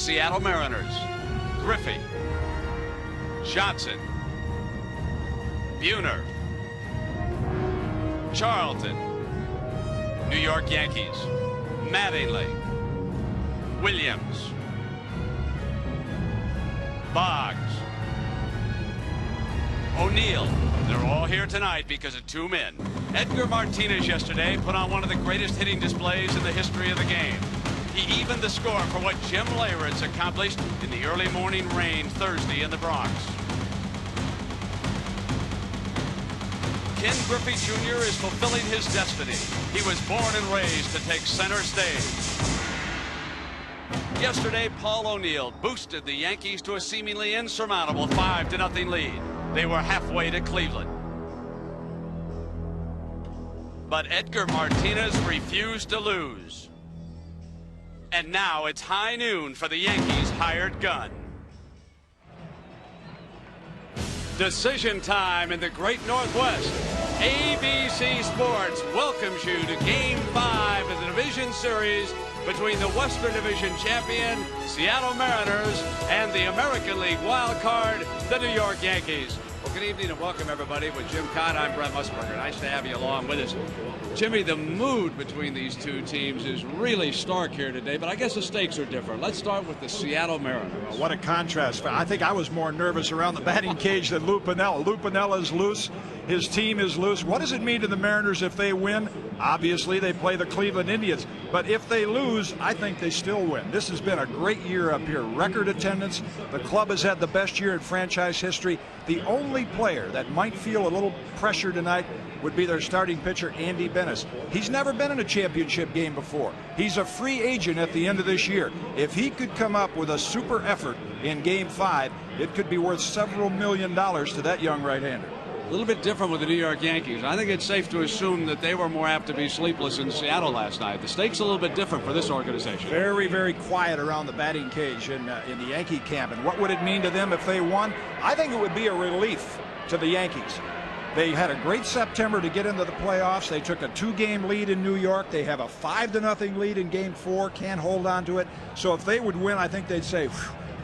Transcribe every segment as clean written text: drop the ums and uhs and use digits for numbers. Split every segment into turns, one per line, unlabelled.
Seattle Mariners. Griffey, Johnson, Buhner, Charlton. New York Yankees. Mattingly, Williams, Boggs, O'Neill. They're all here tonight because of two men. Edgar Martinez yesterday put on one of the greatest hitting displays in the history of the game. He evened the score for what Jim Leyritz accomplished in the early morning rain Thursday in the Bronx. Ken Griffey Jr. is fulfilling his destiny. He was born and raised to take center stage. Yesterday, Paul O'Neill boosted the Yankees to a seemingly insurmountable 5-0 lead. They were halfway to Cleveland. But Edgar Martinez refused to lose. And now it's high noon for the Yankees' hired gun. Decision time in the Great Northwest. ABC Sports welcomes you to Game 5 of the Division Series between the Western Division champion, Seattle Mariners, and the American League wild card, the New York Yankees. Well, good evening and welcome, everybody. With Jim Cott, I'm Brent Musburger. Nice to have you along with us. Jimmy, the mood between these two teams is really stark here today, but I guess the stakes are different. Let's start with the Seattle Mariners.
Well, what a contrast. I think I was more nervous around the batting cage than Lou Piniella. Lou Piniella is loose. His team is loose. What does it mean to the Mariners if they win? Obviously, they play the Cleveland Indians. But if they lose, I think they still win. This has been a great year up here. Record attendance. The club has had the best year in franchise history. The only player that might feel a little pressure tonight would be their starting pitcher, Andy Bennis. He's never been in a championship game before. He's a free agent at the end of this year. If he could come up with a super effort in Game 5, it could be worth several $1 million to that young right-hander.
A little bit different with the New York Yankees. I think it's safe to assume that they were more apt to be sleepless in Seattle last night. The stakes a little bit different for this organization.
Very, very quiet around the batting cage in the Yankee camp. And what would it mean to them if they won? I think it would be a relief to the Yankees. They had a great September to get into the playoffs. They took a 2-game lead in New York. They have a 5-0 lead in Game 4. Can't hold on to it. So if they would win, I think they'd say,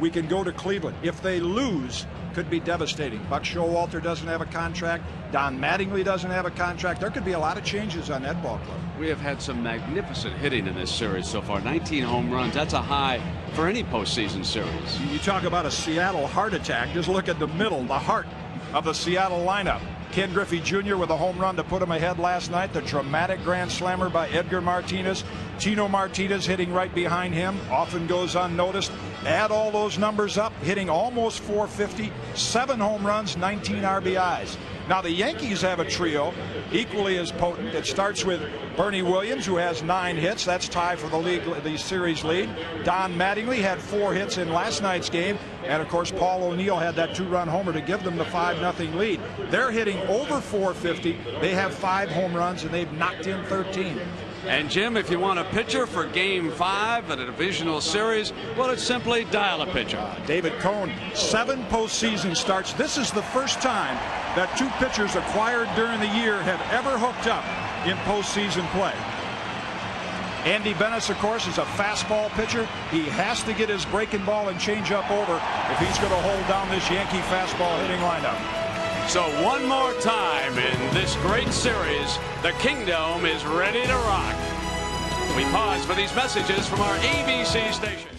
we can go to Cleveland. If they lose, could be devastating. Buck Showalter doesn't have a contract. Don Mattingly doesn't have a contract. There could be a lot of changes on that ball club.
We have had some magnificent hitting in this series so far. 19 home runs. That's a high for any postseason series.
You talk about a Seattle heart attack. Just look at the middle, the heart of the Seattle lineup. Ken Griffey Jr. with a home run to put him ahead last night. The dramatic grand slammer by Edgar Martinez. Tino Martinez hitting right behind him. Often goes unnoticed. Add all those numbers up, hitting almost 450. 7 home runs, 19 RBIs. Now the Yankees have a trio equally as potent. It starts with Bernie Williams, who has 9 hits. That's tied for the series lead. Don Mattingly had 4 hits in last night's game. And of course, Paul O'Neill had that 2-run homer to give them the 5-0 lead. They're hitting over 450. They have 5 home runs and they've knocked in 13.
And Jim, if you want a pitcher for Game 5 at a divisional series, well, it's simply dial a pitcher.
David Cone, 7 postseason starts. This is the first time that 2 pitchers acquired during the year have ever hooked up in postseason play. Andy Bennis, of course, is a fastball pitcher. He has to get his breaking ball and changeup over if he's going to hold down this Yankee fastball hitting lineup.
So one more time in this great series, the Kingdom is ready to rock. We pause for these messages from our ABC station.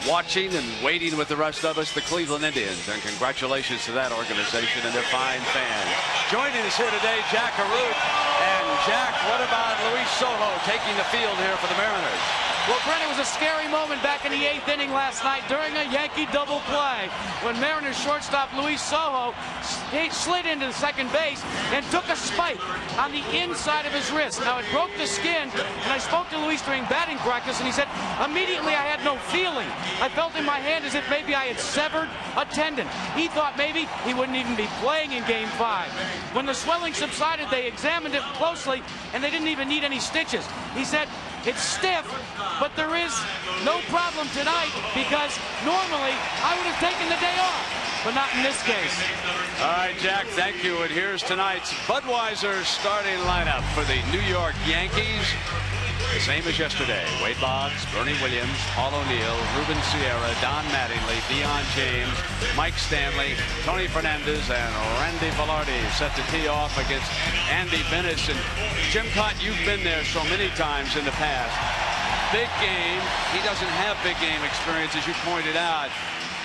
Watching and waiting with the rest of us, the Cleveland Indians, and congratulations to that organization and their fine fans. Joining us here today, Jack Arute. And Jack, what about Luis Sojo taking the field here for the Mariners?
Well, Brent, it was a scary moment back in the 8th inning last night during a Yankee double play when Mariners shortstop Luis Sojo slid into the second base and took a spike on the inside of his wrist. Now, it broke the skin, and I spoke to Luis during batting practice, and he said, immediately I had no feeling. I felt in my hand as if maybe I had severed a tendon. He thought maybe he wouldn't even be playing in Game 5. When the swelling subsided, they examined it closely, and they didn't even need any stitches. He said, it's stiff, but there is no problem tonight because normally I would have taken the day off. but not in this case.
All right, Jack, thank you. And here's tonight's Budweiser starting lineup for the New York Yankees. The same as yesterday. Wade Boggs, Bernie Williams, Paul O'Neill, Ruben Sierra, Don Mattingly, Deion James, Mike Stanley, Tony Fernandez, and Randy Velarde set to tee off against Andy Bennis. And Jim Cott, you've been there so many times in the past. Big game. He doesn't have big game experience, as you pointed out.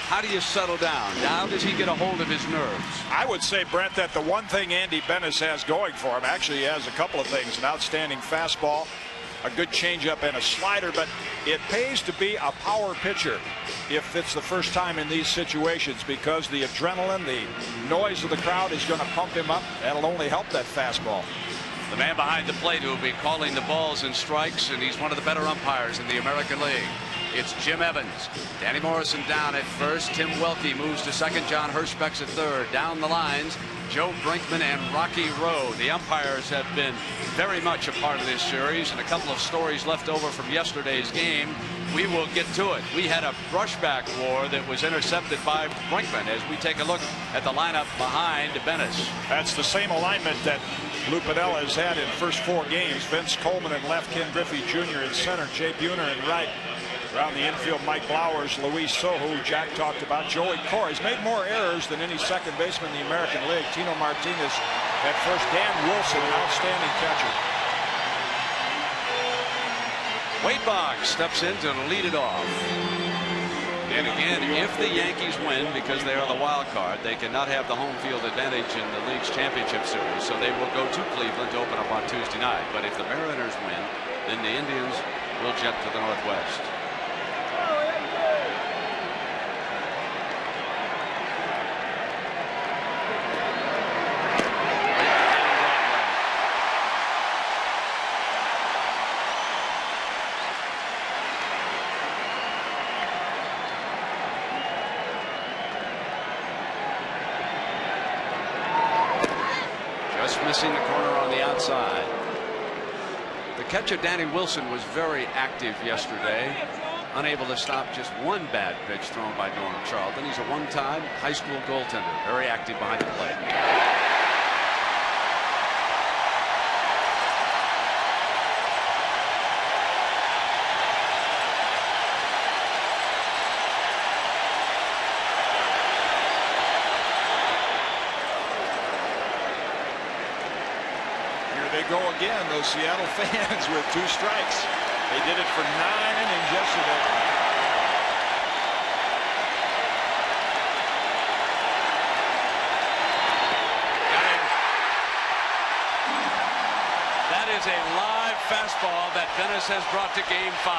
How do you settle down? How does he get a hold of his nerves?
I would say, Brent, that the one thing Andy Bennis has going for him, actually he has a couple of things: an outstanding fastball, a good changeup, and a slider. But it pays to be a power pitcher if it's the first time in these situations, because the adrenaline, the noise of the crowd is going to pump him up. That'll only help that fastball.
The man behind the plate who will be calling the balls and strikes, and he's one of the better umpires in the American League. It's Jim Evans. Danny Morrison down at first. Tim Welke moves to second. John Hirschbeck's at third. Down the lines, Joe Brinkman and Rocky Rowe. The umpires have been very much a part of this series, and a couple of stories left over from yesterday's game. We will get to it. We had a brushback war that was intercepted by Brinkman as we take a look at the lineup behind Bennis.
That's the same alignment that Lou Piniella has had in the first 4 games. Vince Coleman in left, Ken Griffey Jr. in center, Jay Buhner in right. Around the infield, Mike Blowers, Luis Sojo, who Jack talked about, Joey Cora. He's made more errors than any second baseman in the American League. Tino Martinez at first. Dan Wilson, an outstanding catcher.
Wade Boggs steps in to lead it off. And again, if the Yankees win, because they are the wild card, they cannot have the home field advantage in the league's championship series, so they will go to Cleveland to open up on Tuesday night. But if the Mariners win, then the Indians will jet to the Northwest. Missing the corner on the outside. The catcher Danny Wilson was very active yesterday, unable to stop just one bad pitch thrown by Norm Charlton. He's a one-time high school goaltender, very active behind the plate.
Go again, those Seattle fans with 2 strikes. They did it for 9 innings yesterday.
That is a live fastball that Bennis has brought to game 5.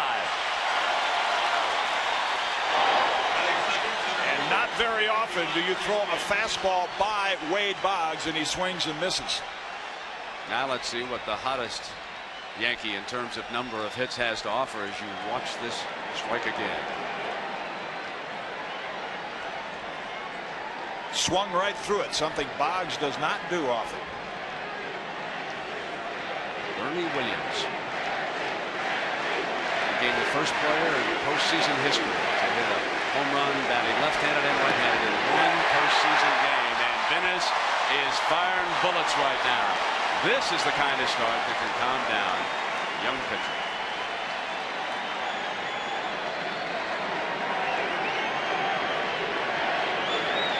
And not very often do you throw a fastball by Wade Boggs and he swings and misses.
Now let's see what the hottest Yankee in terms of number of hits has to offer as you watch this strike again.
Swung right through it, something Boggs does not do often.
Bernie Williams became the first player in postseason history to hit a home run batting left-handed and right-handed in one postseason game. And Bennis is firing bullets right now. This is the kind of start that can calm down a young pitcher.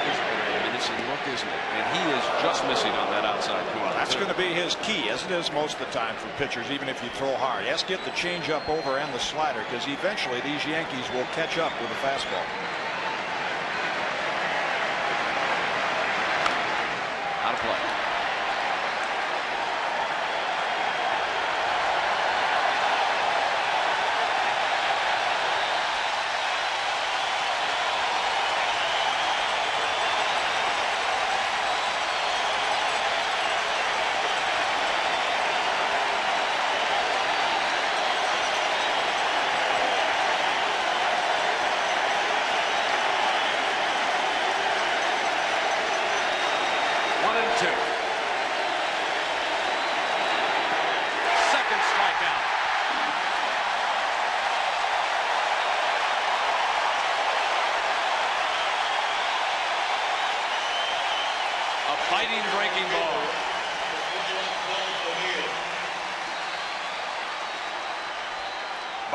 It's a menacing look, isn't it? And he is just missing on that outside corner.
That's going to be his key, as it is most of the time for pitchers, even if you throw hard. He has to get the changeup over and the slider, because eventually these Yankees will catch up with the fastball.
Out of play.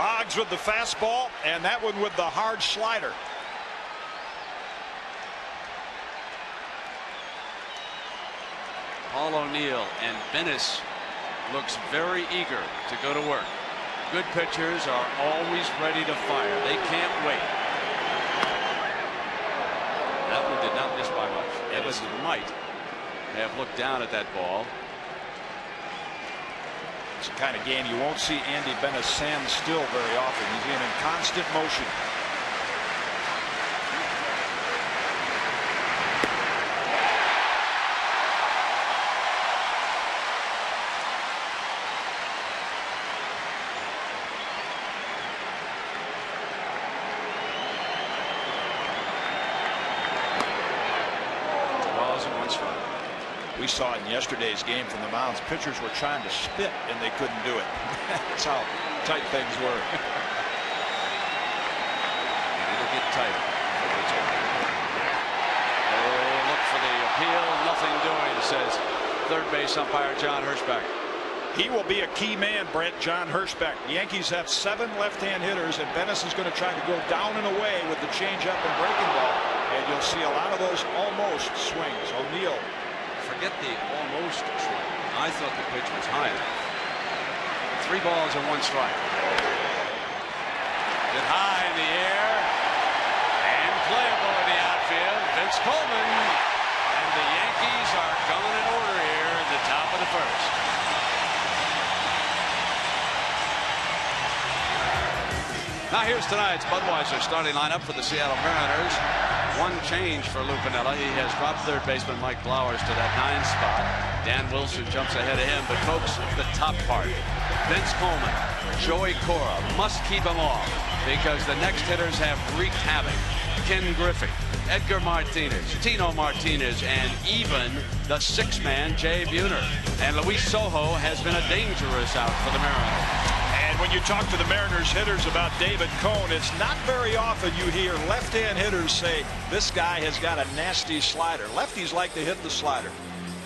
Boggs with the fastball, and that one with the hard slider.
Paul O'Neill and Bennis looks very eager to go to work. Good pitchers are always ready to fire. They can't wait. That one did not miss by much. Edison might have looked down at that ball.
It's the kind of game you won't see Andy Bennis stand still very often. He's in constant motion. We saw in yesterday's game from the mounds, pitchers were trying to spit and they couldn't do it. That's how tight things were.
It'll get tighter. Oh, look for the appeal. Nothing doing, says third base umpire John Hirschbeck.
He will be a key man, Brent. John Hirschbeck. The Yankees have 7 left-hand hitters, and Bennis is going to try to go down and away with the changeup and breaking ball. And you'll see a lot of those almost swings. O'Neill.
Forget the almost swing. I thought the pitch was high enough. 3 balls and 1 strike. Get high in the air and playable in the outfield. Vince Coleman, and the Yankees are going in order here at the top of the first. Now here's tonight's Budweiser starting lineup for the Seattle Mariners. One change for Lou Piniella. He has dropped third baseman Mike Blowers to that 9 spot. Dan Wilson jumps ahead of him. But folks, the top part, Vince Coleman, Joey Cora, must keep him off because the next hitters have wreaked havoc. Ken Griffey, Edgar Martinez, Tino Martinez, and even the 6-man Jay Buhner. And Luis Sojo has been a dangerous out for the Mariners.
When you talk to the Mariners hitters about David Cone, it's not very often you hear left-hand hitters say, this guy has got a nasty slider. Lefties like to hit the slider.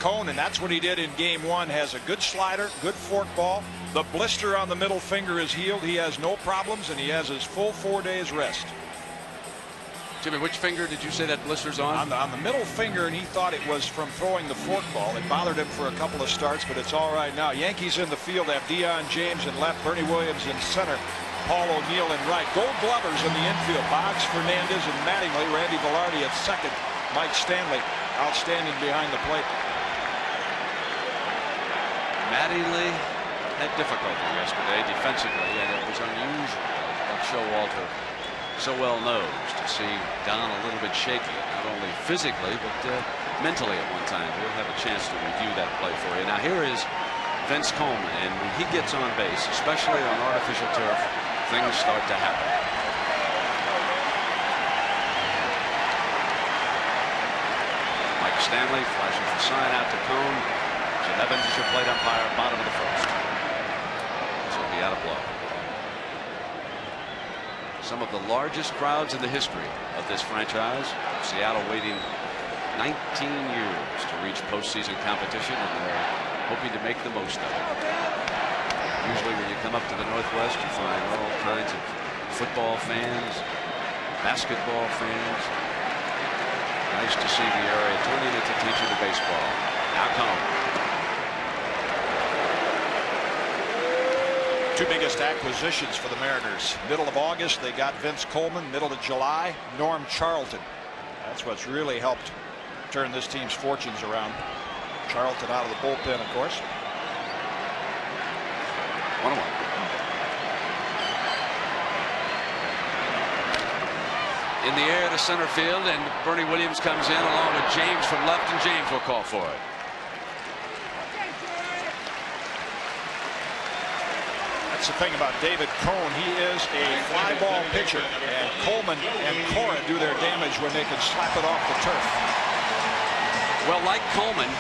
Cone, and that's what he did in game 1, has a good slider, good fork ball. The blister on the middle finger is healed. He has no problems, and he has his full 4 days rest.
Jimmy, which finger did you say that blister's on?
On the middle finger, and he thought it was from throwing the fork ball. It bothered him for a couple of starts, but it's all right now. Yankees in the field have Deion James in left, Bernie Williams in center, Paul O'Neill in right. Gold glovers in the infield, Boggs, Fernandez, and Mattingly. Randy Velarde at second. Mike Stanley outstanding behind the plate.
Mattingly had difficulty yesterday defensively, and it was unusual. That Showalter so well knows to see Don a little bit shaky, not only physically but mentally at one time. We'll have a chance to review that play for you. Now here is Vince Coleman, and when he gets on base, especially on artificial turf, things start to happen. Mike Stanley flashes the sign out to Cone. Jim Evans is your plate umpire, bottom of the first. This will be out of play. Some of the largest crowds in the history of this franchise. Seattle waiting 19 years to reach postseason competition, and they're hoping to make the most of it. Usually when you come up to the Northwest, you find all kinds of football fans, basketball fans. Nice to see the area turning its attention to baseball. Now Cone.
2 biggest acquisitions for the Mariners. Middle of August, they got Vince Coleman. Middle of July, Norm Charlton. That's what's really helped turn this team's fortunes around. Charlton out of the bullpen, of course.
1-1. In the air to center field, and Bernie Williams comes in along with James from left, and James will call for it.
That's the thing about David Cone. He is a fly ball pitcher, and Coleman and Cora do their damage when they can slap it off the turf.
Well, like Coleman,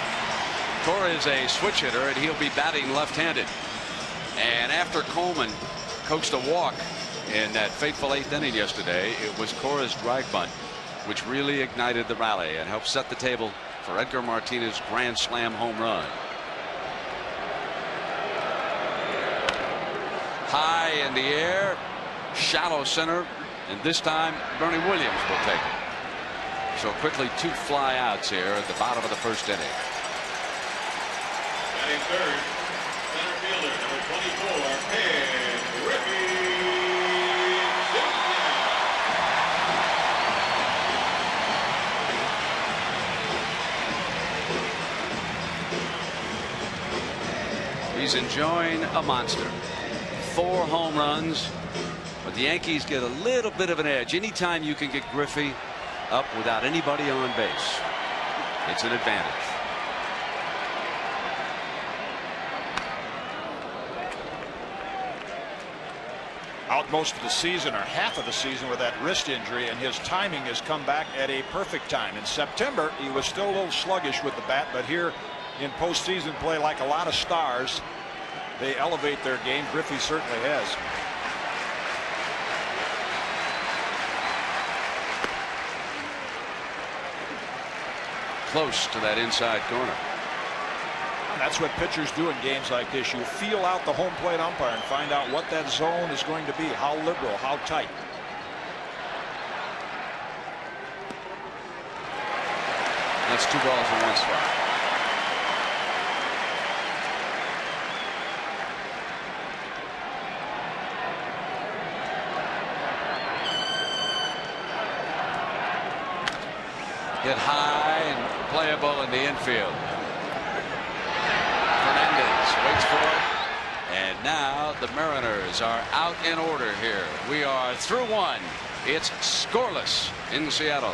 Cora is a switch hitter, and he'll be batting left-handed. And after Coleman coaxed a walk in that fateful 8th inning yesterday, it was Cora's drag bunt which really ignited the rally and helped set the table for Edgar Martinez's grand slam home run. high in the air, shallow center, and this time Bernie Williams will take it. So quickly 2 fly outs here at the bottom of the first inning.
Batting third, center fielder number 24, Ken Griffey Jr.
He's enjoying a monster. 4 home runs, but the Yankees get a little bit of an edge. Anytime you can get Griffey up without anybody on base, it's an advantage.
Out most of the season, or half of the season, with that wrist injury, and his timing has come back at a perfect time. In September, he was still a little sluggish with the bat, but here in postseason play, like a lot of stars, they elevate their game. Griffey certainly has.
Close to that inside corner.
And that's what pitchers do in games like this. You feel out the home plate umpire and find out what that zone is going to be, how liberal, how tight.
That's 2 balls and 1 strike. Hit high and playable in the infield. Fernandez waits for it. And now the Mariners are out in order here. We are through 1. It's scoreless in Seattle.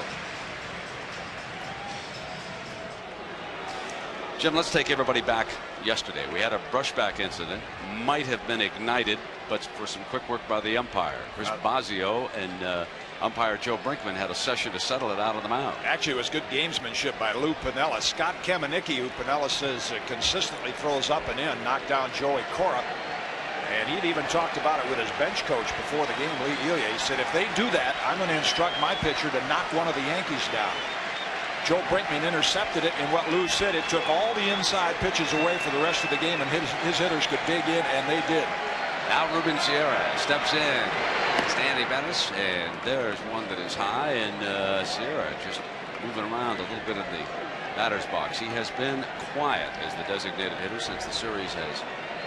Jim, let's take everybody back yesterday. We had a brushback incident, might have been ignited, but for some quick work by the umpire. Chris Bosio and umpire Joe Brinkman had a session to settle it out on the mound.
Actually, it was good gamesmanship by Lou Piniella. Scott Kamenicki, who Piniella says consistently throws up and in, knocked down Joey Cora. And he'd even talked about it with his bench coach before the game, Lee Elia. He said, if they do that, I'm going to instruct my pitcher to knock one of the Yankees down. Joe Brinkman intercepted it, and what Lou said, it took all the inside pitches away for the rest of the game, and his hitters could dig in, and they did.
Now Ruben Sierra steps in. Stanley Bennis, and there's one that is high, and Sierra just moving around a little bit in the batter's box. He has been quiet as the designated hitter since the series has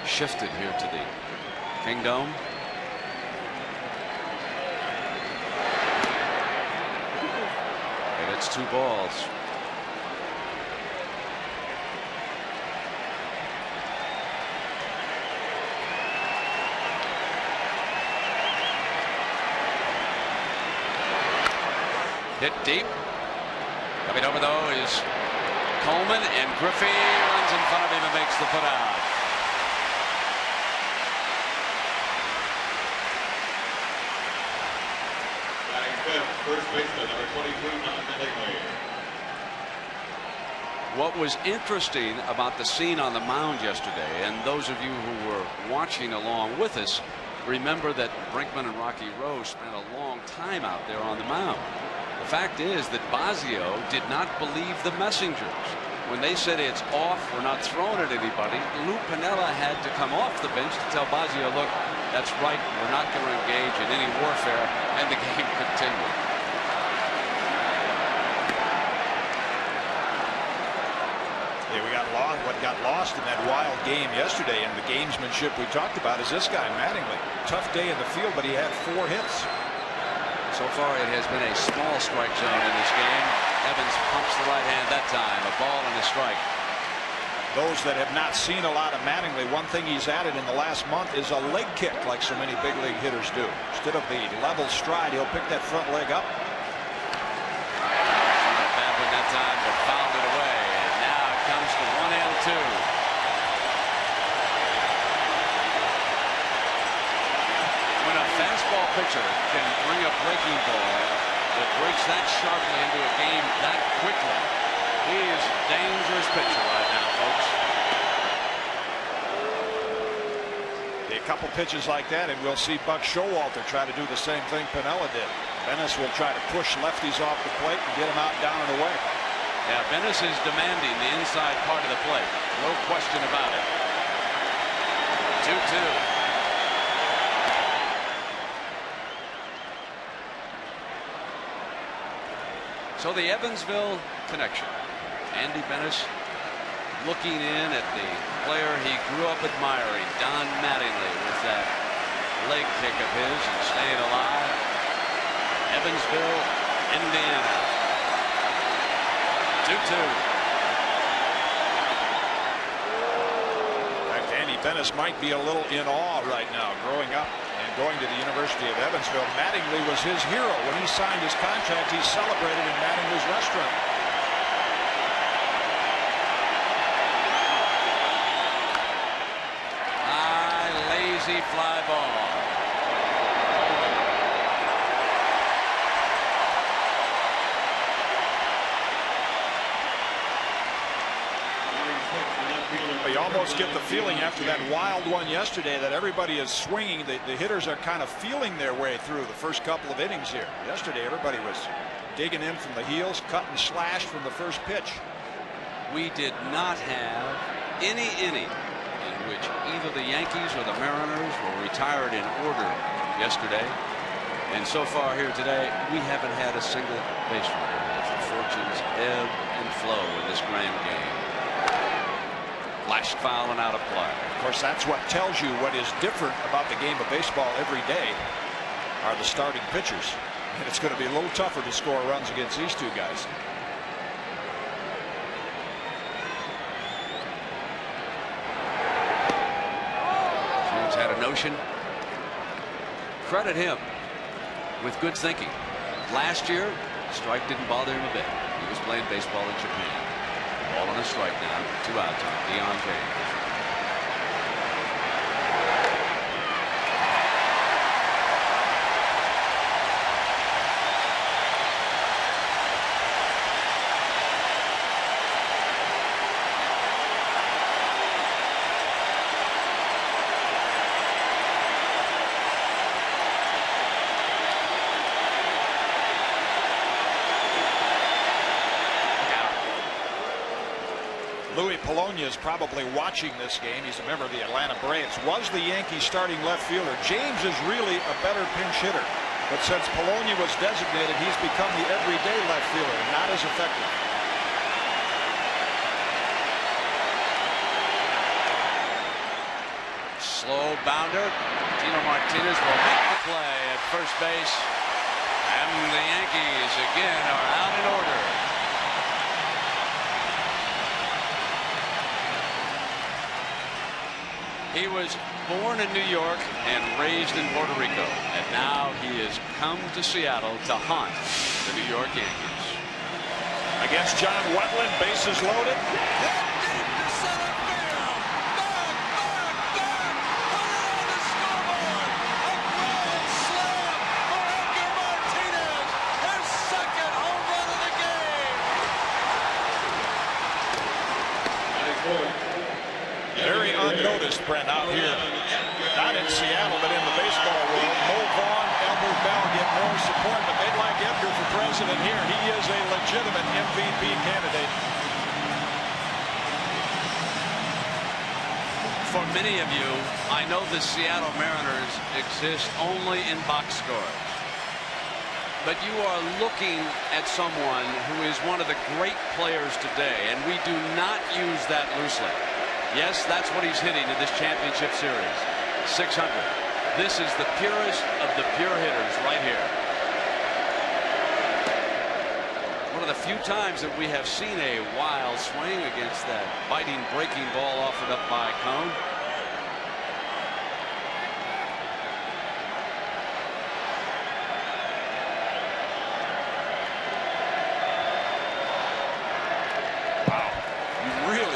shifted here to the Kingdome. And it's 2 balls. Hit deep. Coming over though is Coleman, and Griffey runs in front of him and makes the put out.
Batting fifth, first baseman number 23, Don Mattingly.
What was interesting about the scene on the mound yesterday, and those of you who were watching along with us remember that Brinkman and Rocky Rose spent a long time out there on the mound. The fact is that Bosio did not believe the messengers. When they said it's off, we're not throwing at anybody, Lou Piniella had to come off the bench to tell Bosio, look, that's right, we're not going to engage in any warfare, and the game continued.
Yeah, we got lost. What got lost in that wild game yesterday, and the gamesmanship we talked about, is this guy, Mattingly. Tough day in the field, but he had 4 hits.
So far it has been a small strike zone in this game. Evans pumps the right hand that time. A ball and a strike.
Those that have not seen a lot of Mattingly, one thing he's added in the last month is a leg kick, like so many big league hitters do. Instead of the level stride, he'll pick that front leg up.
Not bad one that time, but fouled it away. And now it comes to 1 and 2. When a fastball pitcher can bring a breaking ball that breaks that sharply into a game that quickly, he is a dangerous pitcher right now, folks.
A couple pitches like that, and we'll see Buck Showalter try to do the same thing Piniella did. Bennis will try to push lefties off the plate and get them out, down, and away.
Yeah, Bennis is demanding the inside part of the plate. No question about it. 2-2. So the Evansville connection. Andy Bennis looking in at the player he grew up admiring, Don Mattingly, with that leg kick of his and staying alive. Evansville, Indiana. 2-2.
Andy Bennis might be a little in awe right now, growing up and going to the University of Evansville. Mattingly was his hero. When he signed his contract, he celebrated in Mattingly's restaurant.
Lazy fly ball.
You almost get the feeling after that wild one yesterday that everybody is swinging. The hitters are kind of feeling their way through the first couple of innings here. Yesterday, everybody was digging in from the heels, cut and slashed from the first pitch.
We did not have any inning in which either the Yankees or the Mariners were retired in order yesterday. And so far here today, we haven't had a single base runner. The fortunes ebb and flow in this grand game. Flashed foul and out of play.
Of course, that's what tells you what is different about the game of baseball every day are the starting pitchers. And it's going to be a little tougher to score runs against these two guys.
James had a notion. Credit him with good thinking. Last year, strike didn't bother him a bit. He was playing baseball in Japan. Ball on a strike now. 2 out time. Deion James.
Louis Polonia is probably watching this game. He's a member of the Atlanta Braves. Was the Yankees starting left fielder. James is really a better pinch hitter. But since Polonia was designated, he's become the everyday left fielder and not as effective.
Slow bounder. Tino Martinez will make the play at first base. And the Yankees again are out in order. He was born in New York and raised in Puerto Rico, and now he has come to Seattle to haunt the New York Yankees.
Against John Wetland, bases loaded. Very unnoticed, Brent, out here. Not in Seattle, but in the baseball world. Mo Vaughn, Albert Bell get more support, but they'd like Edgar for president here. He is a legitimate MVP candidate.
For many of you, I know the Seattle Mariners exist only in box scores. But you are looking at someone who is one of the great players today, and we do not use that loosely. Yes, that's what he's hitting in this championship series. 600. This is the purest of the pure hitters right here. One of the few times that we have seen a wild swing against that biting, breaking ball offered up by Cone.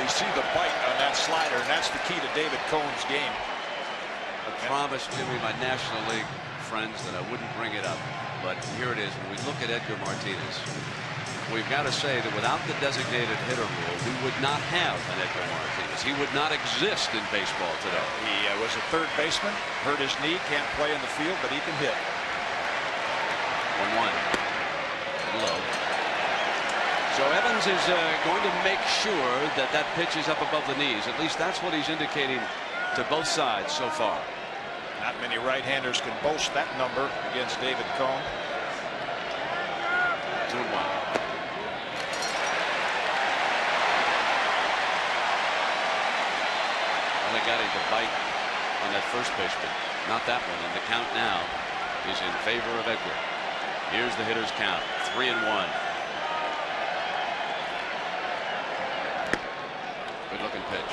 See the bite on that slider, and that's the key to David Cone's game.
I promised Jimmy, my National League friends, that I wouldn't bring it up, but here it is. When we look at Edgar Martinez, we've got to say that without the designated hitter rule, we would not have an Edgar Martinez. He would not exist in baseball today.
He was a third baseman, hurt his knee, can't play in the field, but he can hit.
1-1. Low. So Evans is going to make sure that that pitch is up above the knees. At least that's what he's indicating to both sides so far.
Not many right-handers can boast that number against David Cone.
2-1. got him to bite on that first pitch, but not that one. And the count now is in favor of Edgar. Here's the hitter's count, 3-1. Good looking pitch.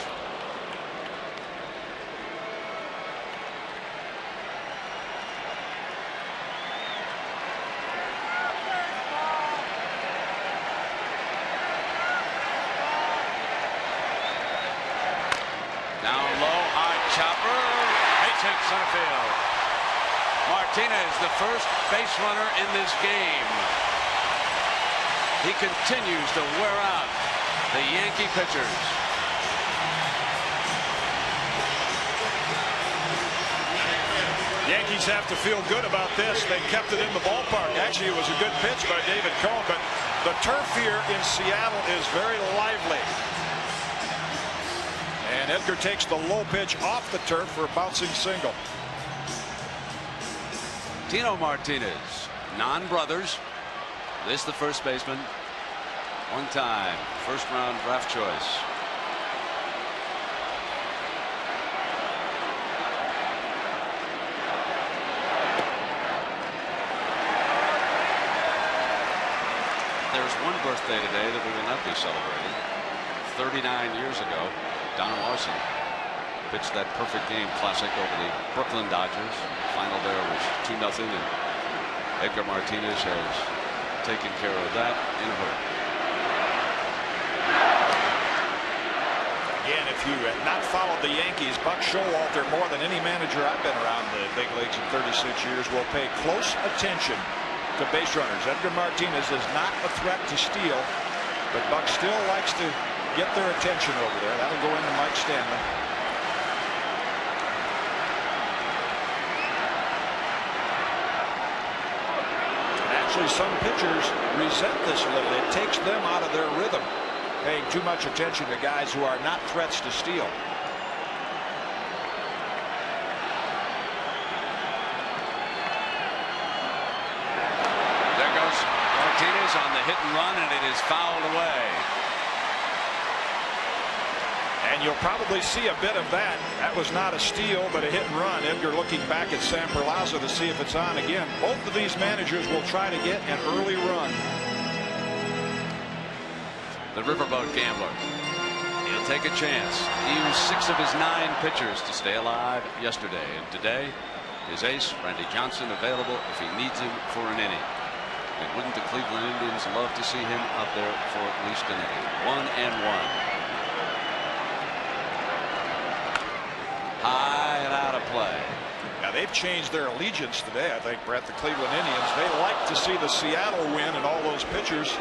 Down low, high chopper, base hit center field. Martinez, the first base runner in this game. He continues to wear out the Yankee pitchers.
Yankees have to feel good about this. They kept it in the ballpark. Actually, it was a good pitch by David Cohn, but the turf here in Seattle is very lively. And Edgar takes the low pitch off the turf for a bouncing single.
Tino Martinez, non-brothers. This the first baseman. One time, first round draft choice. There's one birthday today that we will not be celebrating. 39 years ago, Don Larson pitched that perfect game classic over the Brooklyn Dodgers. Final there was 2-0, and Edgar Martinez has taken care of that in a hurry.
Again, if you have not followed the Yankees, Buck Showalter, more than any manager I've been around the big leagues in 36 years, will pay close attention to base runners. Edgar Martinez is not a threat to steal, but Buck still likes to get their attention over there. That'll go into Mike Stanley. Actually, some pitchers resent this a little. It takes them out of their rhythm, paying too much attention to guys who are not threats to steal.
There goes Martinez on the hit and run, and it is fouled away.
And you'll probably see a bit of that. That was not a steal, but a hit and run. Edgar looking back at Sam Perlaza to see if it's on again. Both of these managers will try to get an early run.
The riverboat gambler. He'll take a chance. He used 6 of his 9 pitchers to stay alive yesterday. And today, his ace, Randy Johnson, available if he needs him for an inning. And wouldn't the Cleveland Indians love to see him out there for at least an inning? 1-1. High and out of play.
Now they've changed their allegiance today, I think, Brett. The Cleveland Indians, they like to see the Seattle win and all those pitchers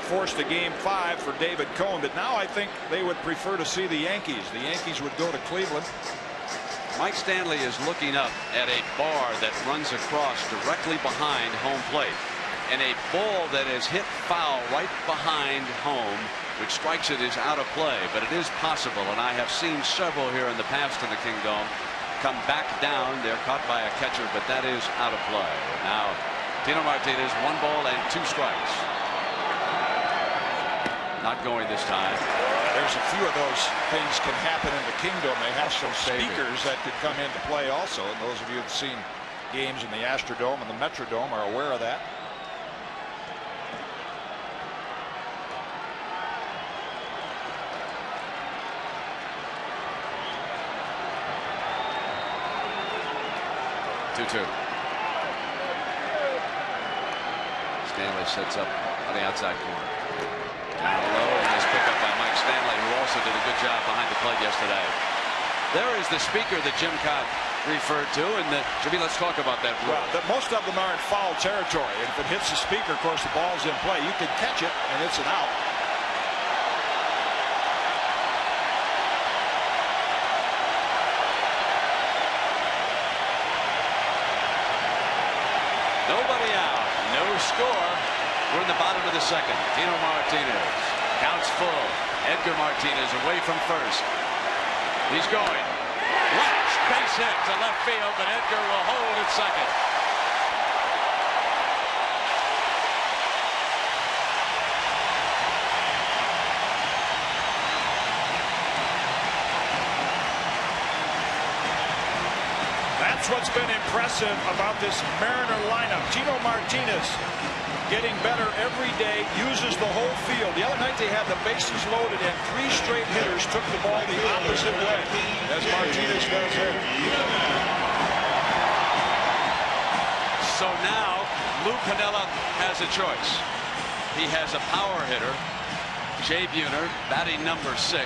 forced to game 5 for David Cohn, but now I think they would prefer to see the Yankees. The Yankees would go to Cleveland.
Mike Stanley is looking up at a bar that runs across directly behind home plate, and a ball that is hit foul right behind home, which strikes it, is out of play, but it is possible, and I have seen several here in the past in the Kingdom come back down. They're caught by a catcher, but that is out of play. Now Tino Martinez, 1 ball and 2 strikes. Not going this time.
There's a few of those things can happen in the Kingdom. They have some speakers that could come into play also, and those of you who've seen games in the Astrodome and the Metrodome are aware of that.
Stanley sets up on the outside corner. Down low, and nice pickup by Mike Stanley, who also did a good job behind the plate yesterday. There is the speaker that Jim Cott referred to, and Jimmy, let's talk about that rule.
Well, most of them are in foul territory. If it hits the speaker, of course, the ball's in play. You can catch it, and it's an out.
Nobody out. No score. We're in the bottom of the second. Tino Martinez. Counts full. Edgar Martinez away from first. He's going. Launch. Base hit to left field, but Edgar will hold at second.
what's been impressive about this Mariner lineup. Tino Martinez getting better every day, uses the whole field. The other night they had the bases loaded and 3 straight hitters took the ball the opposite way, as Martinez does here.
So now Lou Piniella has a choice. He has a power hitter, Jay Buhner, batting number 6.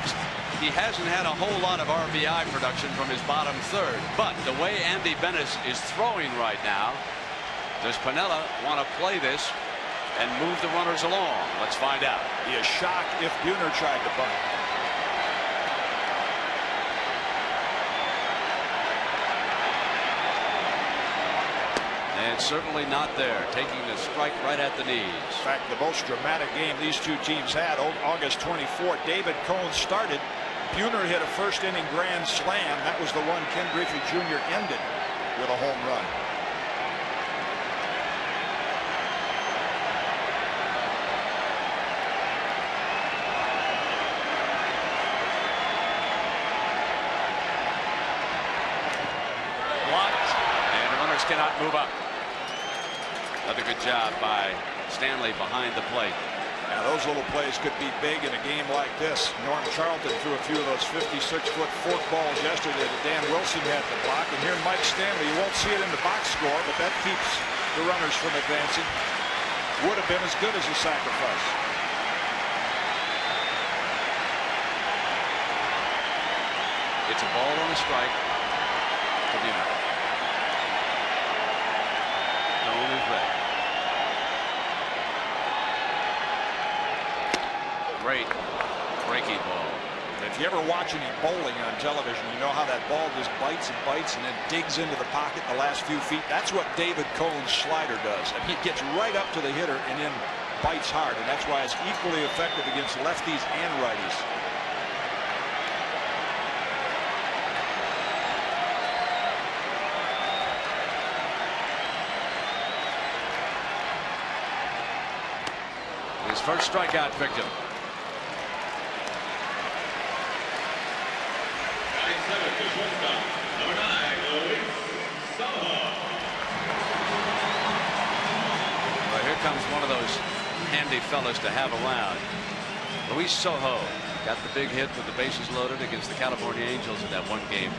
He hasn't had a whole lot of RBI production from his bottom third, but the way Andy Bennis is throwing right now, does Piniella want to play this and move the runners along? Let's find out.
Be a shock if Buhner tried to bunt.
And certainly not there, taking the strike right at the knees.
In fact, the most dramatic game these two teams had, August 24th, David Cone started. Buhner hit a first inning grand slam. That was the one Ken Griffey Jr. ended with a home run.
Blocked, and the runners cannot move up. Another good job by Stanley behind the plate.
Now, those little plays could be big in a game like this. Norm Charlton threw a few of those 56-foot fork balls yesterday that Dan Wilson had to block. And here Mike Stanley, you won't see it in the box score, but that keeps the runners from advancing. Would have been as good as a sacrifice.
It's a ball on a strike to Buhner. Cone is ready. Great breaking ball.
If you ever watch any bowling on television, you know how that ball just bites and bites and then digs into the pocket the last few feet. That's what David Cone's slider does. I mean, it gets right up to the hitter and then bites hard, and that's why it's equally effective against lefties and righties.
His first strikeout victim.
Number 9, Luis Soho.
Well, here comes one of those handy fellas to have around. Luis Soho got the big hit with the bases loaded against the California Angels in that one-game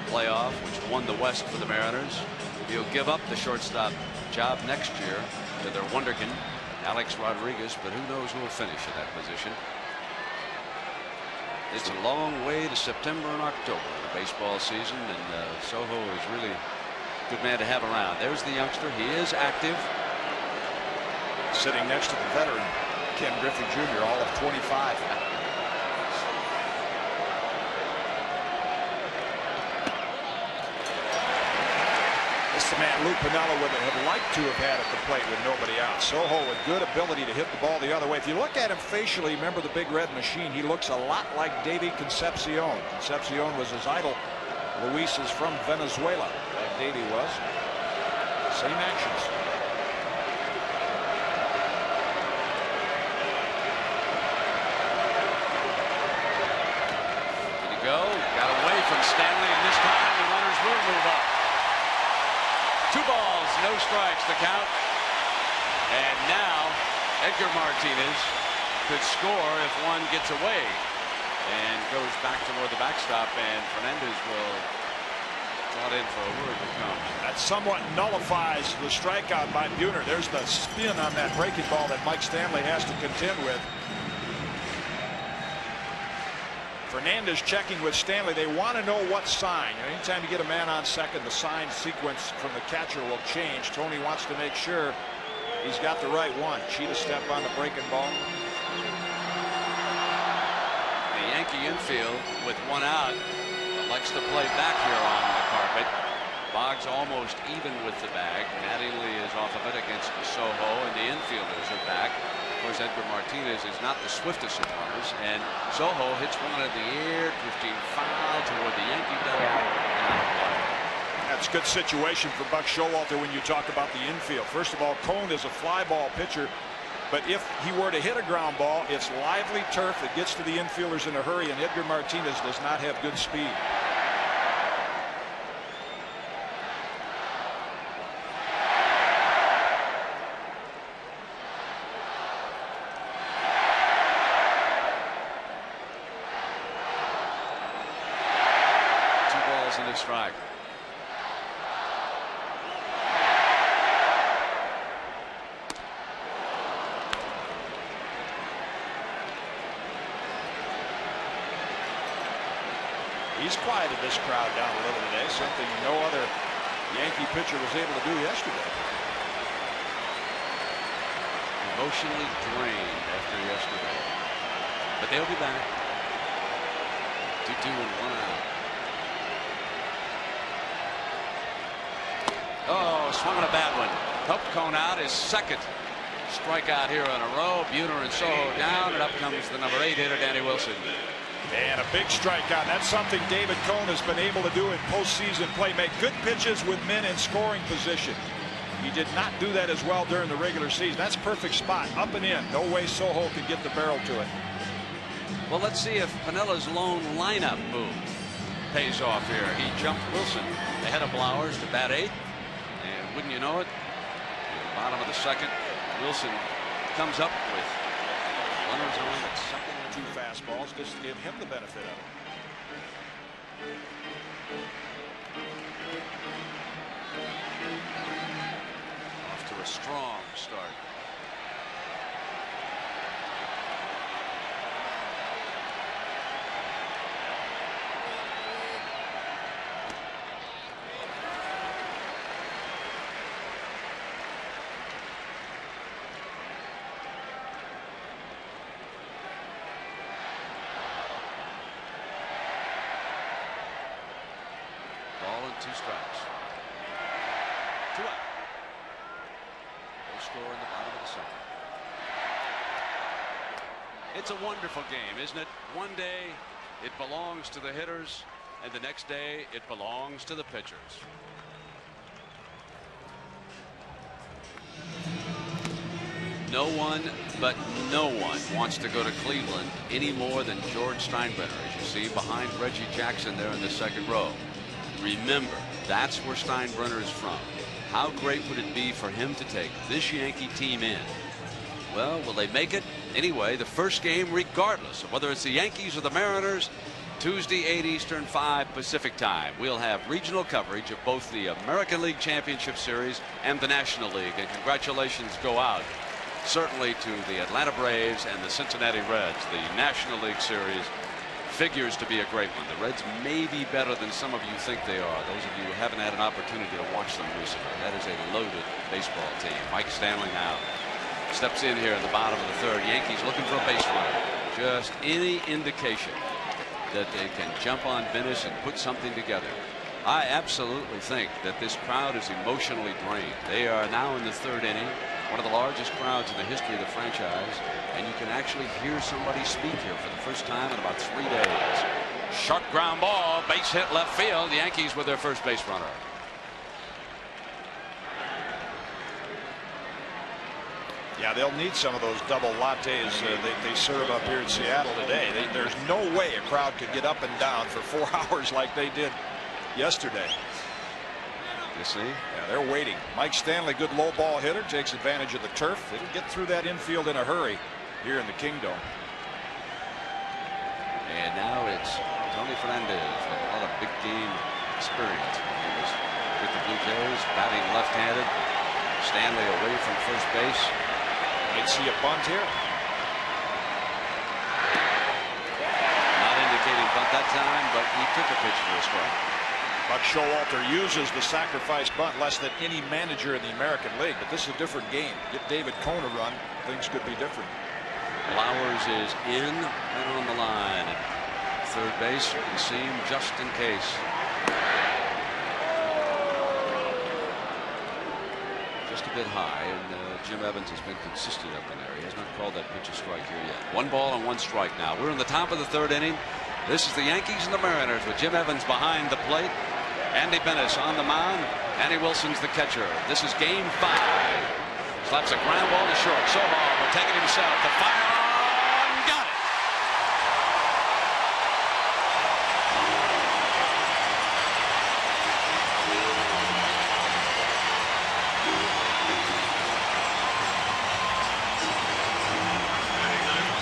playoff, which won the West for the Mariners. He'll give up the shortstop job next year to their wonderkin, Alex Rodriguez, but who knows who will finish in that position. It's a long way to September and October in the baseball season, and Soho is really a good man to have around. There's the youngster. He is active.
Sitting next to the veteran, Ken Griffey Jr., all of 25. This is the man Lou Piniella would have liked to have had at the plate with nobody out. Soho with good ability to hit the ball the other way. If you look at him facially, remember the big red machine, he looks a lot like Davey Concepcion. Concepcion was his idol. Luis is from Venezuela, like Davey was. Same actions.
Did he go? Got away from Stanley, and this time the runners will move up. 2 balls, no strikes, the count. And now Edgar Martinez could score if one gets away and goes back toward the backstop, and Fernandez will trot in for a word to come.
That somewhat nullifies the strikeout by Buhner. There's the spin on that breaking ball that Mike Stanley has to contend with. Fernandez checking with Stanley. They want to know what sign. Anytime you get a man on second, the sign sequence from the catcher will change. Tony wants to make sure he's got the right one. Cheetah step on the breaking ball.
The Yankee infield with 1 out likes to play back here on the carpet. Boggs almost even with the bag. Mattingly is off of it against Soho, and the infielders are back. Of course, Edgar Martinez is not the swiftest of runners, and Soho hits one in the air, drifting foul toward the Yankee dugout.
That's a good situation for Buck Showalter when you talk about the infield. First of all, Cone is a fly ball pitcher, but if he were to hit a ground ball, it's lively turf that gets to the infielders in a hurry, and Edgar Martinez does not have good speed.
strike.
He's quieted this crowd down a little today, something no other Yankee pitcher was able to do yesterday.
Emotionally drained after yesterday, but they'll be back. 2-2 and 1 out. Oh, swung on a bad one. Cone out, his second strikeout here in a row. Buhner and Soho down, and up comes the number 8 hitter, Danny Wilson.
And a big strikeout. That's something David Cone has been able to do in postseason play. Make good pitches with men in scoring position. He did not do that as well during the regular season. That's perfect spot, up and in. No way Soho could get the barrel to it.
Well, let's see if Pinella's lone lineup move pays off here. He jumped Wilson ahead of Blowers to bat 8. And wouldn't you know it, at the bottom of the second, Wilson comes up with runners on at second.
2 fastballs just to give him the benefit of it.
Off to a strong start. Ball and 2 strikes. 2 out. No score in the bottom of the second. It's a wonderful game, isn't it? One day it belongs to the hitters, and the next day it belongs to the pitchers. No one, but no one wants to go to Cleveland any more than George Steinbrenner, as you see behind Reggie Jackson there in the second row. Remember, that's where Steinbrenner is from. How great would it be for him to take this Yankee team in? Well, will they make it? Anyway, the first game, regardless of whether it's the Yankees or the Mariners, Tuesday, 8 Eastern, 5 Pacific time. We'll have regional coverage of both the American League Championship Series and the National League. And congratulations go out certainly to the Atlanta Braves and the Cincinnati Reds. The National League Series figures to be a great one. The Reds may be better than some of you think they are. Those of you who haven't had an opportunity to watch them recently. That is a loaded baseball team. Mike Stanley now steps in here in the bottom of the third. Yankees looking for a base runner. Just any indication that they can jump on Venice and put something together. I absolutely think that this crowd is emotionally drained. They are now in the third inning, one of the largest crowds in the history of the franchise, and you can actually hear somebody speak here for the first time in about 3 days. Sharp ground ball, base hit left field. The Yankees with their first base runner.
Yeah, they'll need some of those double lattes they serve up here in Seattle today. There's no way a crowd could get up and down for 4 hours like they did yesterday.
You see?
Yeah, they're waiting. Mike Stanley, good low ball hitter, takes advantage of the turf. They didn't get through that infield in a hurry here in the Kingdom.
And now it's Tony Fernandez with a lot of big game experience. He was with the Blue Jays, batting left-handed. Stanley away from first base.
Might see a bunt here.
Not indicating bunt that time, but he took a pitch for a strike.
Buck Showalter uses the sacrifice bunt less than any manager in the American League, but this is a different game. Get David Cone a run, things could be different.
Flowers is in and on the line at third base. You can see him just in case. Just a bit high, and Jim Evans has been consistent up in there. He has not called that pitch a strike here yet. 1 ball and 1 strike now. We're in the top of the third inning. This is the Yankees and the Mariners with Jim Evans behind the plate. Andy Benes on the mound. Andy Wilson's the catcher. This is game 5. Slaps a ground ball to short. Soho will take it himself. The fire on. Got it.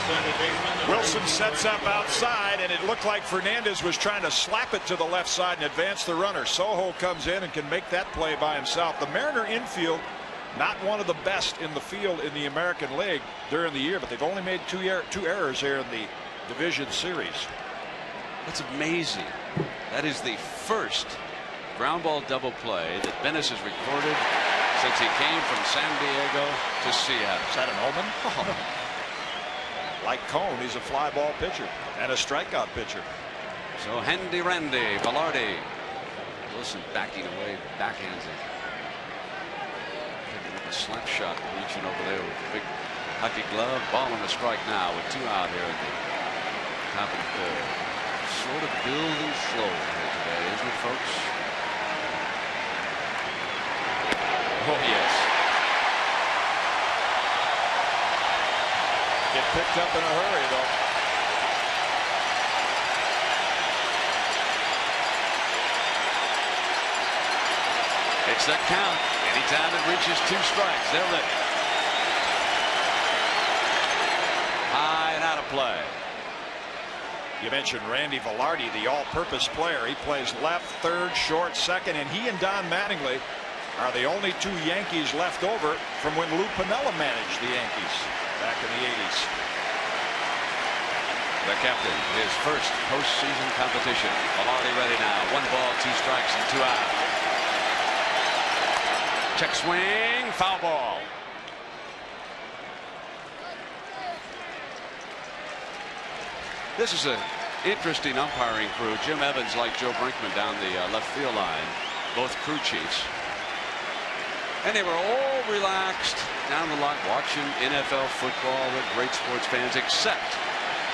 Second baseman,
Wilson sets up outside, and it looked like Fernandez was trying to slap it to the left side and advance the runner. Soho comes in and can make that play by himself. The Mariner infield, not one of the best in the field in the American League during the year, but they've only made two errors here in the division series.
That's amazing. That is the first ground ball double play that Bennis has recorded since he came from San Diego to Seattle.
Is that an omen? Oh. Like Cone, he's a fly ball pitcher and a strikeout pitcher.
So handy Randy Velarde. Wilson backing away, backhands it. Hitting with a slap shot, reaching over there with a big hockey glove. Ball on a strike now with 2 out here at the top of the 3rd. Sort of building slow here today, isn't it, folks? Oh, yes.
Get picked up in a hurry, though.
It's that count. Anytime it reaches 2 strikes, they're ready. High and out of play.
You mentioned Randy Velarde, the all-purpose player. He plays left, third, short, second, and he and Don Mattingly are the only 2 Yankees left over from when Lou Piniella managed the Yankees back in the 80s.
The captain, his first postseason competition. Velarde ready now. 1 ball, 2 strikes, and 2 out. Check swing, foul ball. This is an interesting umpiring crew. Jim Evans, like Joe Brinkman, down the left field line, both crew chiefs. And they were all relaxed down the lot watching NFL football. They're great sports fans, except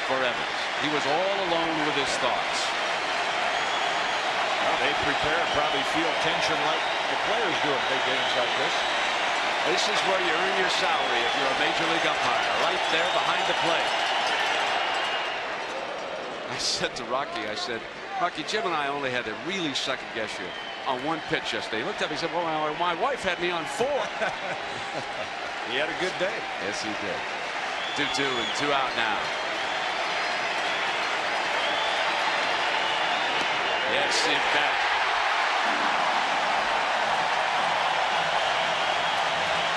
for Evans. He was all alone with his thoughts.
Well, they prepare, probably feel tension like the players do in big games like this.
This is where you earn your salary if you're a major league umpire, right there behind the plate. I said to Rocky, I said, Rocky, Jim and I only had to really second guess you on 1 pitch yesterday. He looked up, he said, well, my wife had me on 4.
He had a good day.
Yes, he did. 2-2 and 2 out now. Yes, in fact.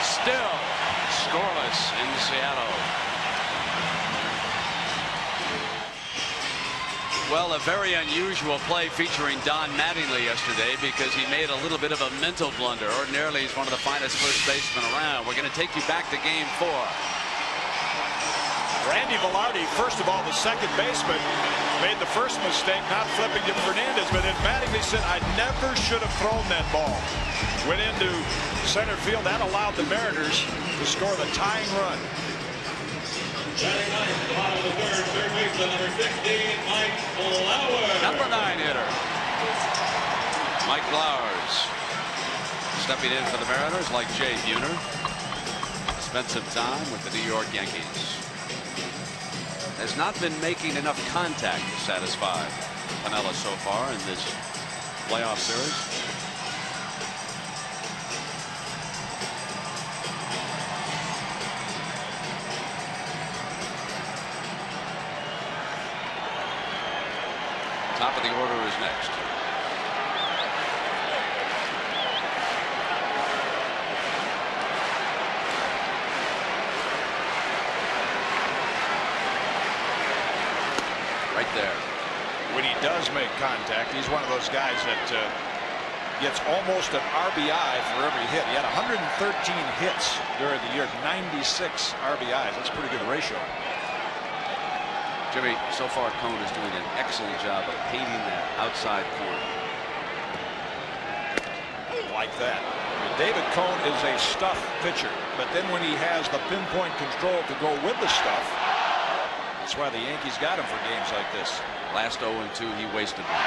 Still scoreless in Seattle. Well, a very unusual play featuring Don Mattingly yesterday because he made a little bit of a mental blunder. Ordinarily, he's one of the finest first basemen around. We're going to take you back to game 4.
Randy Velarde, first of all, the second baseman, made the first mistake not flipping to Fernandez, but then Mattingly said, I never should have thrown that ball. Went into center field. That allowed the Mariners to score the tying run.
Batting ninth, the bottom of the 3rd, third baseman, number 16, Mike Flowers.
Number 9 hitter, Mike Flowers. Stepping in for the Mariners like Jay Buhner. Spent some time with the New York Yankees. Has not been making enough contact to satisfy Piniella so far in this playoff series. Top of the order is next. Right there.
When he does make contact, he's one of those guys that gets almost an RBI for every hit. He had 113 hits during the year, 96 RBIs. That's a pretty good ratio.
Jimmy, so far Cone is doing an excellent job of painting that outside corner.
Like that. David Cone is a stuff pitcher, but then when he has the pinpoint control to go with the stuff, that's why the Yankees got him for games like this.
Last 0-2, he wasted one.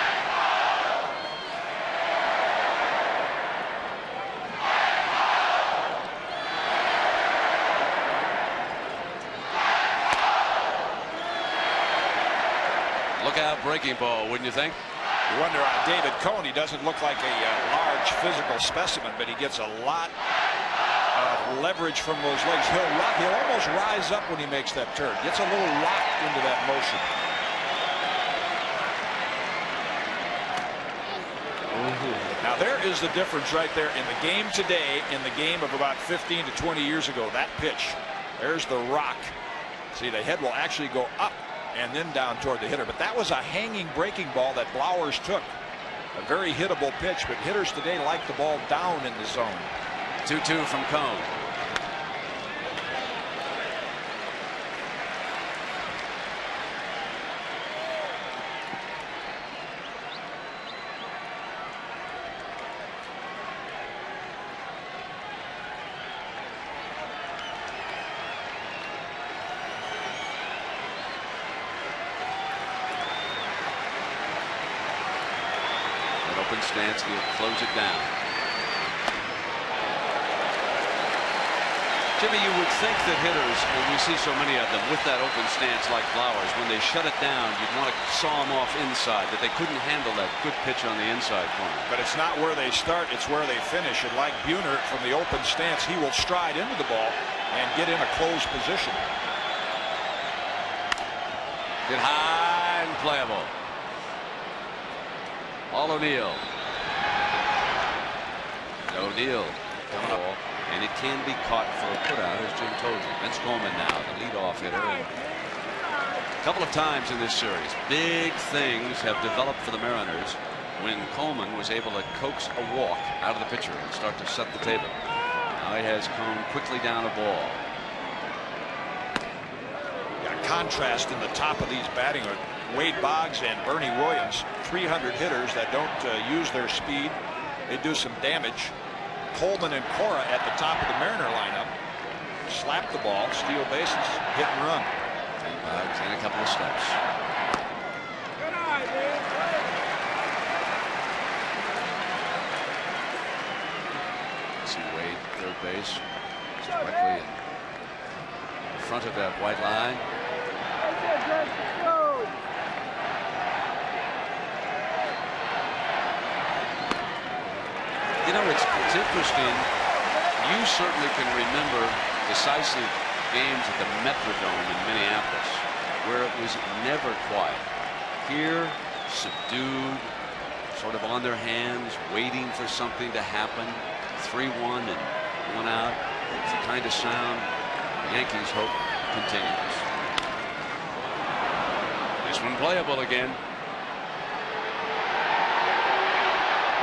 Look out, breaking ball, wouldn't you think?
You wonder on David Cone, he doesn't look like a large physical specimen, but he gets a lot of leverage from those legs. He'll almost rise up when he makes that turn. Gets a little locked into that motion. Now there is the difference right there in the game today, in the game of about 15 to 20 years ago. That pitch, there's the rock. See, the head will actually go up and then down toward the hitter. But that was a hanging breaking ball that Blowers took. A very hittable pitch, but hitters today like the ball down in the zone.
2-2 from Cone. Open stance, he'll close it down. Jimmy, you would think that hitters, and we see so many of them with that open stance like Flowers, when they shut it down, you'd want to saw them off inside, that they couldn't handle that good pitch on the inside corner.
But it's not where they start, it's where they finish. And like Buhner, from the open stance, he will stride into the ball and get in a closed position.
Get high and playable. All O'Neill. O'Neill coming up, and it can be caught for a putout, as Jim told you. Vince Coleman now, the leadoff hitter. And a couple of times in this series, big things have developed for the Mariners when Coleman was able to coax a walk out of the pitcher and start to set the table. Now he has Cone quickly down a ball.
Got a contrast in the top of these batting. Wade Boggs and Bernie Williams, 300 hitters that don't use their speed. They do some damage. Coleman and Cora at the top of the Mariner lineup. Slap the ball, steal bases, hit and run.
And Boggs in a couple of steps. See Wade, third base, directly in front of that white line. You know, it's interesting. You certainly can remember decisive games at the Metrodome in Minneapolis where it was never quiet. Here, subdued, sort of on their hands, waiting for something to happen. 3-1 and 1 out. It's the kind of sound the Yankees hope continues. This one playable again.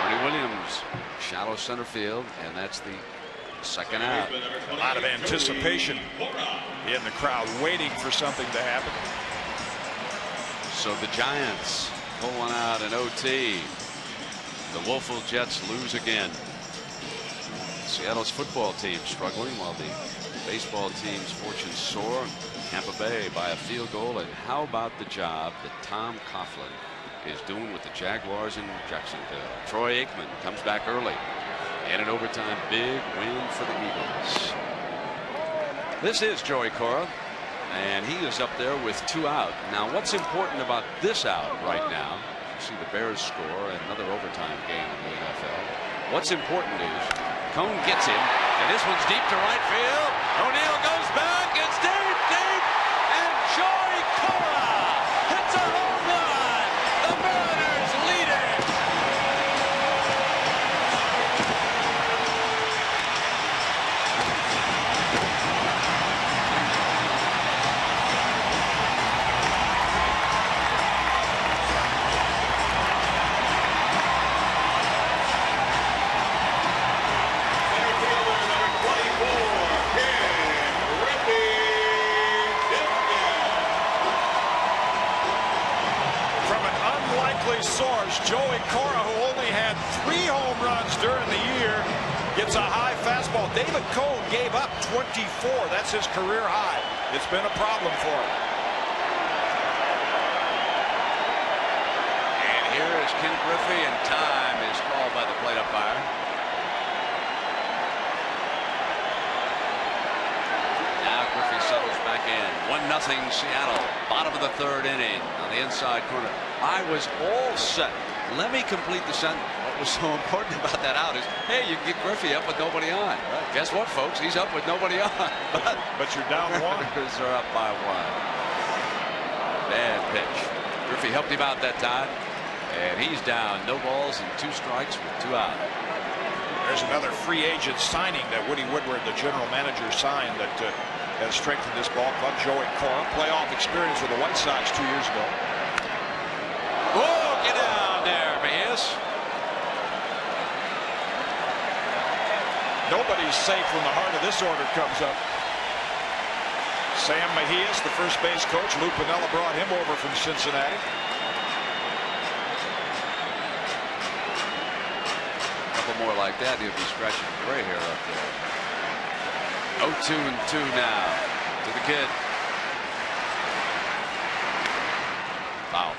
Bernie Williams, shallow center field, and that's the second out.
A lot of anticipation in the crowd, waiting for something to happen.
So the Giants pull one out in OT. The Woeful Jets lose again. Seattle's football team struggling while the baseball team's fortunes soar. Tampa Bay by a field goal. And how about the job that Tom Coughlin is doing with the Jaguars in Jacksonville? Troy Aikman comes back early. And an overtime big win for the Eagles. This is Joey Cora, and he is up there with 2 out. Now, what's important about this out right now? You see the Bears score another overtime game in the NFL. What's important is Cone gets him, and this one's deep to right field. O'Neill goes back. It's deep, deep, and Joey Cora hits a home run. The Mariners lead it.
Source, Joey Cora, who only had 3 home runs during the year, gets a high fastball. David Cone gave up 24. That's his career high. It's been a problem for him.
And here is Ken Griffey, and time is called by the plate umpire. Now Griffey settles back in. 1-0 Seattle. Bottom of the 3rd inning on the inside corner. I was all set. Let me complete the sentence. what was so important about that out is, hey, you can get Griffey up with nobody on. Right. Guess what, folks? He's up with nobody on.
But you're down one.
Mariners are up by 1. Bad pitch. Griffey helped him out that time, and he's down. No balls and 2 strikes with 2 out.
There's another free agent signing that Woody Woodward, the general manager, signed that has strengthened this ball club. Joey Cora, playoff experience with the White Sox 2 years ago.
Whoa, get down there, Mahias.
Nobody's safe when the heart of this order comes up. Sam Mahias, the first base coach. Lou Piniella brought him over from Cincinnati.
More like that, he'll be scratching gray hair up there. 0-2-2 now to the kid. Foul.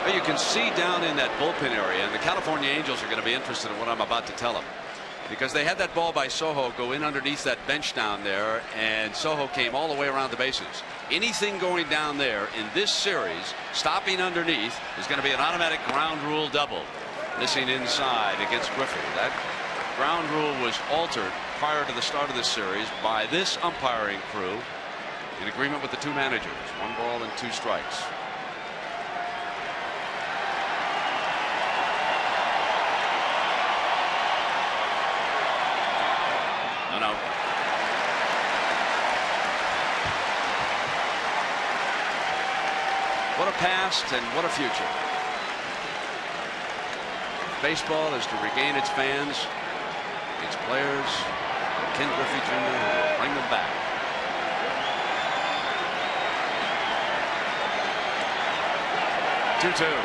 Well, you can see down in that bullpen area, and the California Angels are going to be interested in what I'm about to tell them, because they had that ball by Soho go in underneath that bench down there, and Soho came all the way around the bases. Anything going down there in this series, stopping underneath, is going to be an automatic ground rule double. Missing inside against Griffey. That ground rule was altered prior to the start of this series by this umpiring crew in agreement with the 2 managers. 1 ball and 2 strikes. No. What a past and what a future. Baseball is to regain its fans, its players, Ken Griffey Jr. will bring them back. Two-two.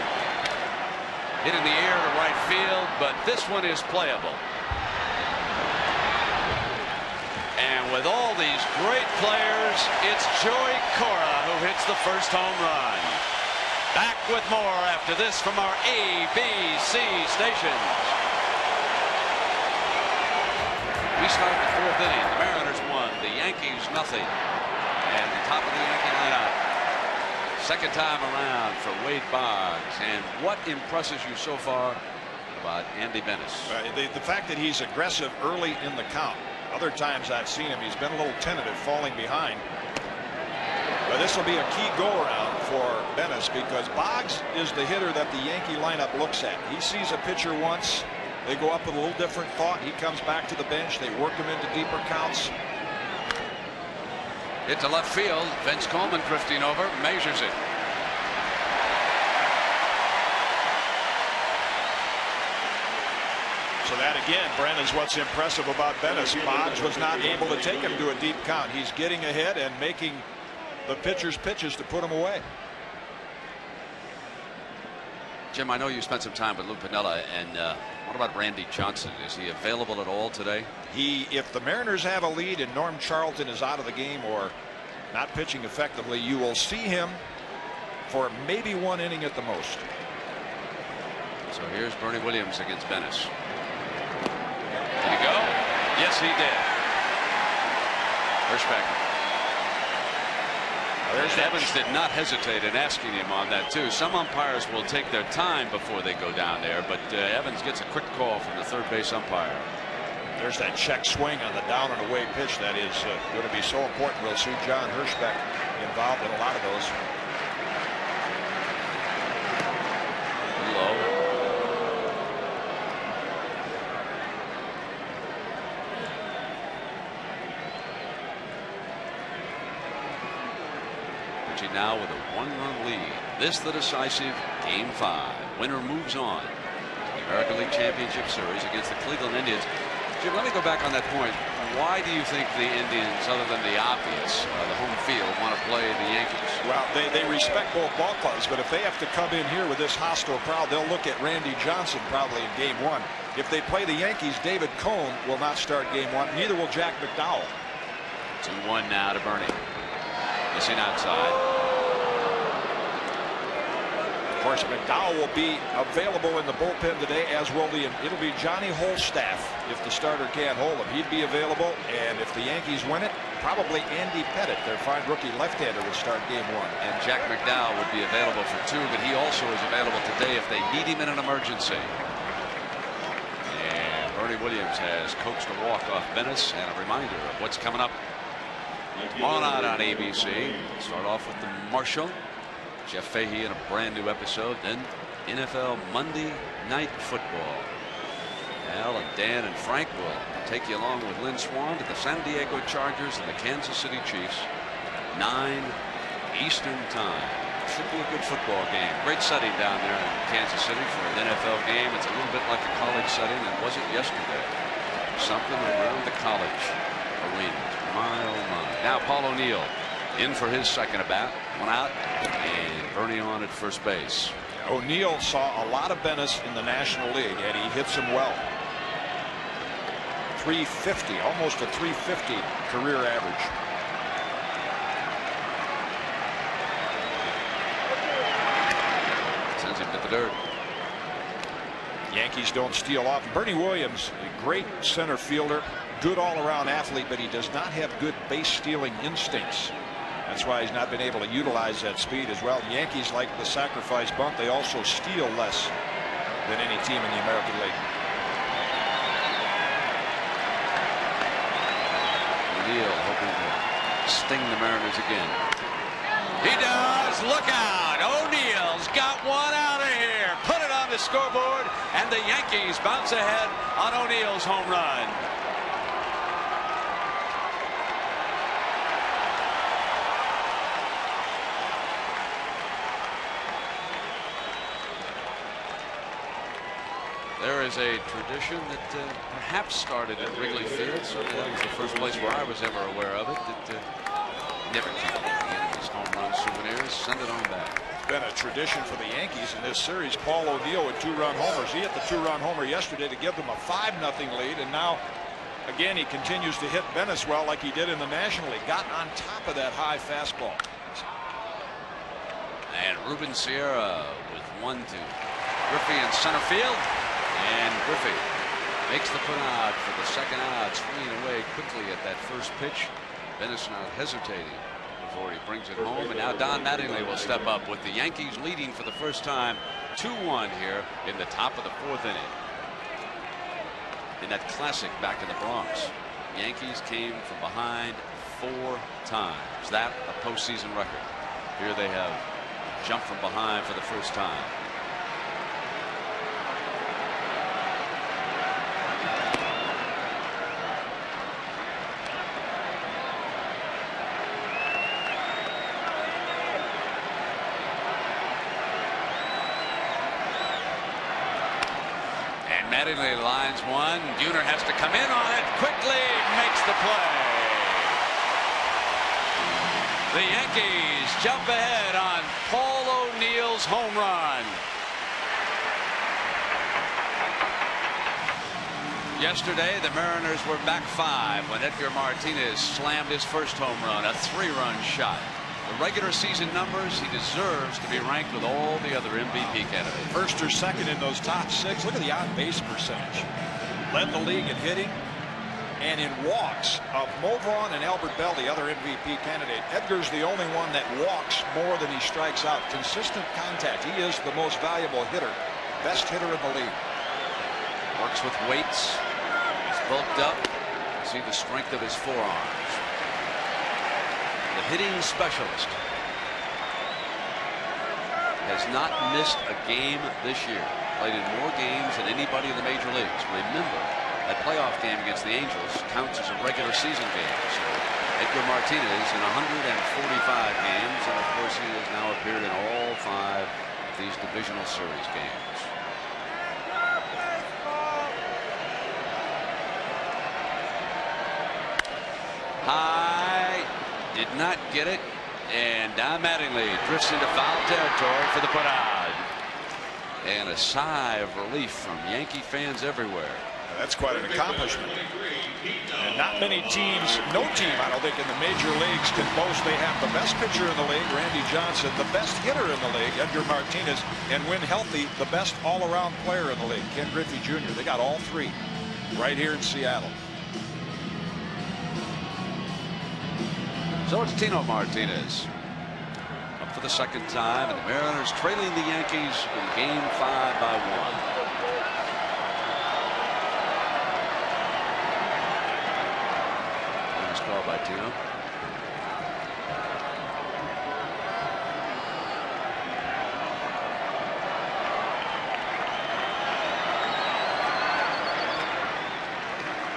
Hit in the air to right field, but this one is playable. And with all these great players, it's Joey Cora who hits the first home run. Back with more after this from our ABC stations. We start the 4th inning. The Mariners 1, the Yankees nothing. And the top of the Yankee lineup. Second time around for Wade Boggs. And what impresses you so far about Andy Bennis?
The fact that he's aggressive early in the count. Other times I've seen him, he's been a little tentative, falling behind. But this will be a key go-around for Bennis, because Boggs is the hitter that the Yankee lineup looks at. He sees a pitcher once, they go up with a little different thought. He comes back to the bench, they work him into deeper counts.
Hit to left field. Vince Coleman drifting over, measures it.
So that again, Brent, is what's impressive about Bennis. Boggs was not able to take him to a deep count. He's getting ahead and making the pitcher's pitches to put him away.
Jim, I know you spent some time with Lou Piniella, and what about Randy Johnson? Is he available at all today?
If the Mariners have a lead and Norm Charlton is out of the game or not pitching effectively, you will see him for maybe 1 inning at the most.
So here's Bernie Williams against Bennis. Did he go? Yes, he did. Hirschbeck. Evans did not hesitate in asking him on that too. Some umpires will take their time before they go down there, but Evans gets a quick call from the third base umpire.
There's that check swing on the down and away pitch that is going to be so important. We'll see John Hirschbeck involved in a lot of those.
Low. Now with a 1-run lead. This the decisive Game 5. Winner moves on to the American League Championship Series against the Cleveland Indians. Jim, let me go back on that point. Why do you think the Indians, other than the obvious, the home field, want to play the Yankees?
Well, they respect both ball clubs, but if they have to come in here with this hostile crowd, they'll look at Randy Johnson probably in Game 1. If they play the Yankees, David Cone will not start Game 1. Neither will Jack McDowell.
2-1 now to Bernie. Missing outside.
course, McDowell will be available in the bullpen today, as will it'll be Johnny Holstaff if the starter can't hold him. He'd be available, and if the Yankees win it, probably Andy Pettit, their fine rookie left-hander, would start game 1.
And Jack McDowell would be available for 2, but he also is available today if they need him in an emergency. And Bernie Williams has coached a walk off Venice, and a reminder of what's coming up tomorrow night on ABC. Start off with the Marshall. Jeff Fahey in a brand new episode. Then NFL Monday Night Football. Al and Dan and Frank will take you along with Lynn Swan to the San Diego Chargers and the Kansas City Chiefs. 9 Eastern time. Should be a good football game. Great setting down there in Kansas City for an NFL game. It's a little bit like a college setting, and was it yesterday? Something around the college arenas. My oh my. Now Paul O'Neill in for his second at bat. One out, and Bernie on at first base.
O'Neill saw a lot of Venice in the National League, and he hits him well. 350, almost a 350 career average.
Sends him to the dirt.
Yankees don't steal off. Bernie Williams, a great center fielder, good all-around athlete, but he does not have good base stealing instincts. That's why he's not been able to utilize that speed as well. The Yankees like the sacrifice bunt. They also steal less than any team in the American League.
O'Neill hoping to sting the Mariners again. He does. Look out. O'Neill's got one out of here. Put it on the scoreboard, and the Yankees bounce ahead on O'Neill's home run. There is a tradition that perhaps started at Wrigley Field. Certainly that was the first place where I was ever aware of it. That never counted these home run souvenirs. Send it on back.
It's been a tradition for the Yankees in this series. Paul O'Neill with 2-run homers. He hit the 2-run homer yesterday to give them a 5-0 lead, and now again he continues to hit Venice well like he did in the National League. Got on top of that high fastball.
And Ruben Sierra with 1-2. Griffey in center field. And Griffey makes the put out for the second out, swinging away quickly at that first pitch. Venice not hesitating before he brings it home. And now Don Mattingly will step up with the Yankees leading for the first time 2-1 here in the top of the 4th inning. In that classic back in the Bronx, Yankees came from behind 4 times. That a postseason record. Here they have jumped from behind for the first time. Mattingly lines one. Buhner has to come in on it quickly. Makes the play. The Yankees jump ahead on Paul O'Neill's home run. Yesterday, the Mariners were back 5 when Edgar Martinez slammed his first home run, a 3-run shot. The regular season numbers, he deserves to be ranked with all the other MVP candidates.
First or second in those top 6. Look at the on-base percentage. Led the league in hitting and in walks of Mo Vaughn and Albert Bell, the other MVP candidate. Edgar's the only one that walks more than he strikes out. Consistent contact. He is the most valuable hitter, best hitter in the league.
Works with weights. He's bulked up. You see the strength of his forearms. The hitting specialist has not missed a game this year. Played in more games than anybody in the major leagues. Remember, that playoff game against the Angels counts as a regular season game. So Edgar Martinez in 145 games, and of course he has now appeared in all 5 of these divisional series games. High, did not get it, and Don Mattingly drifts into foul territory for the put out. And a sigh of relief from Yankee fans everywhere
That's quite an accomplishment. And not many teams, no team, I don't think, in the major leagues can boast they have the best pitcher in the league, Randy Johnson, the best hitter in the league, Edgar Martinez, and when healthy, the best all-around player in the league, Ken Griffey Jr. They got all three right here in Seattle.
So it's Tino Martinez up for the second time, and the Mariners trailing the Yankees in Game 5 by 1. Call by Tino.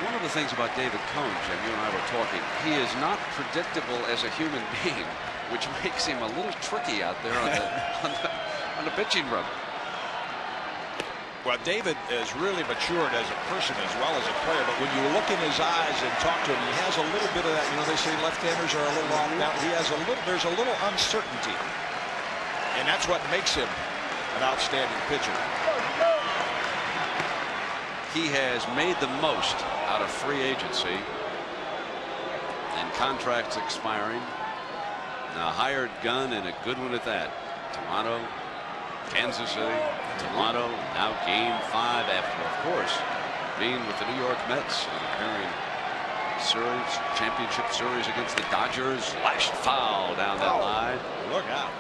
One of the things about David Cone, Jim, you and I were talking, he is not predictable as a human being, which makes him a little tricky out there on the pitching run.
Well, David has really matured as a person as well as a player, but when you look in his eyes and talk to him, he has a little bit of that. You know, they say left-handers are a little off now. He has a little, there's a little uncertainty, and that's what makes him an outstanding pitcher.
He has made the most out of free agency and contracts expiring. Now, hired gun, and a good one at that. Toronto, Kansas City, Toronto, now Game 5 after, of course, being with the New York Mets and appearing series, championship series against the Dodgers. Lashed foul down that line.
Look out.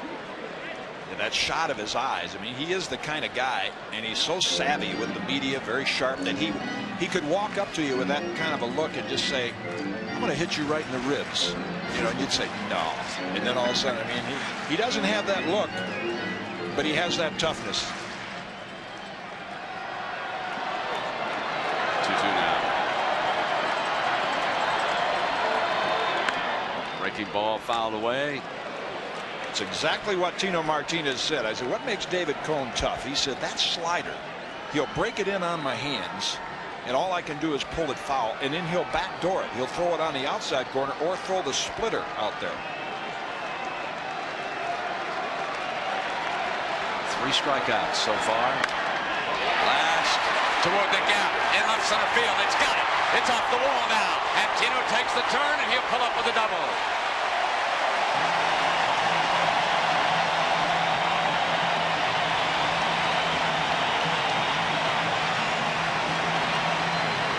And that shot of his eyes, I mean, he is the kind of guy, and he's so savvy with the media, very sharp, that he could walk up to you with that kind of a look and just say, I'm going to hit you right in the ribs. You know, and you'd say, no. And then all of a sudden, I mean, he doesn't have that look, but he has that toughness.
2-2 now. Breaking ball fouled away.
It's exactly what Tino Martinez said. I said, what makes David Cone tough? He said, that slider, he'll break it in on my hands, and all I can do is pull it foul, and then he'll backdoor it. He'll throw it on the outside corner or throw the splitter out there.
3 strikeouts so far. Last toward the gap in left center field. It's got it. It's off the wall now. And Tino takes the turn, and he'll pull up with a double.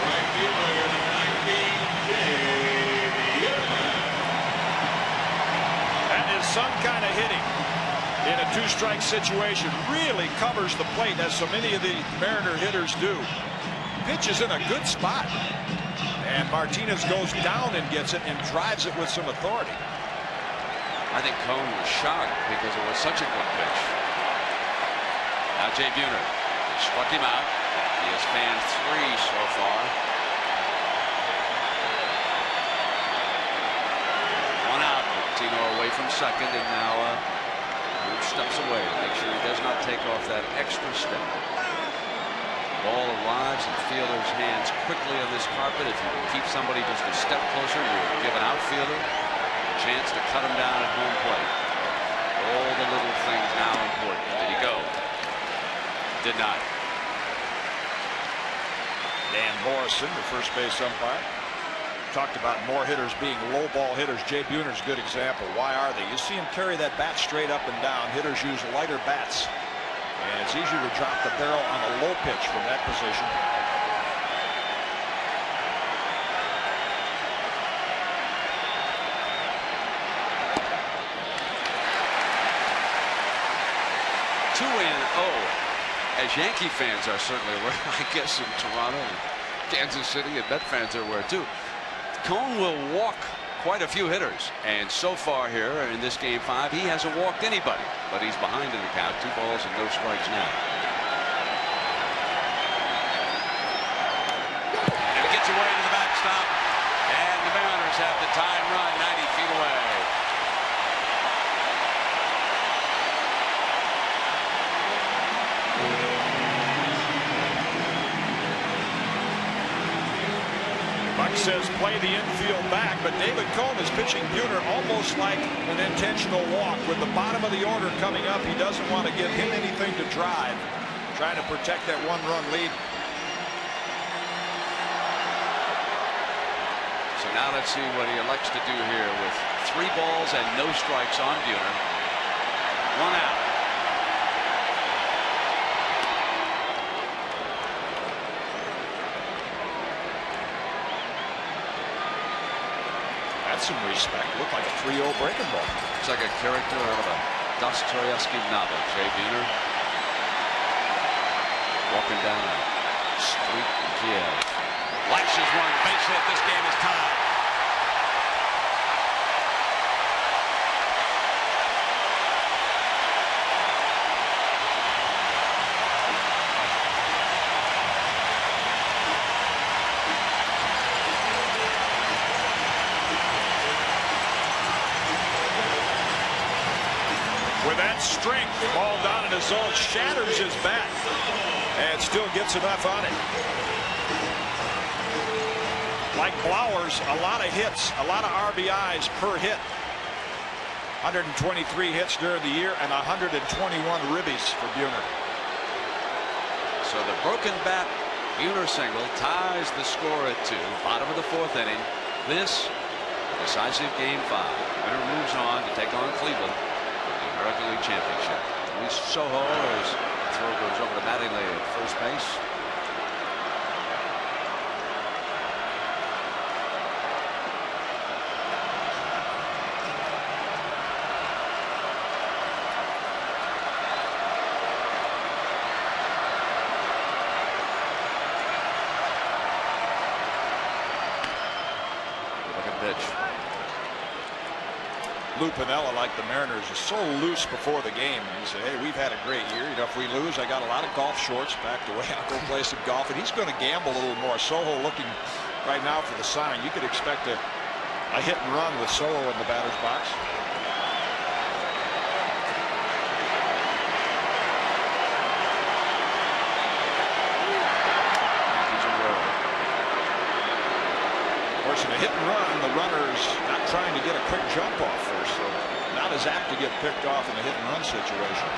Right fielder, number 19,
And his son kind of hitting in a 2-strike situation, really covers the plate as so many of the Mariner hitters do. Pitch is in a good spot, and Martinez goes down and gets it and drives it with some authority.
I think Cone was shocked because it was such a good pitch. Now Jay Buhner struck him out. He has fanned 3 so far. 1 out with Tino away from second, and now steps away to make sure he does not take off that extra step. Ball arrives in fielder's hands quickly on this carpet. If you can keep somebody just a step closer, you give an outfielder a chance to cut him down at home plate. All the little things now important. Did he go? Did not.
Dan Morrison, the first base umpire, talked about more hitters being low ball hitters. Jay Buhner's a good example. Why are they? You see him carry that bat straight up and down. Hitters use lighter bats, and it's easier to drop the barrel on a low pitch from that position.
As Yankee fans are certainly aware, I guess in Toronto and Kansas City and Met fans are aware too. Cone will walk quite a few hitters, and so far here in this Game 5 he hasn't walked anybody, but he's behind in the count. 2 balls and no strikes now. And it gets away to the backstop, and the Mariners have the tying run 90 feet away.
Buck says play the infield back, but David Cone is pitching Buhner almost like an intentional walk. With the bottom of the order coming up, he doesn't want to give him anything to drive, trying to protect that 1-run lead.
So now let's see what he elects to do here with 3 balls and no strikes on Buhner. 1 out.
That's some respect. Looked like a 3-0 breaking ball.
Looks like a character out of a Dostoevsky novel. Jay Buhner walking down a street in Kiev. Lashes one, base hit. This game is tied.
With that strength, ball down in his zone, shatters his bat, and still gets enough on it. Like Blowers, a lot of hits, a lot of RBIs per hit. 123 hits during the year and 121 ribbies for Buhner.
So the broken bat Buhner single ties the score at 2. Bottom of the 4th inning. This decisive game 5. Winner moves on to take on Cleveland. American League Championship. Luis Soho, as throw goes over to Mattingly at first base. Look at pitch.
Lou Piniella, like the Mariners, is so loose before the game. He said, hey, we've had a great year. You know, if we lose, I got a lot of golf shorts packed away. I'll go play some golf. And he's going to gamble a little more. Soho looking right now for the sign. You could expect a hit and run with Soho in the batter's box. Of course, in a hit and run, the runner's not trying to get a quick jump off first, so not as apt to get picked off in a hit and run situation.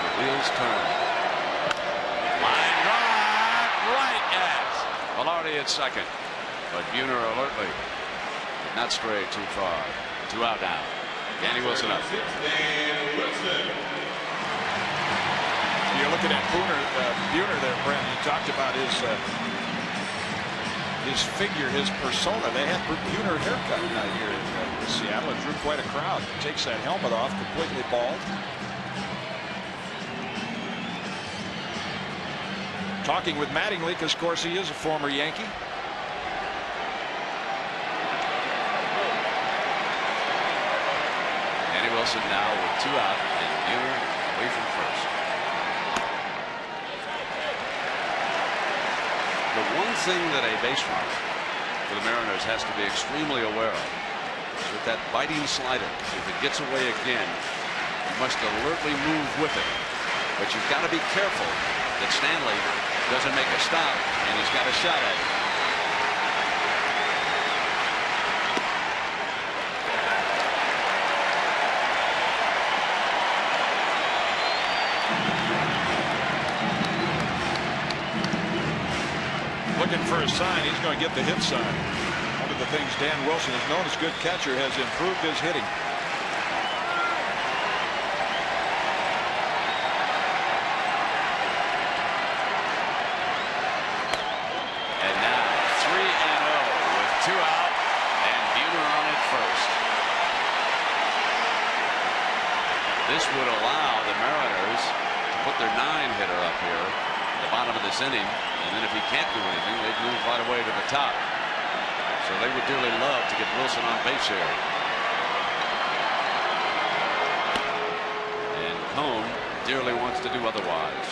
The wheels turn. Line drive, right at Velarde at second, but Buhner alertly did not stray too far. 2 out now. Danny Wilson up.
You're looking at Buhner there, Brent. You talked about his figure, his persona. They had Buhner haircut here in Seattle. It drew quite a crowd. Takes that helmet off, completely bald. Talking with Mattingly, because of course he is a former Yankee.
Danny Wilson now with 2 out and Buhner away from first. The one thing that a base runner for the Mariners has to be extremely aware of is with that biting slider. If it gets away again, you must alertly move with it. But you've got to be careful that Stanley doesn't make a stop, and he's got a shot at it.
Looking for a sign. He's going to get the hit sign. One of the things Dan Wilson is known as good catcher, has improved his hitting.
And now 3-0 with 2 out and Buhner on at first. This would allow the Mariners to put their 9-hitter up here at the bottom of this inning. And then if he can't do anything, they'd move right away to the top. So they would dearly love to get Wilson on base here. And Cone dearly wants to do otherwise.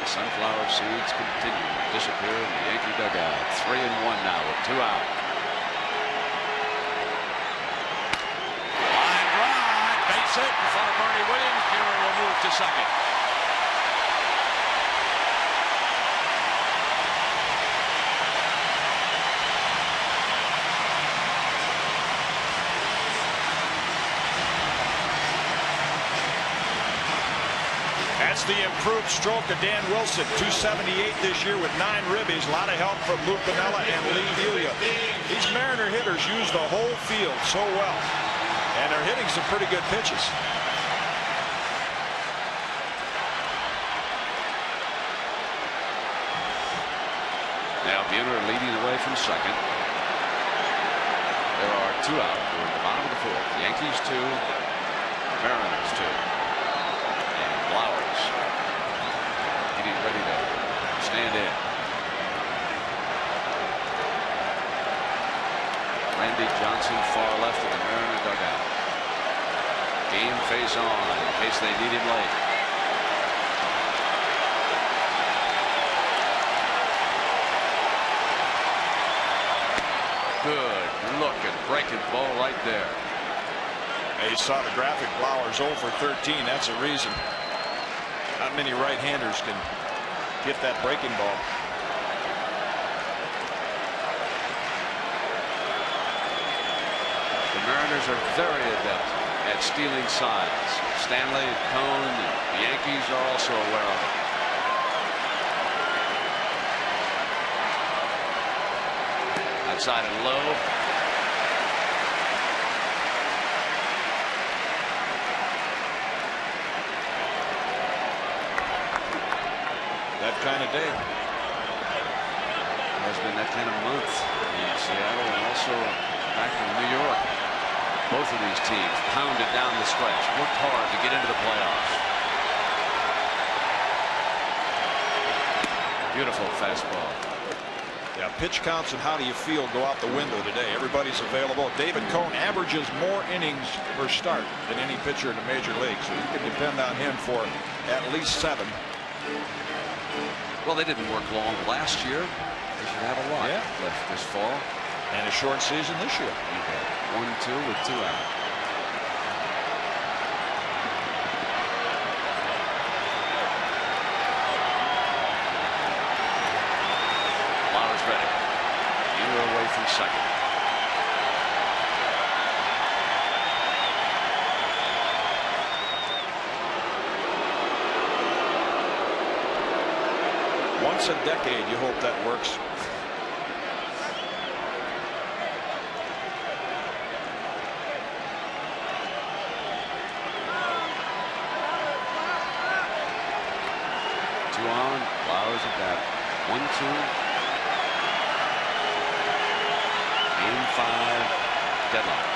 Sunflower seeds continue to disappear in the Yankee dugout. 3-1 now with 2 out. Line drive, base hit in front of Bernie Williams. Buhner will move to second.
That's the improved stroke of Dan Wilson, 278 this year with 9 ribbies. A lot of help from Lou Piniella and Lee Elia. These Mariner hitters use the whole field so well, and they're hitting some pretty good pitches.
Now Buehler leading away from second. There are 2 out. We're at the bottom of the 4th. Yankees 2, Mariners 2. And Flowers getting ready to stand in. Randy Johnson far left of the Mariner dugout. Game face on in case they need him late. Good looking breaking ball right there.
You saw the graphic. Flowers 0 for 13. That's a reason. Not many right-handers can get that breaking ball.
The Mariners are very adept at stealing signs. Stanley, Cone, the Yankees are also aware of it. Outside and low.
That kind of day.
Has been that kind of month in Seattle and also back in New York. Both of these teams pounded down the stretch, worked hard to get into the playoffs. Beautiful fastball.
Yeah, pitch counts and how do you feel go out the window today. Everybody's available. David Cone averages more innings per start than any pitcher in the major league, so you can depend on him for at least 7.
Well, they didn't work long last year. They should have a lot left this fall.
And a short season this year.
1-2 with 2 out. Flowers ready. Buehler away from second.
Once a decade, you hope that works.
On. Flowers at that 1-2. Game 5 deadline.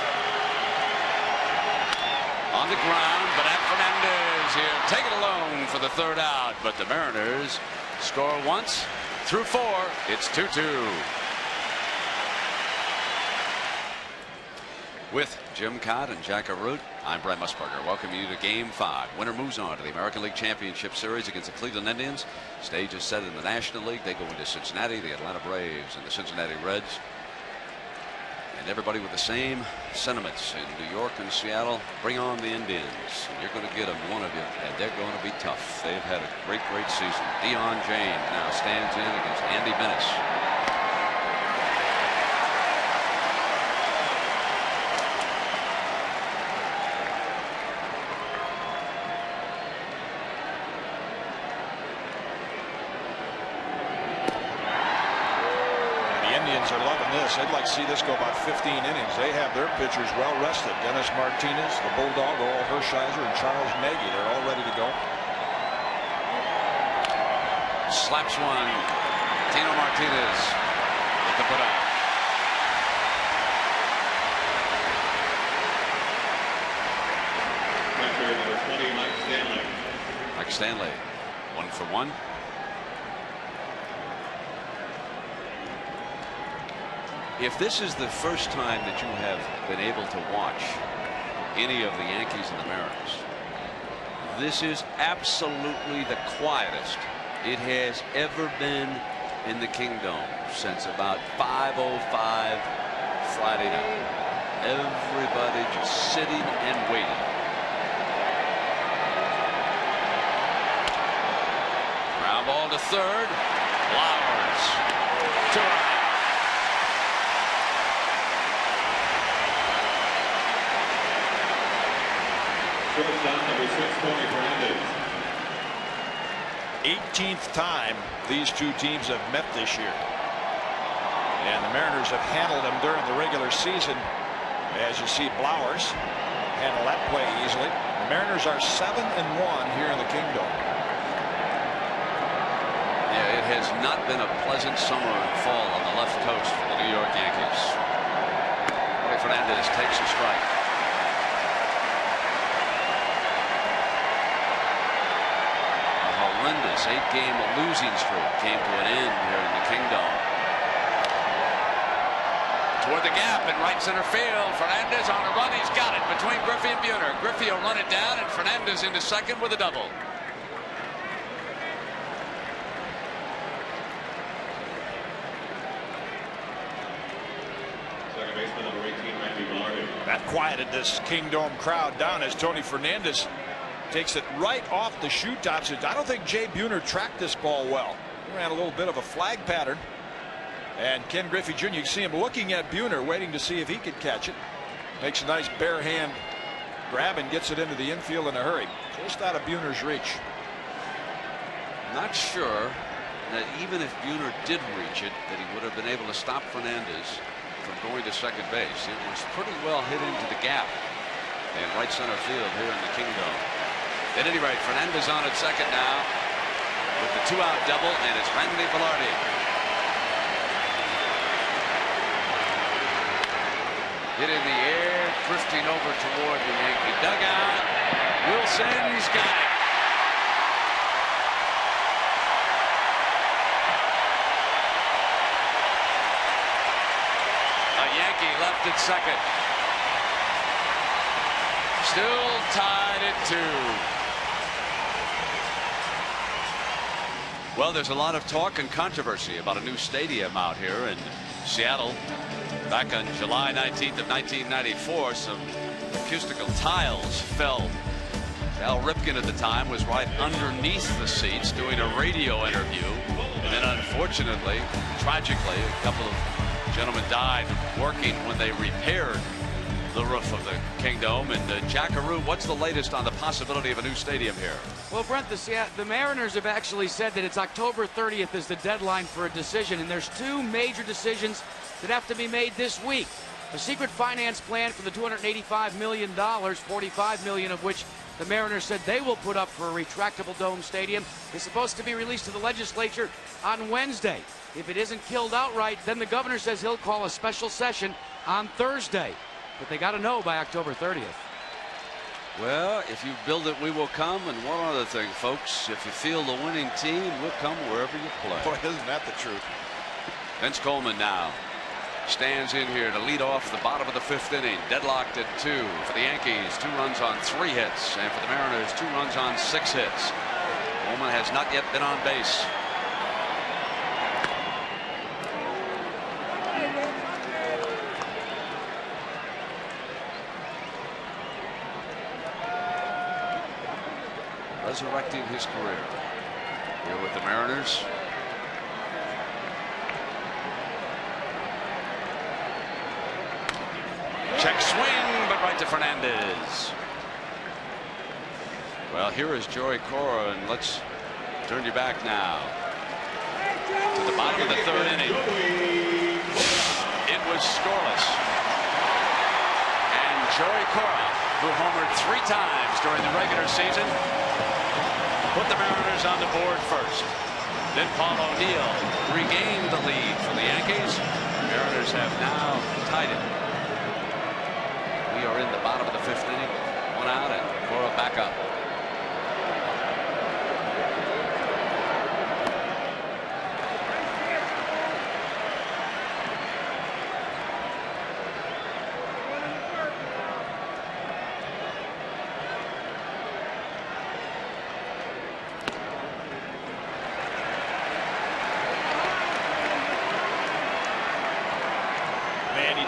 On the ground, but at Fernandez here. Take it alone for the 3rd out. But the Mariners score once through 4. It's 2-2. With Jim Cott and Jack Arute, I'm Brent Musburger. Welcome you to Game 5. Winner moves on to the American League Championship Series against the Cleveland Indians. Stage is set in the National League. They go into Cincinnati, the Atlanta Braves, and the Cincinnati Reds. And everybody with the same sentiments in New York and Seattle. Bring on the Indians. You're going to get them, one of you, and they're going to be tough. They've had a great, great season. Deion James now stands in against Andy Bennis.
Are loving this. They'd like to see this go about 15 innings. They have their pitchers well rested. Dennis Martinez, the Bulldog, Oral Hershiser, and Charles Nagy. They're all ready to go.
Slaps one. Tino Martinez with the putout.
Catcher number 20, Mike Stanley.
Mike Stanley, 1 for 1. If this is the first time that you have been able to watch any of the Yankees and the Mariners, this is absolutely the quietest it has ever been in the Kingdom since about 5:05 Friday night. Everybody just sitting and waiting. Ground ball to third. Flowers. 2 out.
Shortstop number 6, Tony Fernandez.
18th time these two teams have met this year. And the Mariners have handled them during the regular season. As you see, Blowers handle that play easily. The Mariners are 7-1 here in the Kingdom.
Yeah, it has not been a pleasant summer and fall on the left coast for the New York Yankees. Fernandez takes a strike. A horrendous 8-game losing streak came to an end here in the Kingdom. Toward the gap in right center field. Fernandez on a run. He's got it between Griffey and Buhner. Griffey will run it down, and Fernandez into second with a double.
That quieted this Kingdom crowd down as Tony Fernandez takes it right off the shoe tops. I don't think Jay Buhner tracked this ball well. He ran a little bit of a flag pattern. And Ken Griffey Jr., you see him looking at Buhner, waiting to see if he could catch it. Makes a nice bare hand grab and gets it into the infield in a hurry. Just out of Buhner's reach.
Not sure that even if Buhner did reach it, that he would have been able to stop Fernandez from going to second base. It was pretty well hit into the gap in right center field here in the Kingdom. At any rate, Fernandez on at second now with the 2-out double, and it's Randy Velarde. Hit in the air, drifting over toward the Yankee dugout. Wilson's got it. Yankee left at second. Still tied at 2. Well, there's a lot of talk and controversy about a new stadium out here in Seattle. Back on July 19th of 1994, some acoustical tiles fell. Al Ripken at the time was right underneath the seats doing a radio interview. And then unfortunately, tragically, a couple of gentlemen died working when they repaired the roof of the Kingdom. And Jackaroo, what's the latest on the possibility of a new stadium here?
Well, Brent, the Mariners have actually said that it's October 30th is the deadline for a decision, and there's two major decisions that have to be made this week. A secret finance plan for the $285 million, $45 million of which the Mariners said they will put up for a retractable dome stadium, is supposed to be released to the legislature on Wednesday. If it isn't killed outright, then the governor says he'll call a special session on Thursday. But they got to know by October 30th.
Well, if you build it, we will come. And one other thing, folks, if you feel the winning team, we'll come wherever you play.
Boy, isn't that the truth?
Vince Coleman now stands in here to lead off the bottom of the 5th inning. Deadlocked at 2 for the Yankees. 2 runs on 3 hits. And for the Mariners, 2 runs on 6 hits. Coleman has not yet been on base. Resurrecting his career here with the Mariners. Check swing, but right to Fernandez. Well, here is Joey Cora, and let's turn you back now to the bottom of the 3rd inning. It was scoreless, and Joey Cora, who homered 3 times during the regular season, put the Mariners on the board first. Then Paul O'Neill regained the lead for the Yankees. The Mariners have now tied it. We are in the bottom of the 5th inning. 1 out and Cora back up.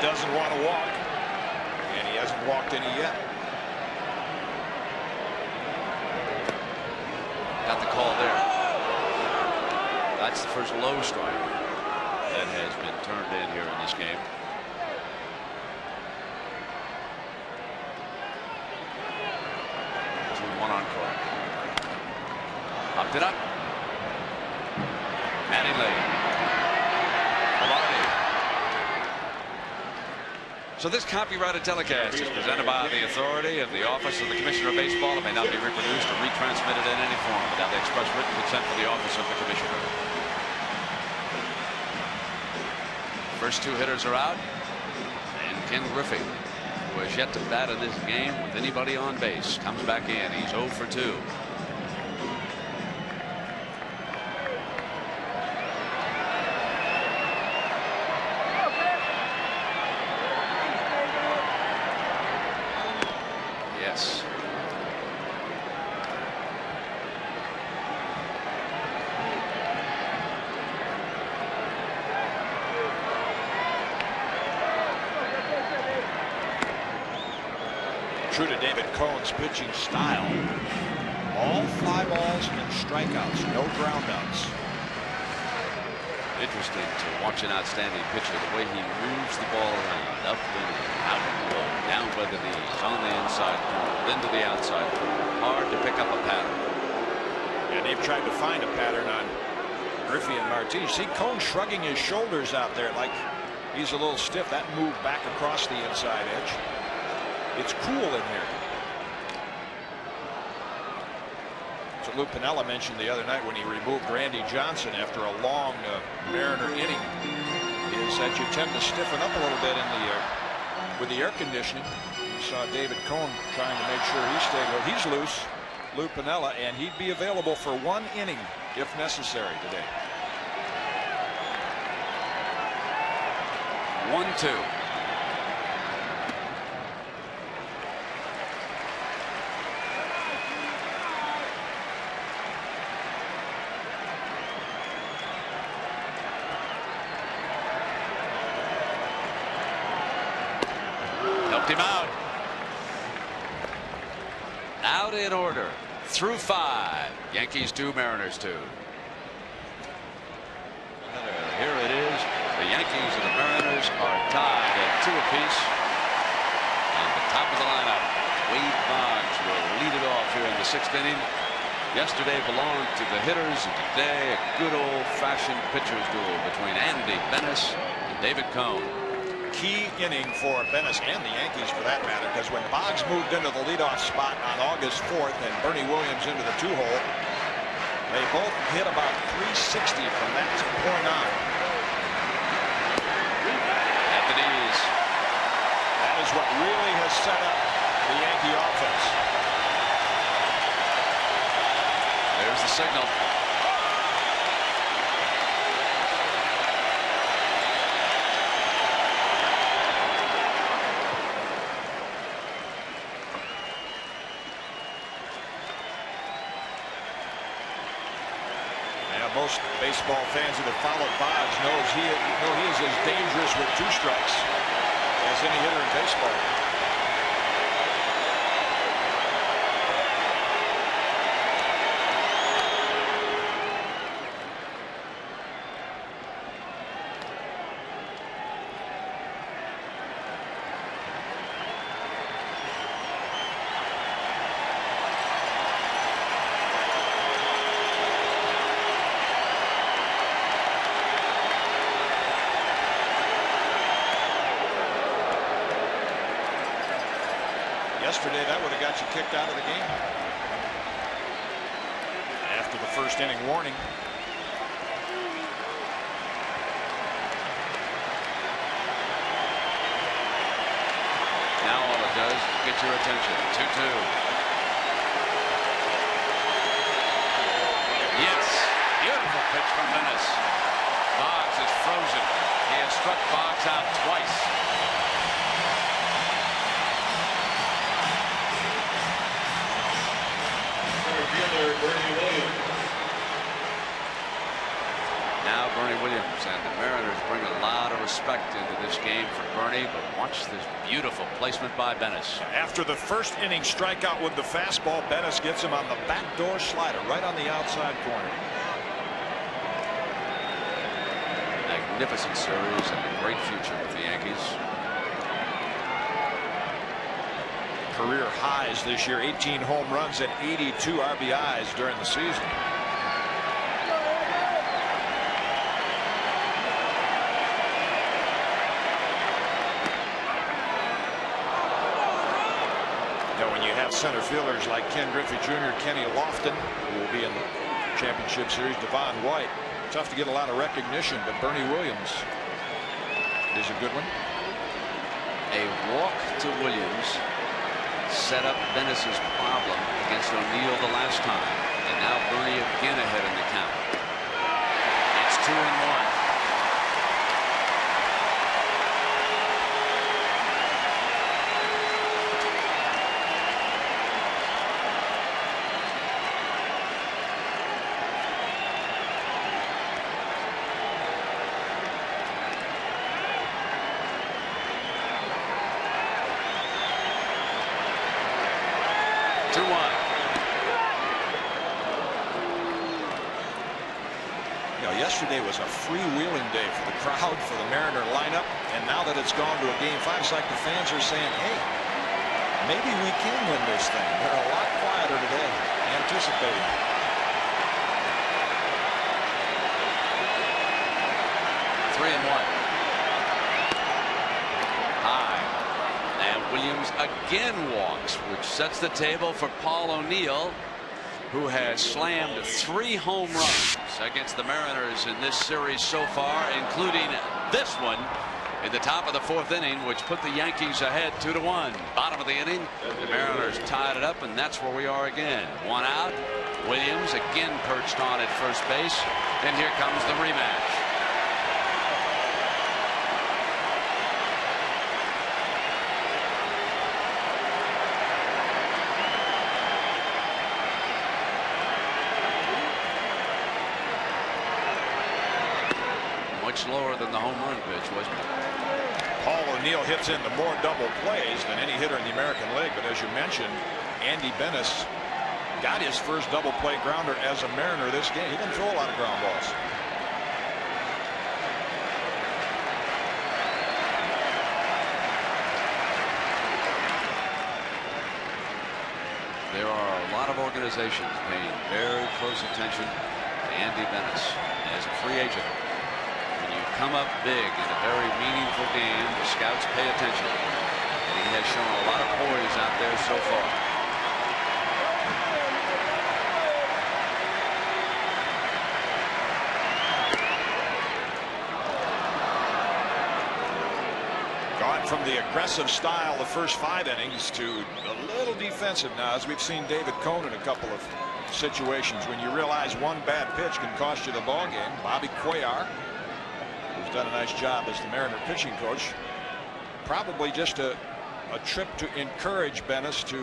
Doesn't want to walk, and he hasn't walked any yet.
Got the call there. That's the first low strike that has been turned in here in this game. One on Cora. Popped it up. Mattingly. Velarde. So this copyrighted telecast is presented by the authority of the Office of the Commissioner of Baseball. It may not be reproduced or retransmitted in any form without the express written consent of the Office of the Commissioner. First two hitters are out, and Ken Griffey, who has yet to bat in this game with anybody on base, comes back in. He's 0 for 2. Yes.
True to David Cohn's pitching style, all fly balls and strikeouts, no groundouts.
Interesting to watch an outstanding pitcher, the way he moves the ball around, up and out and low, down by the knees, on the inside corner, then to the outside corner. Hard to pick up a pattern.
And they've tried to find a pattern on Griffey and Martinez. See Cohn shrugging his shoulders out there like he's a little stiff. That move back across the inside edge. It's cool in here. So Lou Piniella mentioned the other night when he removed Randy Johnson after a long Mariner inning is that you tend to stiffen up a little bit in the with the air conditioning. You saw David Cohn trying to make sure he stayed low. He's loose, Lou Piniella, and he'd be available for 1 inning if necessary today.
1-2. Him out. Out in order through 5. Yankees 2, Mariners 2. Here it is. The Yankees and the Mariners are tied at 2 apiece. And the top of the lineup, Wade Boggs will lead it off here in the 6th inning. Yesterday belonged to the hitters, and today a good old-fashioned pitchers duel between Andy Bennis and David Cohn.
Key inning for Bennis and the Yankees for that matter, because when Boggs moved into the leadoff spot on August 4th and Bernie Williams into the 2-hole, they both hit about 360 from that point on.
At the knees.
That is what really has set up the Yankee offense.
There's the signal.
Most baseball fans that have followed Boggs knows he is as dangerous with 2 strikes as any hitter in baseball. Yesterday, that would have got you kicked out of the game after the first inning warning.
Now all it does is get your attention. 2-2. Yes, beautiful pitch from Bennis. Boggs is frozen. He has struck Boggs out twice. Now Bernie Williams, and the Mariners bring a lot of respect into this game for Bernie, but watch this beautiful placement by Bennis.
After the first inning strikeout with the fastball, Bennis gets him on the backdoor slider right on the outside corner.
Magnificent series and a great future with the Yankees.
Career highs this year, 18 home runs and 82 RBIs during the season. center fielders like Ken Griffey Jr., Kenny Lofton, who will be in the championship series, Devon White. Tough to get a lot of recognition, but Bernie Williams is a good one.
A walk to Williams set up Bennis's problem against O'Neill the last time, and now Bernie again ahead in the count. It's 2-1.
Yesterday was a freewheeling day for the crowd for the Mariner lineup, and now that it's gone to a Game 5, it's like the fans are saying, hey, maybe we can win this thing. They're a lot quieter today, anticipating.
Three and one. High. And Williams again walks, which sets the table for Paul O'Neill, who has slammed 3 home runs against the Mariners in this series so far, including this one in the top of the 4th inning, which put the Yankees ahead 2-1. Bottom of the inning, the Mariners tied it up, and that's where we are again. 1 out. Williams again perched on at first base, and here comes the rematch. Much lower than the home run pitch, wasn't it?
Paul O'Neill hits into more double plays than any hitter in the American League, but as you mentioned, Andy Bennis got his first double play grounder as a Mariner this game. He didn't throw a lot of ground balls.
There are a lot of organizations paying very close attention to Andy Bennis as a free agent. Come up big in a very meaningful game, the scouts pay attention, and he has shown a lot of poise out there so far.
Gone from the aggressive style the first 5 innings to a little defensive now, as we've seen David Cone in a couple of situations. When you realize one bad pitch can cost you the ball game. Bobby Cuellar, who's done a nice job as the Mariner pitching coach, probably just a trip to encourage Bennis to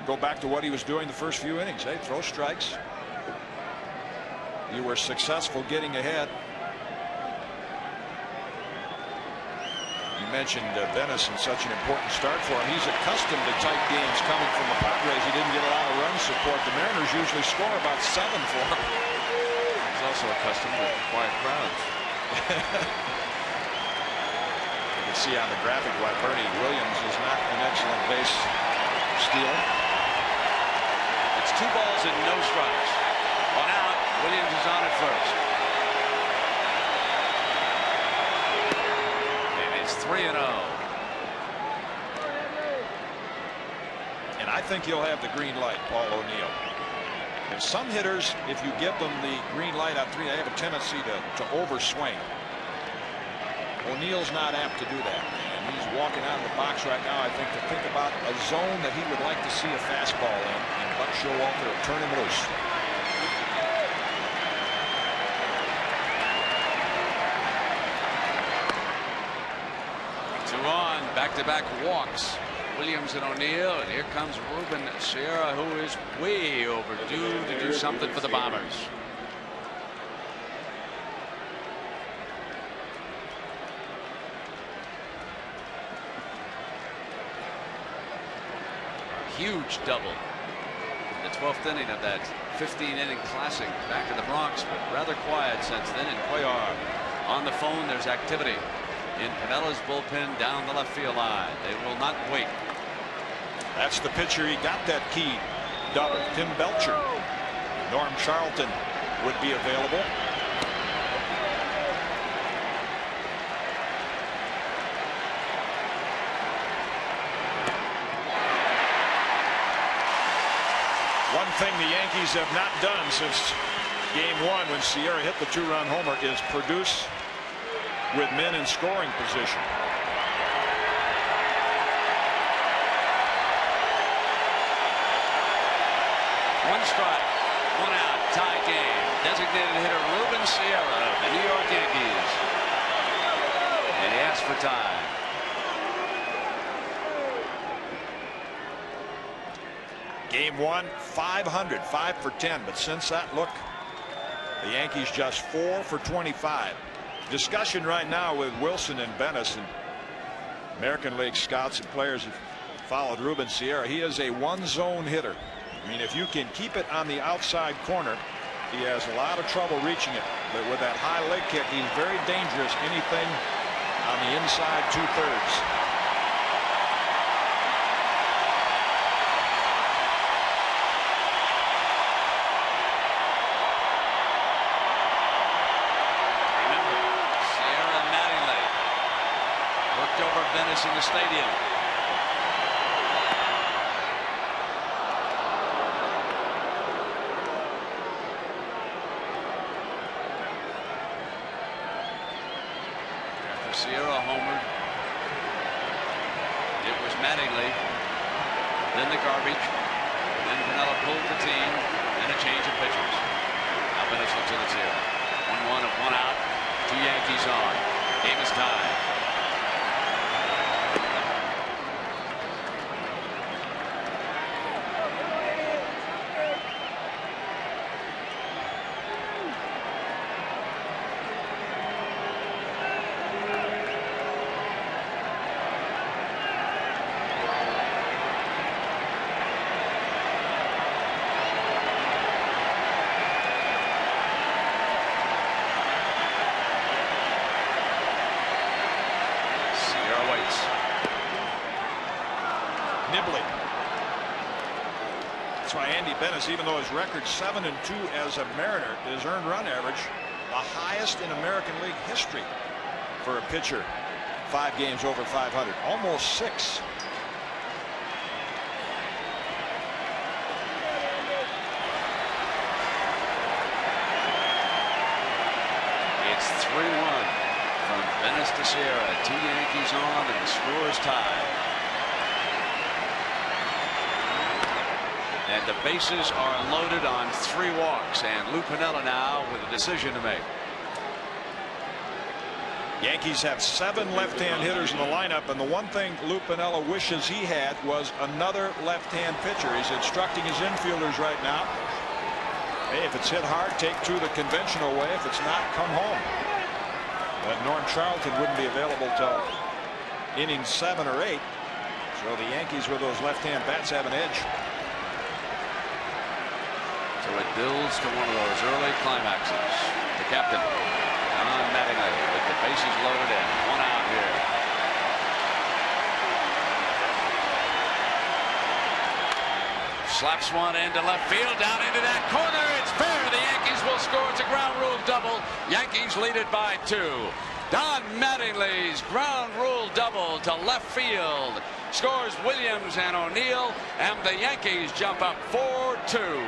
go back to what he was doing the first few innings. Hey, throw strikes. You were successful getting ahead. You mentioned Bennis, and such an important start for him. He's accustomed to tight games coming from the Padres. He didn't get a lot of run support. The Mariners usually score about 7 for him.
He's also accustomed to quiet crowds.
You can see on the graphic why Bernie Williams is not an excellent base stealer.
It's 2 balls and no strikes. 1 out. Williams is on at first. And it's 3-0.
And I think he'll have the green light, Paul O'Neill. And some hitters, if you give them the green light on 3, they have a tendency to overswing. O'Neill's not apt to do that. And he's walking out of the box right now, I think, to think about a zone that he would like to see a fastball in. And Buck Showalter will turn him loose.
Two on, back-to-back walks. Williams and O'Neill, and here comes Ruben Sierra, who is way overdue to do something for the Bombers. A huge double in the 12th inning of that 15-inning classic back in the Bronx, but rather quiet since then. And Cuellar on the phone. There's activity in Pinella's bullpen down the left field line. They will not wait.
That's the pitcher. He got that key double. Tim Belcher. Norm Charlton would be available. thing the Yankees have not done since game 1 when Sierra hit the 2-run homer is produce with men in scoring position.
One strike, one out, tie game. Designated hitter Ruben Sierra of the New York Yankees. And he asked for time.
Game 1, 500, 5 for 10. But since that, look, the Yankees just 4 for 25. Discussion right now with Wilson and Bennis, and American League scouts and players have followed Ruben Sierra. He is a one-zone hitter. I mean, if you can keep it on the outside corner, he has a lot of trouble reaching it. But with that high leg kick, he's very dangerous. Anything on the inside 2/3.
Bennis in the stadium. After Sierra homered, it was Mattingly, then the garbage, then Pinella pulled the team, and a change of pitchers. Now Bennis looks at Sierra. 1-1 of 1 out, 2 Yankees on. Game is tied.
That's why Andy Bennis, even though his record 7-2 as a Mariner, his earned run average the highest in American League history for a pitcher. 5 games over 500, almost 6.
It's 3-1 from Bennis to Sierra. 2 Yankees on, and the score is tied. And the bases are loaded on 3 walks, and Lou Piniella now with a decision to make.
Yankees have 7 left-hand hitters in the lineup, and the one thing Lou Piniella wishes he had was another left-hand pitcher. He's instructing his infielders right now. Hey, if it's hit hard, take 2 the conventional way. If it's not, come home. But Norm Charlton wouldn't be available till inning 7 or 8. So the Yankees with those left-hand bats have an edge.
So it builds to one of those early climaxes. The captain, Don Mattingly, with the bases loaded in. 1 out here. Slaps one into left field, down into that corner. It's fair. The Yankees will score. It's a ground rule double. Yankees lead it by 2. Don Mattingly's ground rule double to left field scores Williams and O'Neill, and the Yankees jump up 4-2.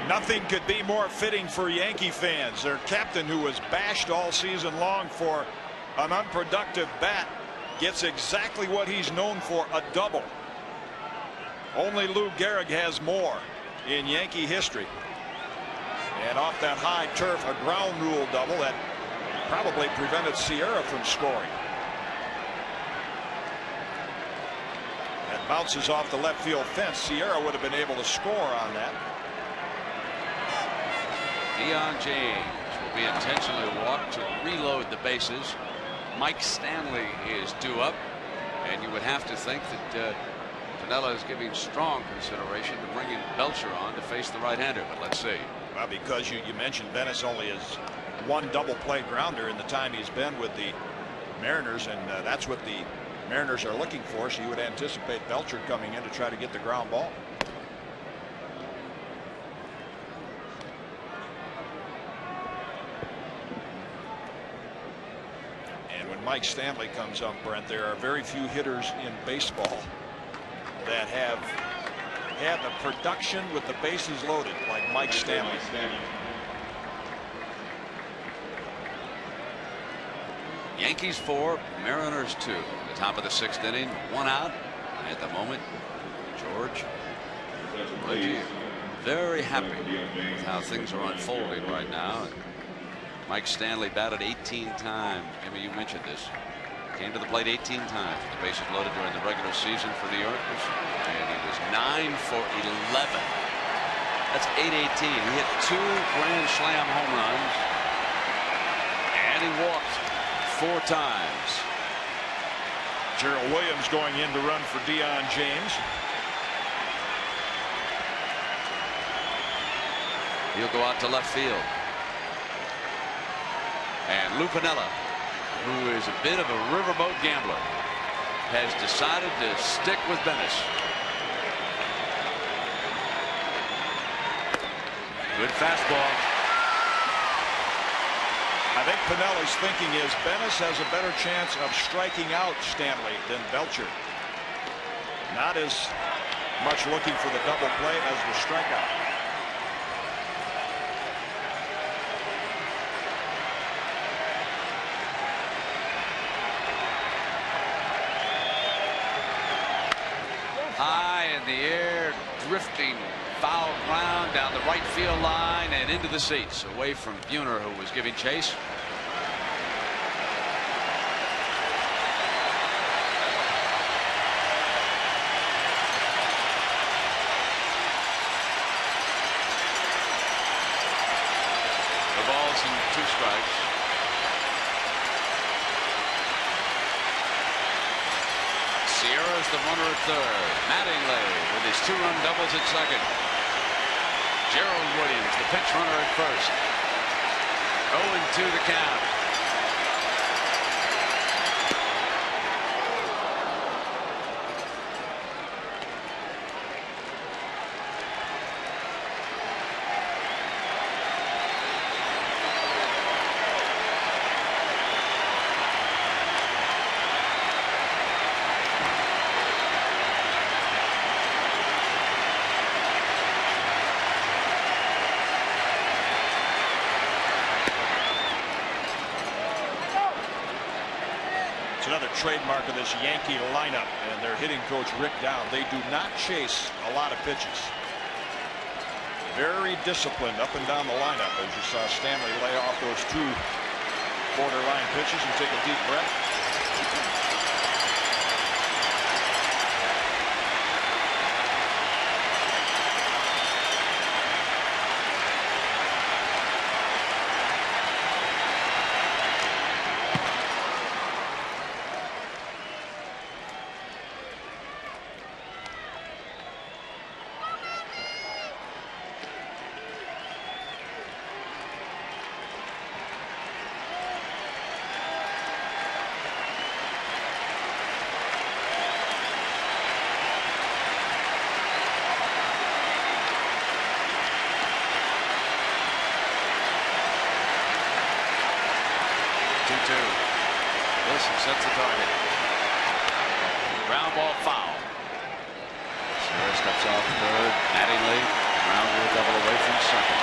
Nothing could be more fitting for Yankee fans. Their captain, who was bashed all season long for an unproductive bat, gets exactly what he's known for, a double. Only Lou Gehrig has more in Yankee history. And off that high turf, a ground rule double that probably prevented Sierra from scoring. That bounces off the left field fence. Sierra would have been able to score on that.
Deion James will be intentionally walked to reload the bases. Mike Stanley is due up, and you would have to think that Piniella is giving strong consideration to bringing Belcher on to face the right-hander, but let's see.
Well, because you mentioned Bennis only has 1 double play grounder in the time he's been with the Mariners, and that's what the Mariners are looking for, so you would anticipate Belcher coming in to try to get the ground ball. Mike Stanley comes up, Brent, there are very few hitters in baseball that have had the production with the bases loaded like Mike Stanley.
Yankees 4, Mariners 2. The top of the 6th inning, 1 out. And at the moment, George Reggie very happy with how things are unfolding right now. And Mike Stanley batted 18 times. Jimmy, you mentioned this. Came to the plate 18 times. The bases loaded during the regular season for New Yorkers. And he was 9 for 11. That's 818. He hit 2 grand slam home runs. And he walked 4 times.
Gerald Williams going in to run for Deion James.
He'll go out to left field. And Lou Piniella, who is a bit of a riverboat gambler, has decided to stick with Bennis. Good fastball.
I think Pinella's thinking is Bennis has a better chance of striking out Stanley than Belcher. Not as much looking for the double play as the strikeout.
High in the air, drifting foul ground down the right field line and into the seats, away from Buhner, who was giving chase. The ball's in 2 strikes. Sierra's the runner at third. Mattingly with his 2-run doubles at second. Gerald Williams, the pinch runner at first. 0-2 the count.
Another trademark of this Yankee lineup and their hitting coach Rick Down. They do not chase a lot of pitches. Very disciplined up and down the lineup, as you saw Stanley lay off those 2 borderline pitches and take a deep breath. Wilson sets the target. Ground ball foul. Sierra steps off third. Mattingly ground rule double away from second.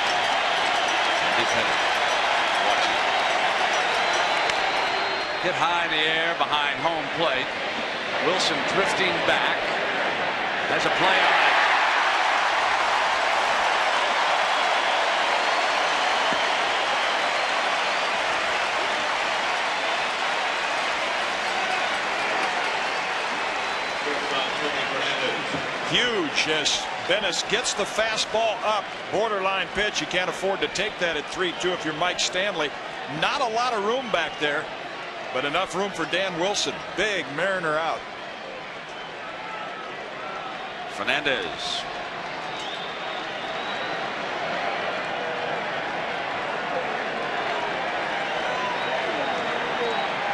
Independent. Watching. Hit high in the air behind home plate. Wilson drifting back. There's a play on it. Huge as Bennis gets the fastball up. Borderline pitch. You can't afford to take that at 3-2 if you're Mike Stanley. Not a lot of room back there, but enough room for Dan Wilson. Big Mariner out.
Fernandez.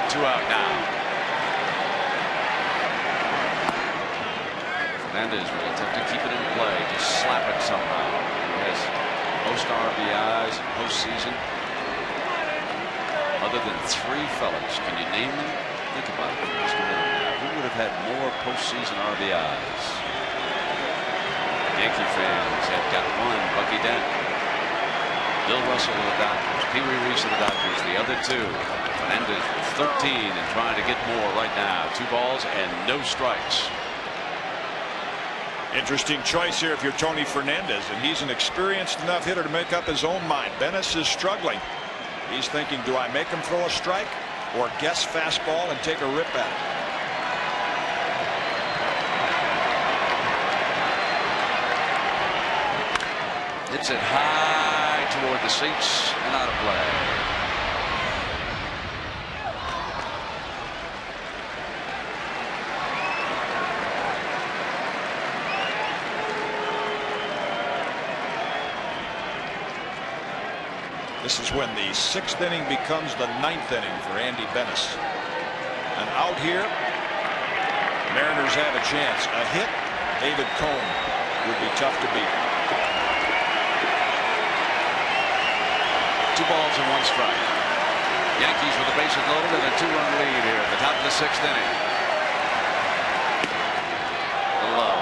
Two out now. Fernandez will attempt to keep it in play, just slap it somehow. He has most RBIs in postseason. other than 3 fellas. Can you name them? Think about it for just a minute now. Who would have had more postseason RBIs? Yankee fans have got one, Bucky Dent. Bill Russell of the Dodgers, Pee Wee Reese of the Dodgers, the other 2. Fernandez 13 and trying to get more right now. 2 balls and no strikes.
Interesting choice here if you're Tony Fernandez, and he's an experienced enough hitter to make up his own mind. Bennis is struggling. He's thinking, do I make him throw a strike or guess fastball and take a rip at
it? Hits it high toward the seats and out of play.
This is when the 6th inning becomes the 9th inning for Andy Bennis. And out here, Mariners have a chance. A hit, David Cone would be tough to beat.
2 balls and 1 strike. Yankees with the bases loaded and a 2-run lead here at the top of the 6th inning. Low.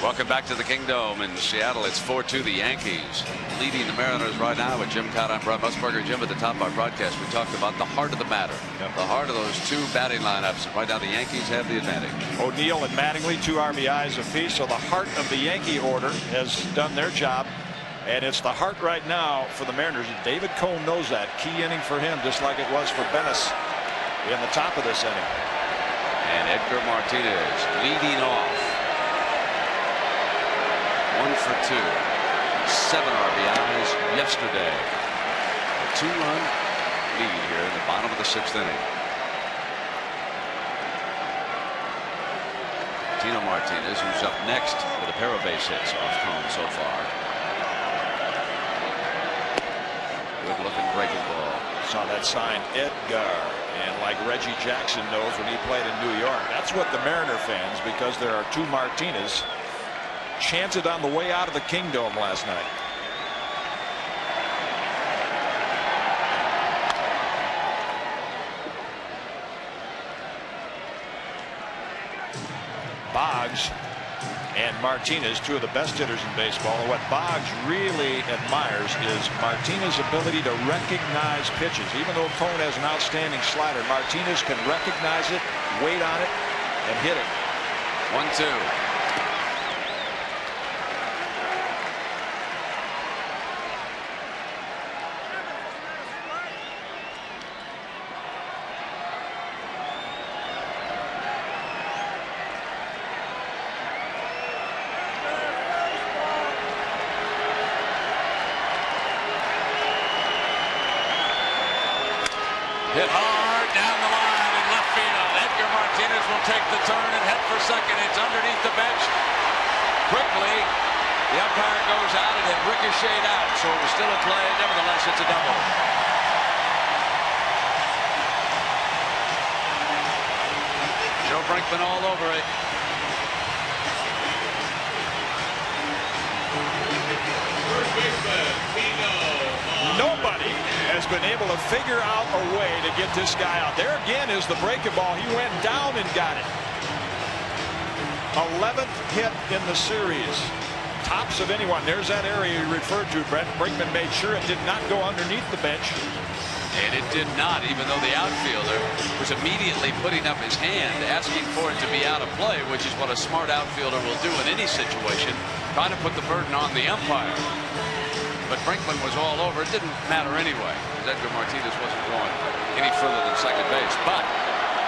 Welcome back to the Kingdome in Seattle. It's 4-2 the Yankees leading the Mariners right now with Jim Cott. I'm Brett Musburger. Jim, at the top of our broadcast, we talked about the heart of the matter. Yep. The heart of those 2 batting lineups. Right now the Yankees have the advantage.
O'Neill and Mattingly, 2 RBIs apiece. So the heart of the Yankee order has done their job. And it's the heart right now for the Mariners. David Cone knows that. Key inning for him, just like it was for Bennis in the top of this inning.
And Edgar Martinez leading off. 1 for 2. 7 RBIs yesterday. A 2-run lead here in the bottom of the 6th inning. Tino Martinez, who's up next with a pair of base hits off Cone so far. Good looking breaking ball.
Saw that sign, Edgar. And like Reggie Jackson knows when he played in New York, that's what the Mariner fans, because there are 2 Martinez, chanted on the way out of the Kingdome last night. Boggs and Martinez, 2 of the best hitters in baseball. And what Boggs really admires is Martinez's ability to recognize pitches. Even though Cone has an outstanding slider, Martinez can recognize it, wait on it, and hit it.
1-2. Hit hard down the line in left field. Edgar Martinez will take the turn and head for second. It's underneath the bench. Quickly, the umpire goes out and it ricocheted out. So it was still a play. Nevertheless, it's a double. Joe Brinkman all over it.
First baseman, Tino.
Nobody has been able to figure out a way to get this guy out. There again is the breaking ball. He went down and got it. 11th hit in the series. Tops of anyone. There's that area you referred to, Brett. Brinkman made sure it did not go underneath the bench.
And it did not, even though the outfielder was immediately putting up his hand, asking for it to be out of play, which is what a smart outfielder will do in any situation, trying to put the burden on the umpire. But Brinkman was all over. It didn't matter anyway, because Edgar Martinez wasn't going any further than second base. But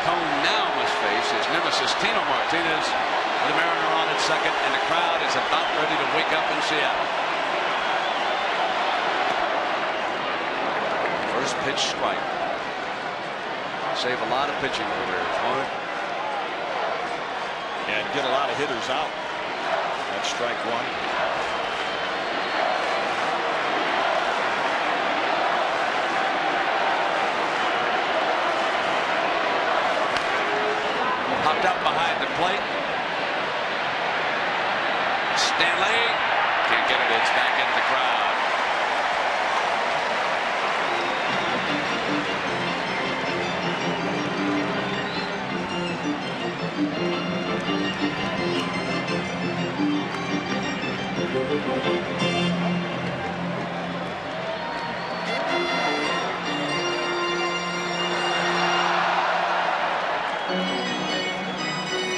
Cone now must face his nemesis, Tino Martinez, with the Mariner on at second, and the crowd is about ready to wake up in Seattle. First pitch strike. Save a lot of pitching careers, won't it?
And get a lot of hitters out. That's strike one.
Popped up behind the plate. Stanley can't get it. It's back in the crowd.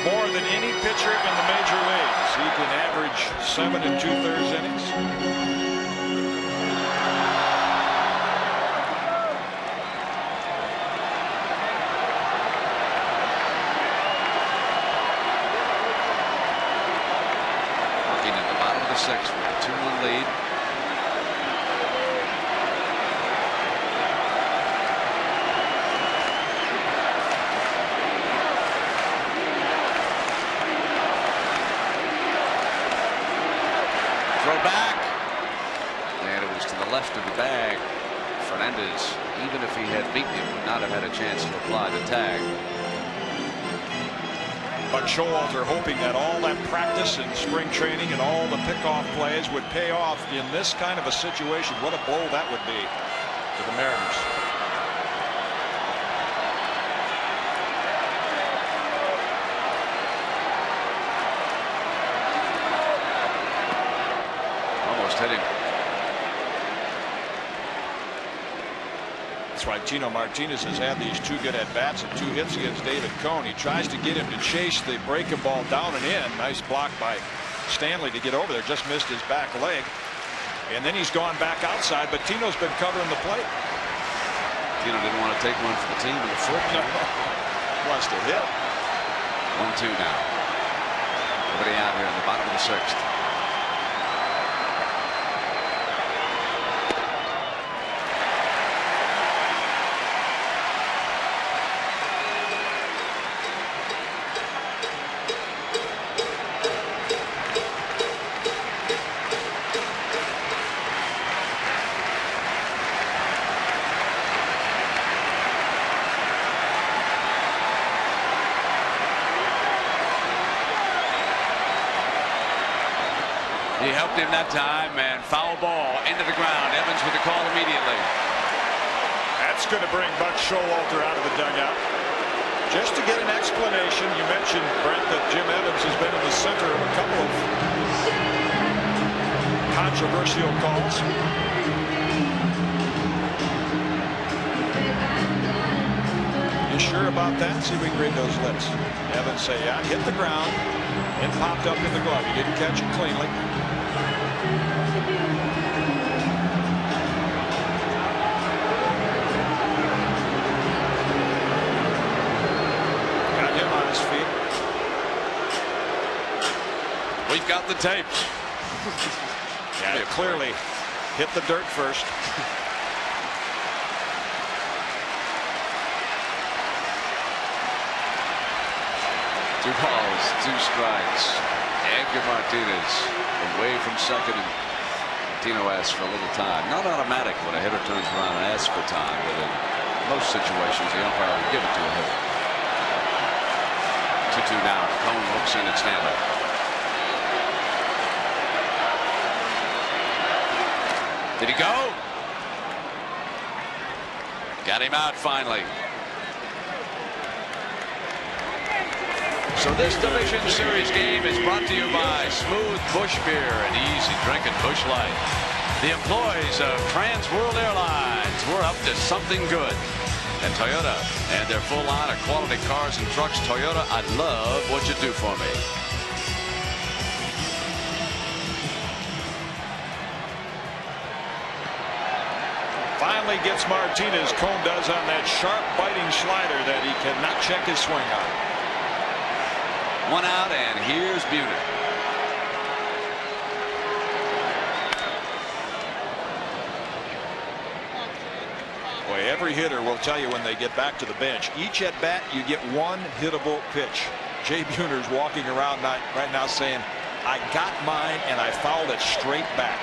More than any pitcher in the major leagues. He can average 7 2/3 innings.
Sixth with a 2-1 lead. Throw back, and it was to the left of the bag. Fernandez, even if he had beaten him, would not have had a chance to apply the tag.
But Showalter hoping that all that practice and spring training and all the pickoff plays would pay off in this kind of a situation. What a blow that would be to the Mariners.
Almost hit him.
That's why Tino Martinez has had these 2 good at-bats and 2 hits against David Cone. He tries to get him to chase the breaking ball down and in. Nice block by Stanley to get over there. Just missed his back leg. And then he's gone back outside, but Tino's been covering the plate.
Tino didn't want to take one for the team in the foot.
Wants to hit.
1-2 now. Nobody out here in the bottom of the 6th. He helped him that time, and foul ball into the ground. Evans with the call immediately.
That's going to bring Buck Showalter out of the dugout. Just to get an explanation, you mentioned, Brent, that Jim Evans has been in the center of a couple of controversial calls. You sure about that? See if we can read those lips. Evans say, yeah, hit the ground and popped up in the glove. He didn't catch it cleanly. Got him on his feet.
We've got the tapes.
Yeah, it clearly hit the dirt first.
2 balls, 2 strikes. Edgar Martinez away from second, and Tino asks for a little time. Not automatic when a hitter turns around and asks for time, but in most situations the umpire will give it to a hitter. 2-2 now. Cone looks in at Stanley. Did he go? Got him out finally. So this Division Series game is brought to you by Smooth Bush Beer and easy drinking Bush Light. The employees of Trans World Airlines, we're up to something good. And Toyota and their full line of quality cars and trucks. Toyota, I love what you do for me.
Finally gets Martinez. Cone does on that sharp biting slider that he cannot check his swing on.
One out, and here's Buhner.
Boy, every hitter will tell you when they get back to the bench, each at bat you get one hittable pitch. Jay Buhner's walking around right now saying, I got mine and I fouled it straight back.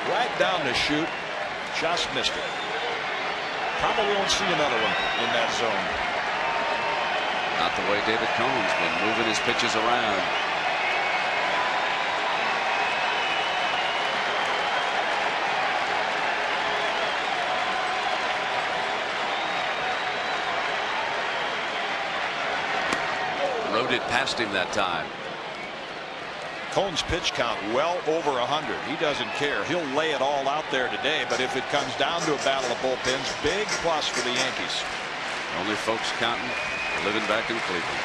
Right down the chute, just missed it. Probably won't see another one in that zone.
Not the way David Cone's been moving his pitches around. Rode it past him that time.
Cone's pitch count well over 100. He doesn't care. He'll lay it all out there today, but if it comes down to a battle of bullpens, big plus for the Yankees.
Only folks counting living back in Cleveland.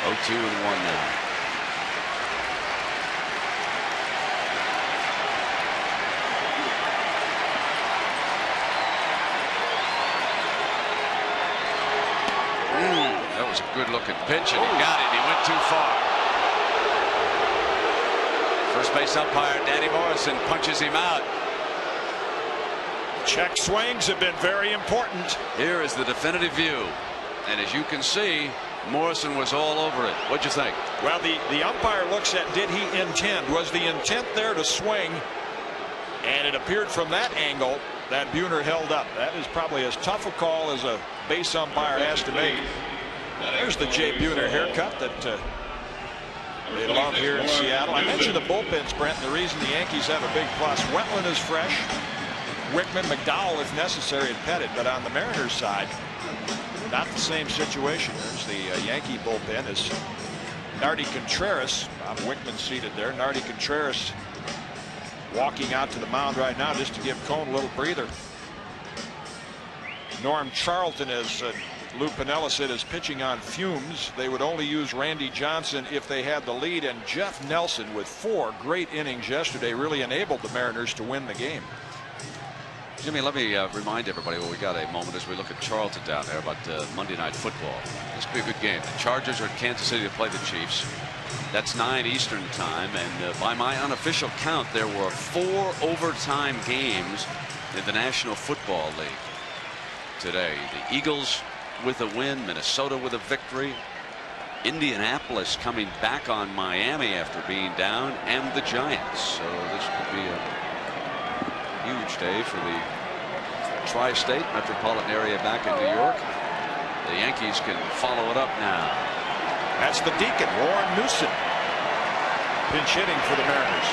0-2 and 1 now. That was a good looking pitch, and he got it. He went too far. First base umpire Danny Morrison punches him out.
Check swings have been very important.
Here is the definitive view, and as you can see, Morrison was all over it. What'd you think?
Well, the umpire looks at, did he intend? Was the intent there to swing? And it appeared from that angle that Buhner held up. That is probably as tough a call as a base umpire has to make. There's the Jay Buhner haircut that they love here in Seattle. I mentioned the bullpens, Brent, and the reason the Yankees have a big plus. Wetland is fresh. Wickman, McDowell, if necessary, and Pettit. But on the Mariners side, not the same situation. There's the Yankee bullpen is Nardi Contreras. Bob Wickman seated there. Nardi Contreras walking out to the mound right now just to give Cone a little breather. Norm Charlton, as Lou Piniella said, is pitching on fumes. They would only use Randy Johnson if they had the lead, and Jeff Nelson, with 4 great innings yesterday, really enabled the Mariners to win the game.
Jimmy, let me remind everybody while we got a moment as we look at Charlton down there about Monday Night Football. This will be a good game. The Chargers are in Kansas City to play the Chiefs. That's 9 Eastern time, and by my unofficial count, there were 4 overtime games in the National Football League today. The Eagles with a win, Minnesota with a victory, Indianapolis coming back on Miami after being down, and the Giants. So this could be a huge day for the tri-state metropolitan area back in New York. The Yankees can follow it up now.
That's the Deacon, Warren Newson, pinch hitting for the Mariners.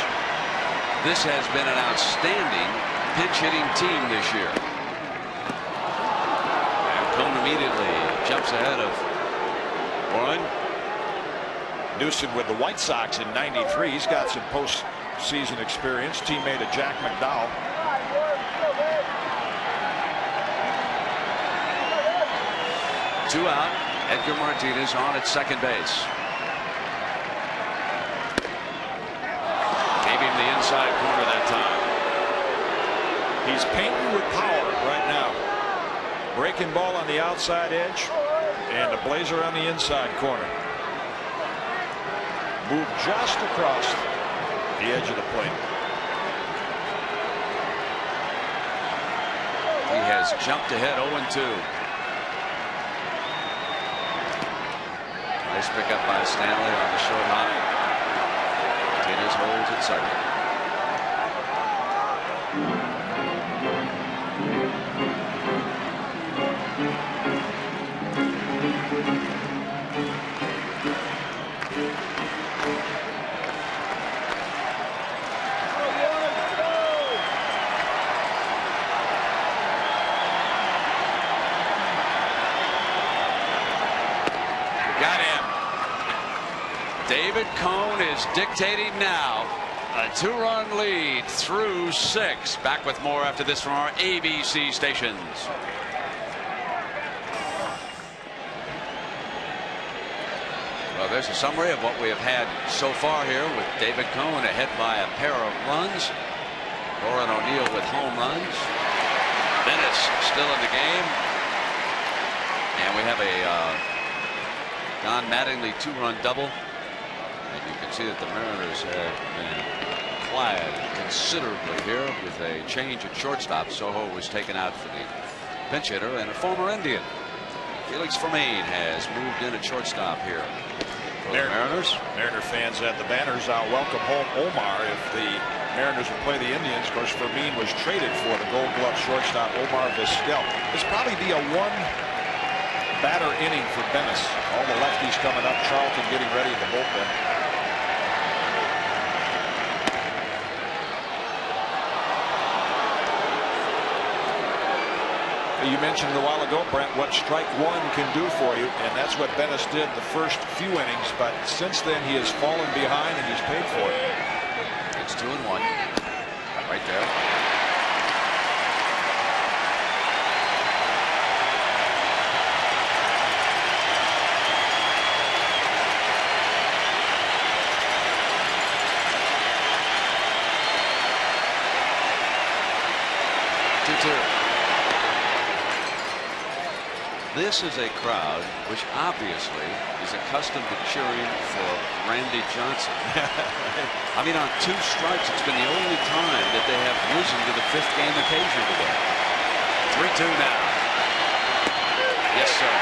This has been an outstanding pinch hitting team this year. And Cone immediately jumps ahead of Warren.
Newson with the White Sox in '93. He's got some postseason experience. Teammate of Jack McDowell.
Two out. Edgar Martinez on at second base. Gave him the inside corner that time.
He's painting with power right now. Breaking ball on the outside edge, and a blazer on the inside corner. Moved just across the edge of the plate.
He has jumped ahead 0-2. Nice pickup by Stanley on the short high. Martinez holds at second. David Cone is dictating now. A 2-run lead through 6. Back with more after this from our ABC stations. Well, there's a summary of what we have had so far here with David Cone ahead by a pair of runs. Lauren O'Neill with home runs. Venice still in the game. And we have a Don Mattingly 2-run double. And you can see that the Mariners have been quiet considerably here with a change at shortstop. Soho was taken out for the pinch hitter, and a former Indian, Felix Fermain, has moved in at shortstop here for the Mariners.
Mariner fans at the banners out welcome home Omar if the Mariners will play the Indians. Of course, Fermain was traded for the Gold Glove shortstop Omar Vizquel. This probably be a one-batter inning for Venice. All the lefties coming up. Charlton getting ready in the bullpen. You mentioned a while ago, Brent, what strike one can do for you, and that's what Venice did the first few innings. But since then, he has fallen behind, and he's paid for it.
It's 2-1 right there. This is a crowd which obviously is accustomed to cheering for Randy Johnson. I mean, on 2 strikes, it's been the only time that they have risen to the 5th game occasion today. 3-2 now. Yes, sir.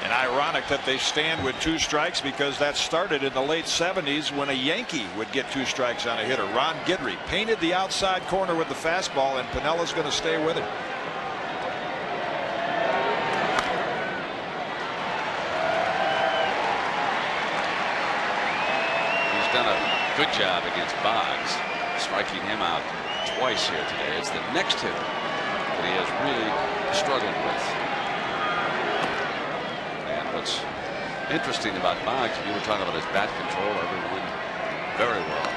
And ironic that they stand with 2 strikes, because that started in the late 70s when a Yankee would get 2 strikes on a hitter. Ron Guidry painted the outside corner with the fastball, and Pinella's going to stay with him.
He's done a good job against Boggs, striking him out twice here today. It's the next hitter that he has really struggled with. What's interesting about Boggs, you were talking about his bat control, everyone very well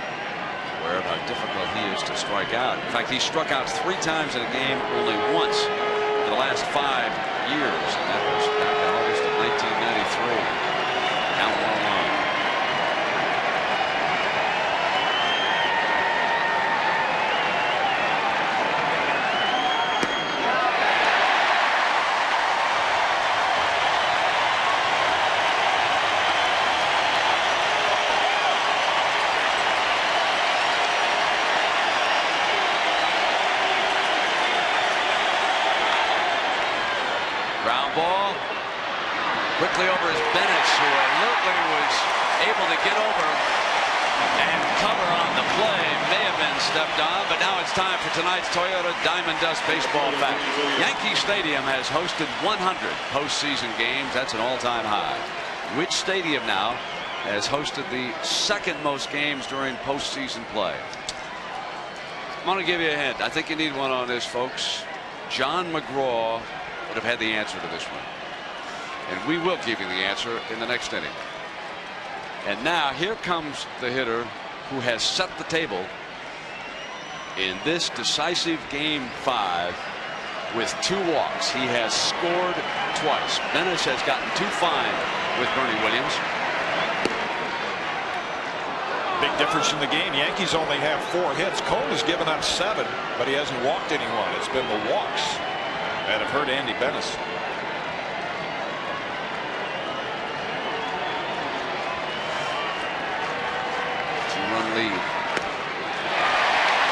aware of how difficult he is to strike out. In fact, he struck out 3 times in a game only once in the last 5 years, and that was back in August of 1993. Down 1-1. Quickly over is Bennett, who alertly was able to get over and cover on the play. May have been stepped on, but now it's time for tonight's Toyota Diamond Dust Baseball Fact. Yankee Stadium has hosted 100 postseason games. That's an all-time high. Which stadium now has hosted the 2nd most games during postseason play? I'm going to give you a hint. I think you need one on this, folks. John McGraw would have had the answer to this one. And we will give you the answer in the next inning. And now here comes the hitter who has set the table in this decisive game 5 with 2 walks. He has scored twice. Venice has gotten too fine with Bernie Williams.
Big difference in the game. Yankees only have 4 hits. Cone has given up 7, but he hasn't walked anyone. It's been the walks that have hurt Andy Venice.
2-run lead.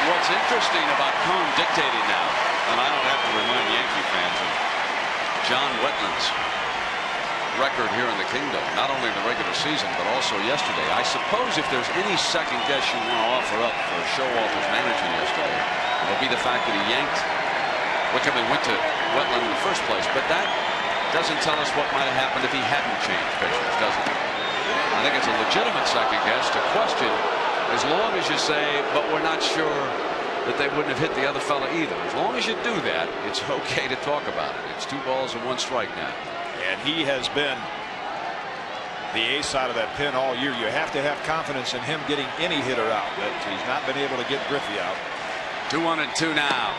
What's interesting about Cone dictating now, and I don't have to remind Yankee fans of John Wetland's record here in the Kingdom, not only in the regular season but also yesterday. I suppose if there's any second guess you want to offer up for Showalter's managing yesterday, it'll be the fact that he yanked Wickham and went to Wetland in the first place. But that doesn't tell us what might have happened if he hadn't changed pitchers, does it? I think it's a legitimate second guess to question As long as you say, but we're not sure that they wouldn't have hit the other fella either. As long as you do that, it's okay to talk about it. It's 2 balls and 1 strike now.
And he has been the ace out of that pen all year. You have to have confidence in him getting any hitter out, but he's not been able to get Griffey out.
2-1 and 2 now.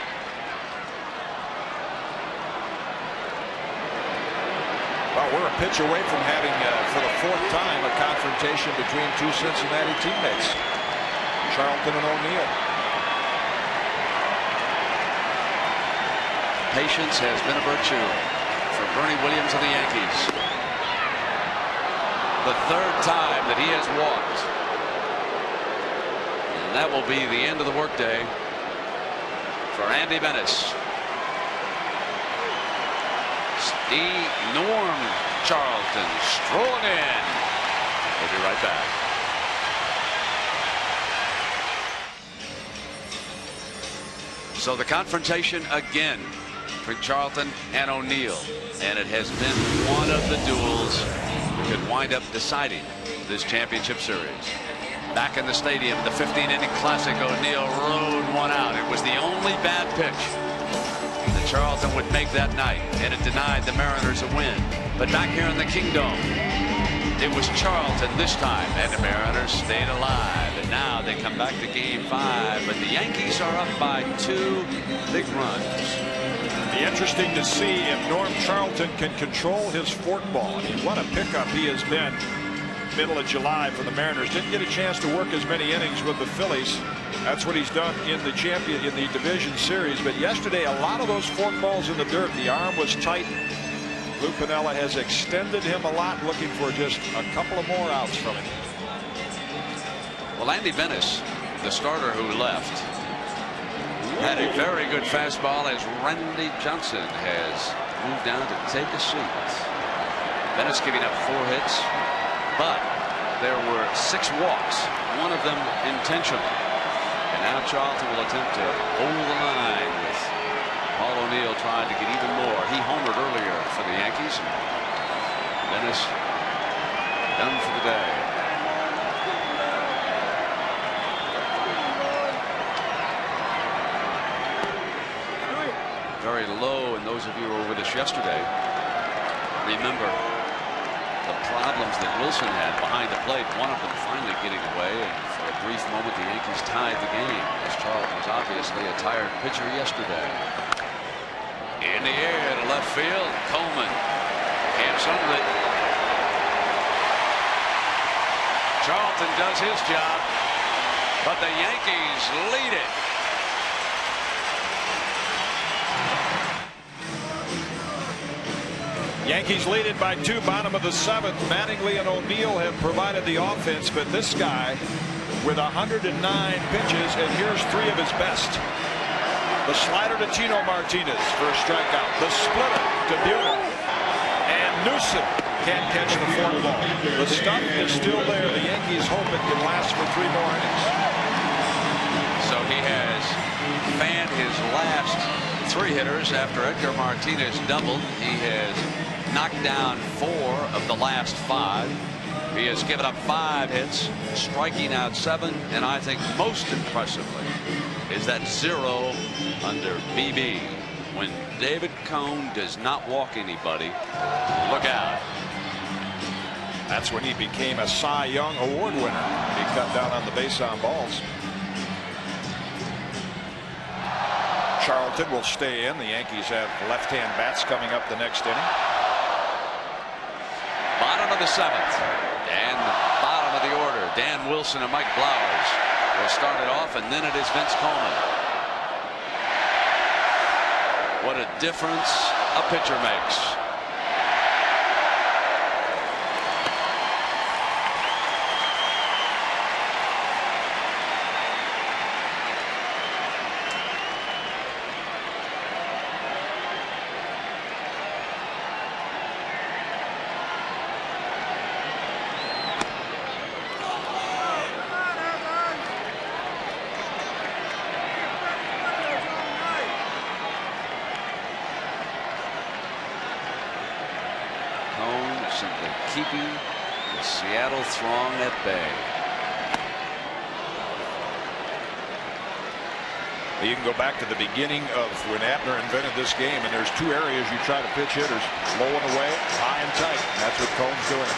Well, we're a pitch away from having, for the 4th time, a confrontation between 2 Cincinnati teammates, Charlton and O'Neill.
Patience has been a virtue for Bernie Williams of the Yankees. The 3rd time that he has walked. And that will be the end of the workday for Andy Bennis. Norm Charlton strolling in. We'll be right back. So the confrontation again between Charlton and O'Neill, and it has been one of the duels that could wind up deciding this championship series. Back in the stadium, the 15-inning classic, O'Neill rode one out. It was the only bad pitch that Charlton would make that night, and it denied the Mariners a win. But back here in the Kingdome, it was Charlton this time, and the Mariners stayed alive. And now they come back to Game 5, but the Yankees are up by 2 big runs.
Be interesting to see if Norm Charlton can control his forkball. I mean, what a pickup he has been middle of July for the Mariners. Didn't get a chance to work as many innings with the Phillies. That's what he's done in the division series. But yesterday, a lot of those forkballs in the dirt. The arm was tight. Lou Piniella has extended him a lot, looking for just a couple of more outs from him.
Well, Andy Bennis, the starter who left, had a very good fastball as Randy Johnson has moved down to take a seat. Bennis giving up 4 hits, but there were 6 walks, one of them intentional. And now Charlton will attempt to hold the line with Paul O'Neill trying to get even more. He homered earlier for the Yankees. Bennis done for the day. Very low, and those of you who were with us yesterday remember the problems that Wilson had behind the plate. One of them finally getting away, and for a brief moment the Yankees tied the game, as Charlton was obviously a tired pitcher yesterday. In the air to left field, Coleman camps under it. Charlton does his job, but the Yankees lead it.
Yankees lead it by 2, bottom of the 7th. Mattingly and O'Neill have provided the offense, but this guy with 109 pitches, and here's 3 of his best. The slider to Tino Martinez for a strikeout. The splitter to Buehler. And Newsom can't catch the forkball. The stuff is still there. The Yankees hope it can last for 3 more innings.
So he has fanned his last 3 hitters after Edgar Martinez doubled. He has knocked down 4 of the last 5. He has given up 5 hits, striking out 7, and I think most impressively is that 0 under BB. When David Cone does not walk anybody, look out.
That's when he became a Cy Young Award winner. He cut down on the base on balls. Charlton will stay in. The Yankees have left-hand bats coming up the next inning.
Bottom of the 7th and bottom of the order. Dan Wilson and Mike Blowers will start it off, and then it is Vince Coleman. What a difference a pitcher makes. Simply keeping the Seattle throng at bay.
You can go back to the beginning of when Abner invented this game, and there's two areas you try to pitch hitters: low and away, high and tight. And that's what Cohn's doing.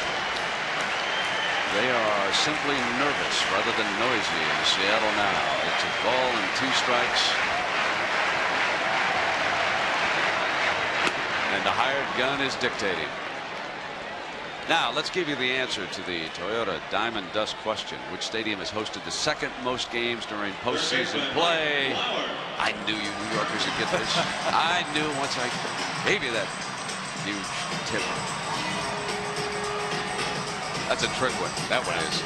They are simply nervous rather than noisy in Seattle now. It's a ball and 2 strikes. And the hired gun is dictating. Now let's give you the answer to the Toyota Diamond Dust question. Which stadium has hosted the second most games during postseason play? I knew you New Yorkers would get this. I knew once I gave you that huge tip. That's a trick one. That one is.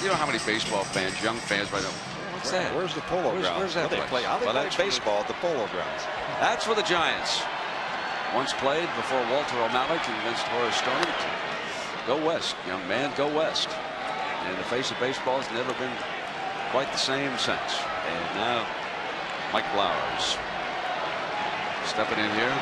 You know how many baseball fans, young fans, right now? What's that?
Where's the Polo Grounds?
Where's that
they play? They play baseball at the Polo Grounds.
That's where the Giants once played before Walter O'Malley convinced Horace Stoney to go west. Young man, go west. And the face of baseball has never been quite the same since. And now Mike Blowers stepping in here.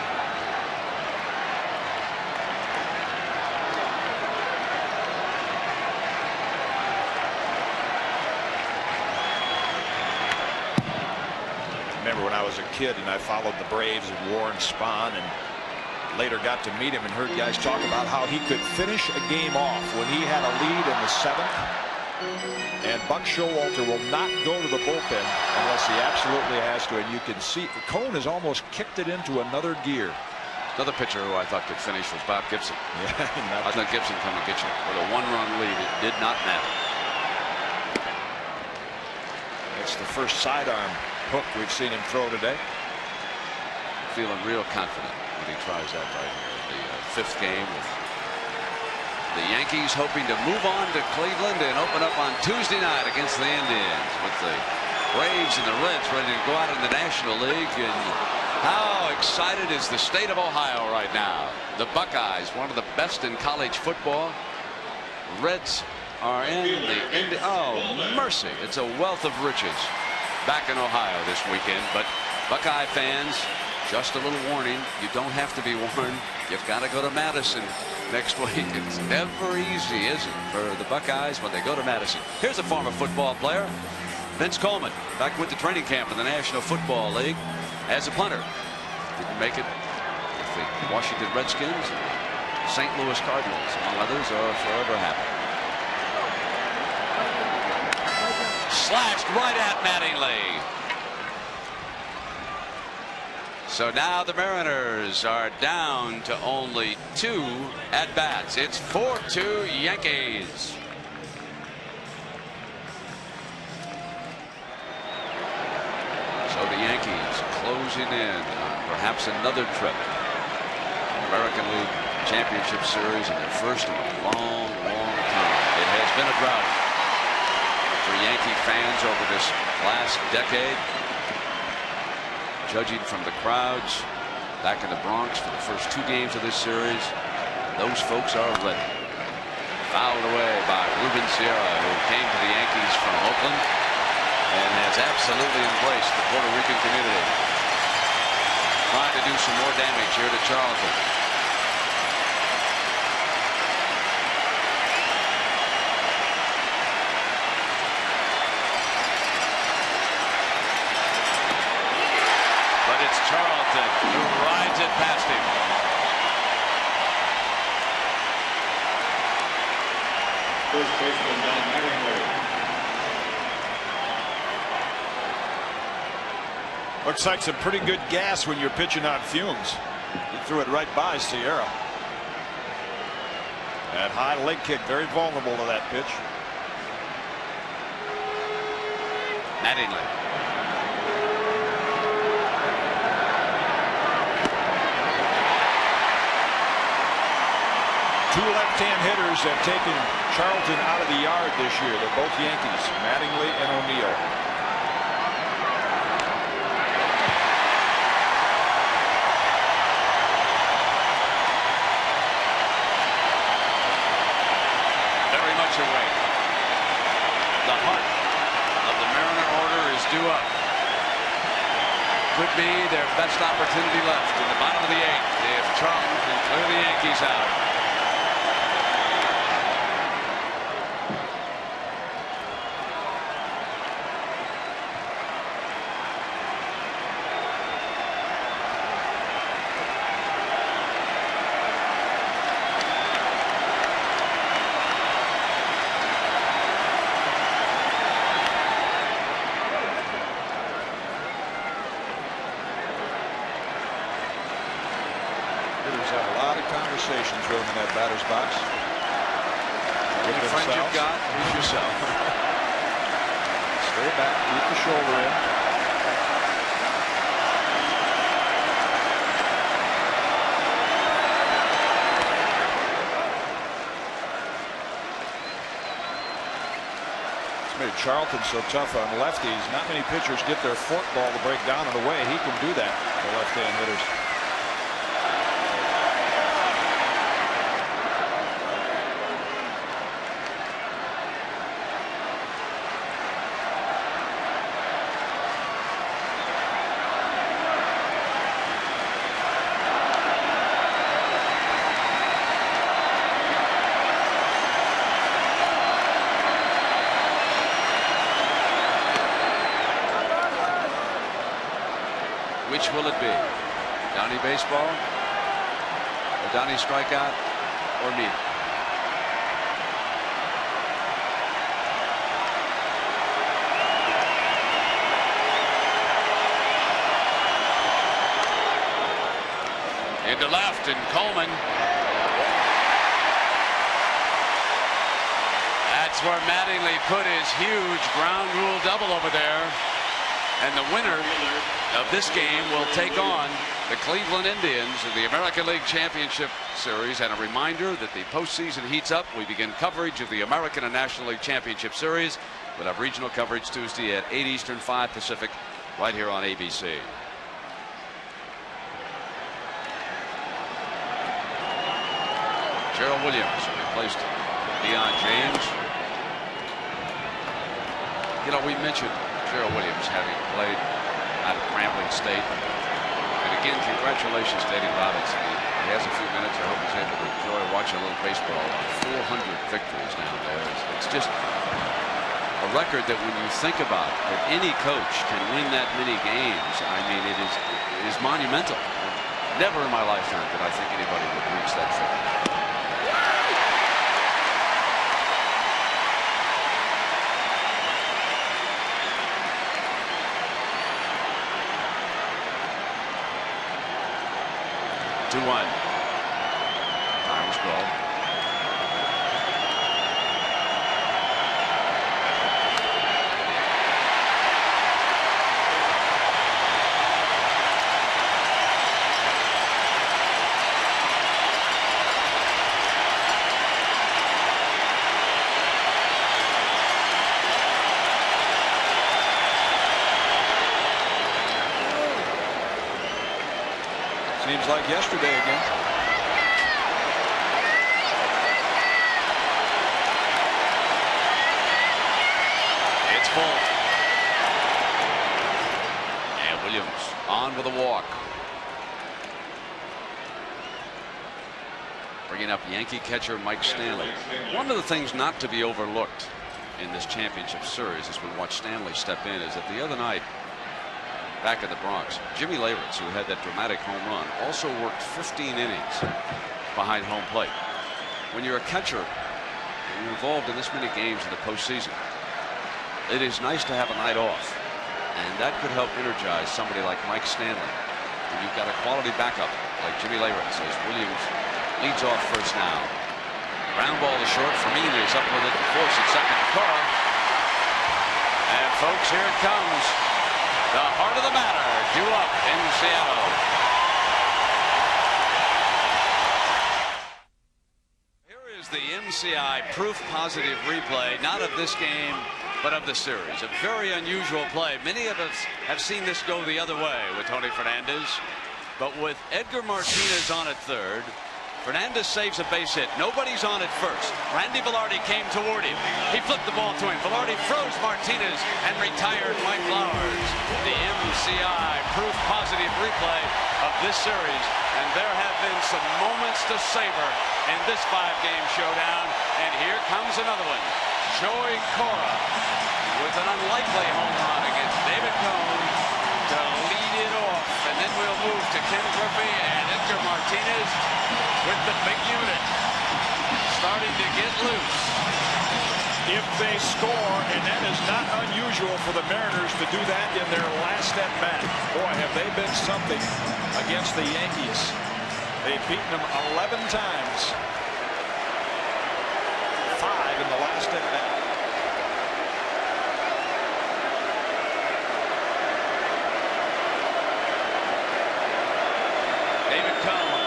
Remember when I was a kid and I followed the Braves and Warren Spahn, and later got to meet him and heard guys talk about how he could finish a game off when he had a lead in the 7th. And Buck Showalter will not go to the bullpen unless he absolutely has to. And you can see Cohn has almost kicked it into another gear.
Another pitcher who I thought could finish was Bob Gibson.
Yeah,
I thought Gibson come to get you with a 1-run lead. It did not matter.
It's the first sidearm hook we've seen him throw today.
Feeling real confident when he tries that right here. The 5th game with the Yankees hoping to move on to Cleveland and open up on Tuesday night against the Indians, with the Braves and the Reds ready to go out in the National League. And how excited is the state of Ohio right now? The Buckeyes, one of the best in college football. Reds are in the oh mercy, it's a wealth of riches back in Ohio this weekend. But Buckeye fans, just a little warning, you don't have to be warned. You've got to go to Madison next week. It's never easy, is it, for the Buckeyes when they go to Madison. Here's a former football player, Vince Coleman, back with the training camp in the National Football League as a punter. Didn't make it with the Washington Redskins, St. Louis Cardinals, among others, are forever happy. Slashed right at Mattingly. So now the Mariners are down to only 2 at-bats. It's 4-2 Yankees. So the Yankees closing in on perhaps another trip. American League Championship Series in their first in a long, long time. It has been a drought for Yankee fans over this last decade. Judging from the crowds back in the Bronx for the first 2 games of this series, those folks are ready. Fouled away by Ruben Sierra, who came to the Yankees from Oakland and has absolutely embraced the Puerto Rican community. Trying to do some more damage here to Charlton. It's Charlton who rides it past him.
First baseman Don Mattingly.
Looks like some pretty good gas when you're pitching on fumes. He threw it right by Sierra. That high leg kick, very vulnerable to that pitch.
Mattingly.
Two left-hand hitters have taken Charlton out of the yard this year. They're both Yankees, Mattingly and O'Neill.
Very much away. The heart of the Mariner order is due up. Could be their best opportunity left in the bottom of the 8th if Charlton can clear the Yankees out.
conversations with him in that batter's box.
With the friend you've got is yourself.
Stay back, keep the shoulder in. It's made Charlton so tough on lefties. Not many pitchers get their forkball to break down and away. He can do that to left-hand hitters.
Which will it be? Donnie baseball, or Donnie strikeout, or neither? Into left, and Coleman. That's where Mattingly put his huge ground rule double over there. And the winner of this game will take on the Cleveland Indians in the American League Championship Series. And a reminder that the postseason heats up. We begin coverage of the American and National League Championship Series. We'll have regional coverage Tuesday at 8 Eastern, 5 Pacific, right here on ABC. Gerald Williams replaced Deion James. You know, we mentioned Gerald Williams having played out of Grambling State. And again, congratulations to Eddie Robinson. He has a few minutes. I hope he's able to enjoy watching a little baseball. 400 victories down there. It's just a record that when you think about that any coach can win that many games, I mean, it is monumental. Never in my lifetime did I think anybody would reach that figure. 2-1. Time was called.
Seems like yesterday again.
It's full. And Williams on with a walk. Bringing up Yankee catcher Mike Stanley. One of the things not to be overlooked in this championship series as we watch Stanley step in is that the other night back in the Bronx, Jimmy Leyritz, who had that dramatic home run, also worked 15 innings behind home plate. When you're a catcher and you're involved in this many games in the postseason, it is nice to have a night off, and that could help energize somebody like Mike Stanley. When you've got a quality backup like Jimmy Leyritz, as Williams leads off first now. Ground ball to short. Fermin is up with it to force at second. Cora. And folks, here it comes. The heart of the matter, due up in Seattle. Here is the MCI proof positive replay, not of this game, but of the series. A very unusual play. Many of us have seen this go the other way with Tony Fernandez. But with Edgar Martinez on at third, Fernandez saves a base hit. Nobody's on at first. Randy Velarde came toward him. He flipped the ball to him. Velarde froze Martinez and retired Mike Flowers. The MCI proof positive replay of this series. And there have been some moments to savor in this 5-game showdown. And here comes another one. Joey Cora with an unlikely home run against David Cone to lead it off. And then we'll move to Ken Griffey and Edgar Martinez with the big unit starting to get loose.
If they score, and that is not unusual for the Mariners to do that in their last at bat. Boy, have they been something against the Yankees. They've beaten them 11 times. 5 in the last at bat.
David Cohn.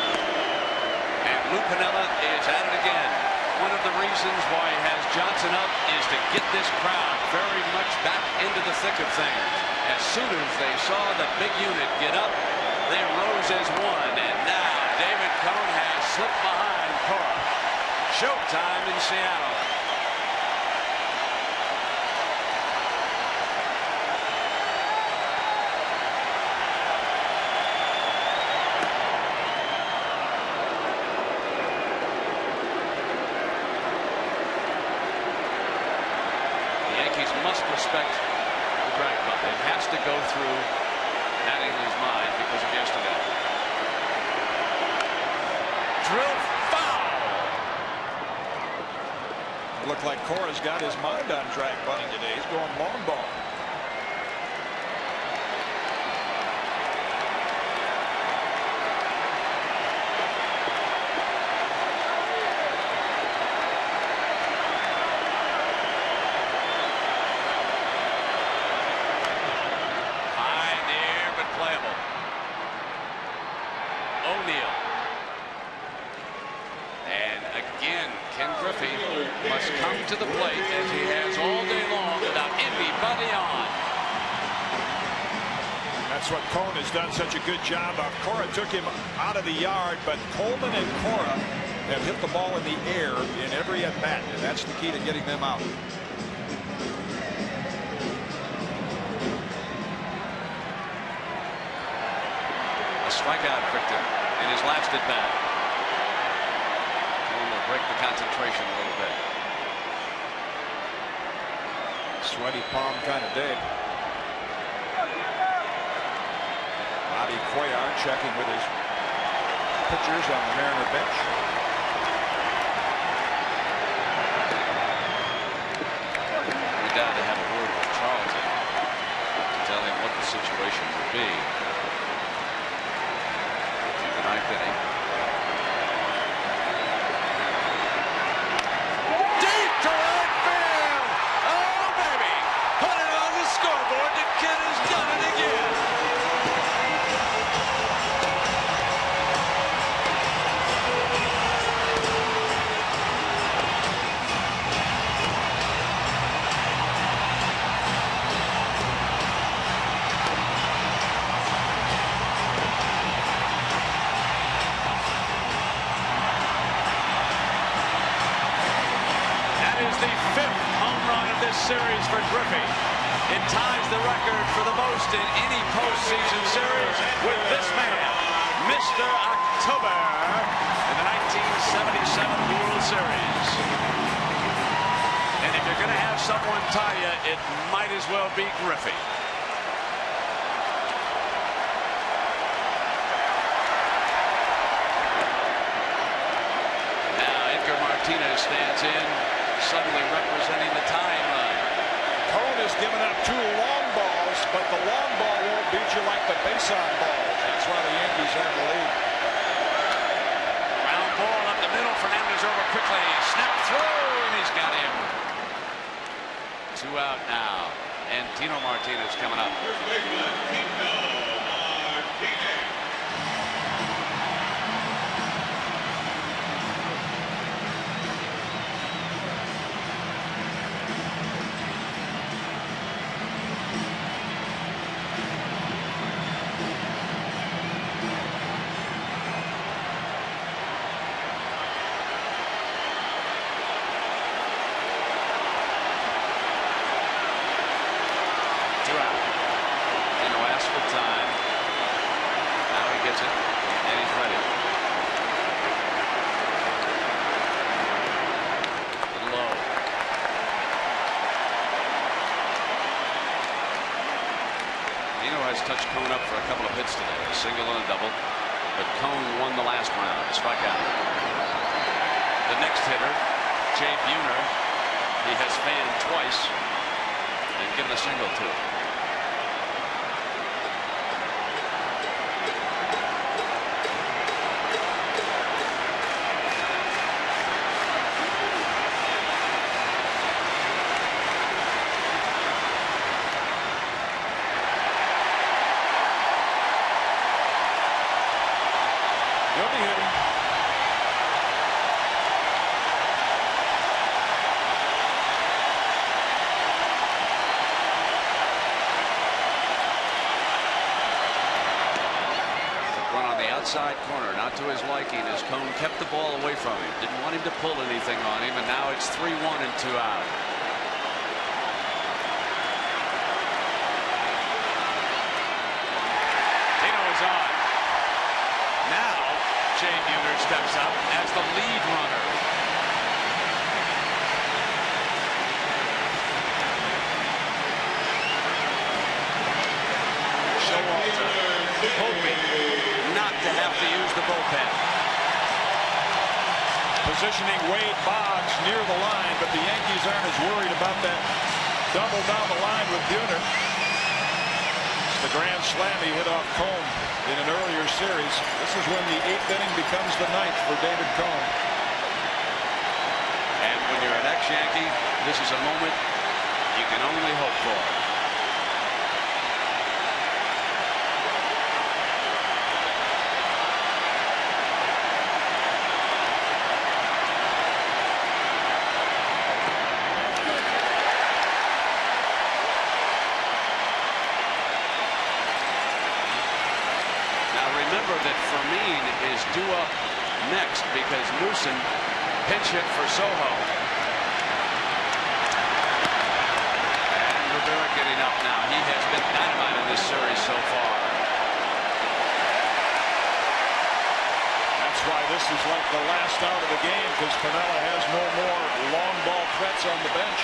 And Lou Piniella is at it again. One of the reasons why he has Johnson up is to get this crowd very much back into the thick of things. As soon as they saw the big unit get up, they rose as one. And now David Cohn has slipped behind Cora. Showtime in Seattle. Must respect the drag bunt. It has to go through Mattingly's mind because of yesterday. Drill foul.
It looked like Cora's got his mind on drag bunting today. He's going long ball.
Must come to the plate as he has all day long without anybody on.
That's what Cohn has done such a good job of. Cora took him out of the yard, but Coleman and Cora have hit the ball in the air in every at bat, and that's the key to getting them out.
A strikeout Victor in his last at bat. Cohn will break the concentration a little bit.
Sweaty palm kind of day. Bobby Cuellar checking with his pitchers on the Mariner bench.
We're down to have a word with Charlton to tell him what the situation would be. In the ninth inning. Deep to right field. Oh, baby. Put it on the scoreboard. The kid has done it again. The fifth home run of this series for Griffey. It ties the record for the most in any postseason series with this man, Mr. October, in the 1977 World Series. And if you're going to have someone tie you, it might as well be Griffey. Now Edgar Martinez stands in, suddenly representing the tying run.
Cohn has given up 2 long balls, but the long ball won't beat you like the base-on balls. That's why the Yankees are in the lead.
Ground ball up the middle. Fernandez over quickly. Snap throw, and he's got him. 2 out now, and Tino Martinez coming up. Touched Cohn up for a couple of hits today, a single and a double, but Cohn won the last round, strikeout. The next hitter, Jay Buhner, he has fanned twice and given a single to.
hitting.
Run on the outside corner, not to his liking, as Cone kept the ball away from him. Didn't want him to pull anything on him, and now it's 3-1 and 2 out. On. Now Jay Buhner steps up as the lead runner. Showalter hoping not to have to use the bullpen.
Positioning Wade Boggs near the line, but the Yankees aren't as worried about that double down the line with Buhner. The grand slam he hit off Cone in an earlier series. This is when the 8th inning becomes the 9th for David Cone.
And when you're an ex-Yankee, this is a moment you can only hope for. Remember that Fermin is due up next because Newsom pinch hit for Soho. And Rivera getting up now. He has been dynamite in this series so far.
That's why this is like the last out of the game, because Piniella has no more long ball threats on the bench.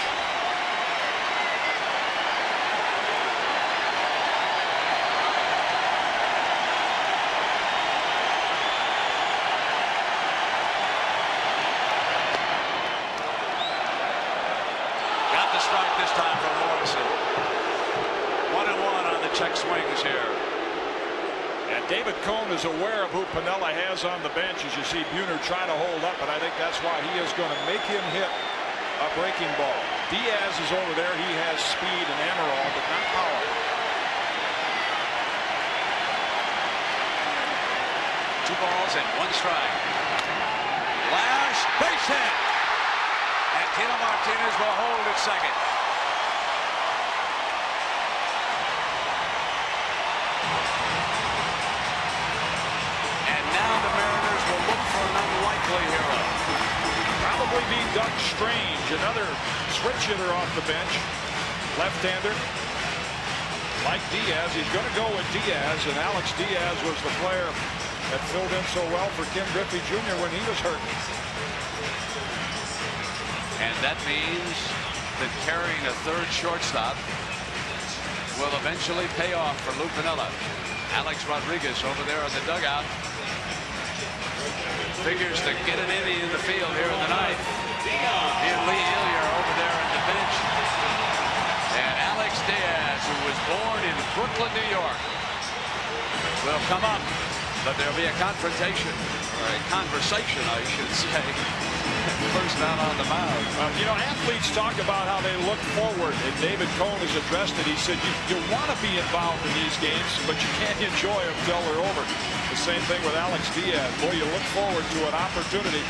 Strike this time for Morrison. 1-1 on the check swings here.
And David Cone is aware of who Piniella has on the bench, as you see Buhner try to hold up, and I think that's why he is going to make him hit a breaking ball. Diaz is over there. He has speed and Amaral, but not power.
Two balls and one strike. Lash, base hit. And Tino Martinez will hold at second. And now the Mariners will look for an unlikely hero.
Probably be Doug Strange, another switch hitter off the bench. Left-hander. Like Diaz, he's going to go with Diaz, and Alex Diaz was the player that filled in so well for Ken Griffey Jr. when he was hurt.
And that means that carrying a third shortstop will eventually pay off for Lou Piniella. Alex Rodriguez over there in the dugout figures to get an inning in the field here in the ninth. And Lee Hillier over there on the bench. And Alex Diaz, who was born in Brooklyn, New York, will come up. But there'll be a confrontation, or a conversation, I should say. First down on the mound.
You know, athletes talk about how they look forward, and David Cone has addressed it. He said you want to be involved in these games, but you can't enjoy them till they're over. The same thing with Alex Diaz. Boy, you look forward to an opportunity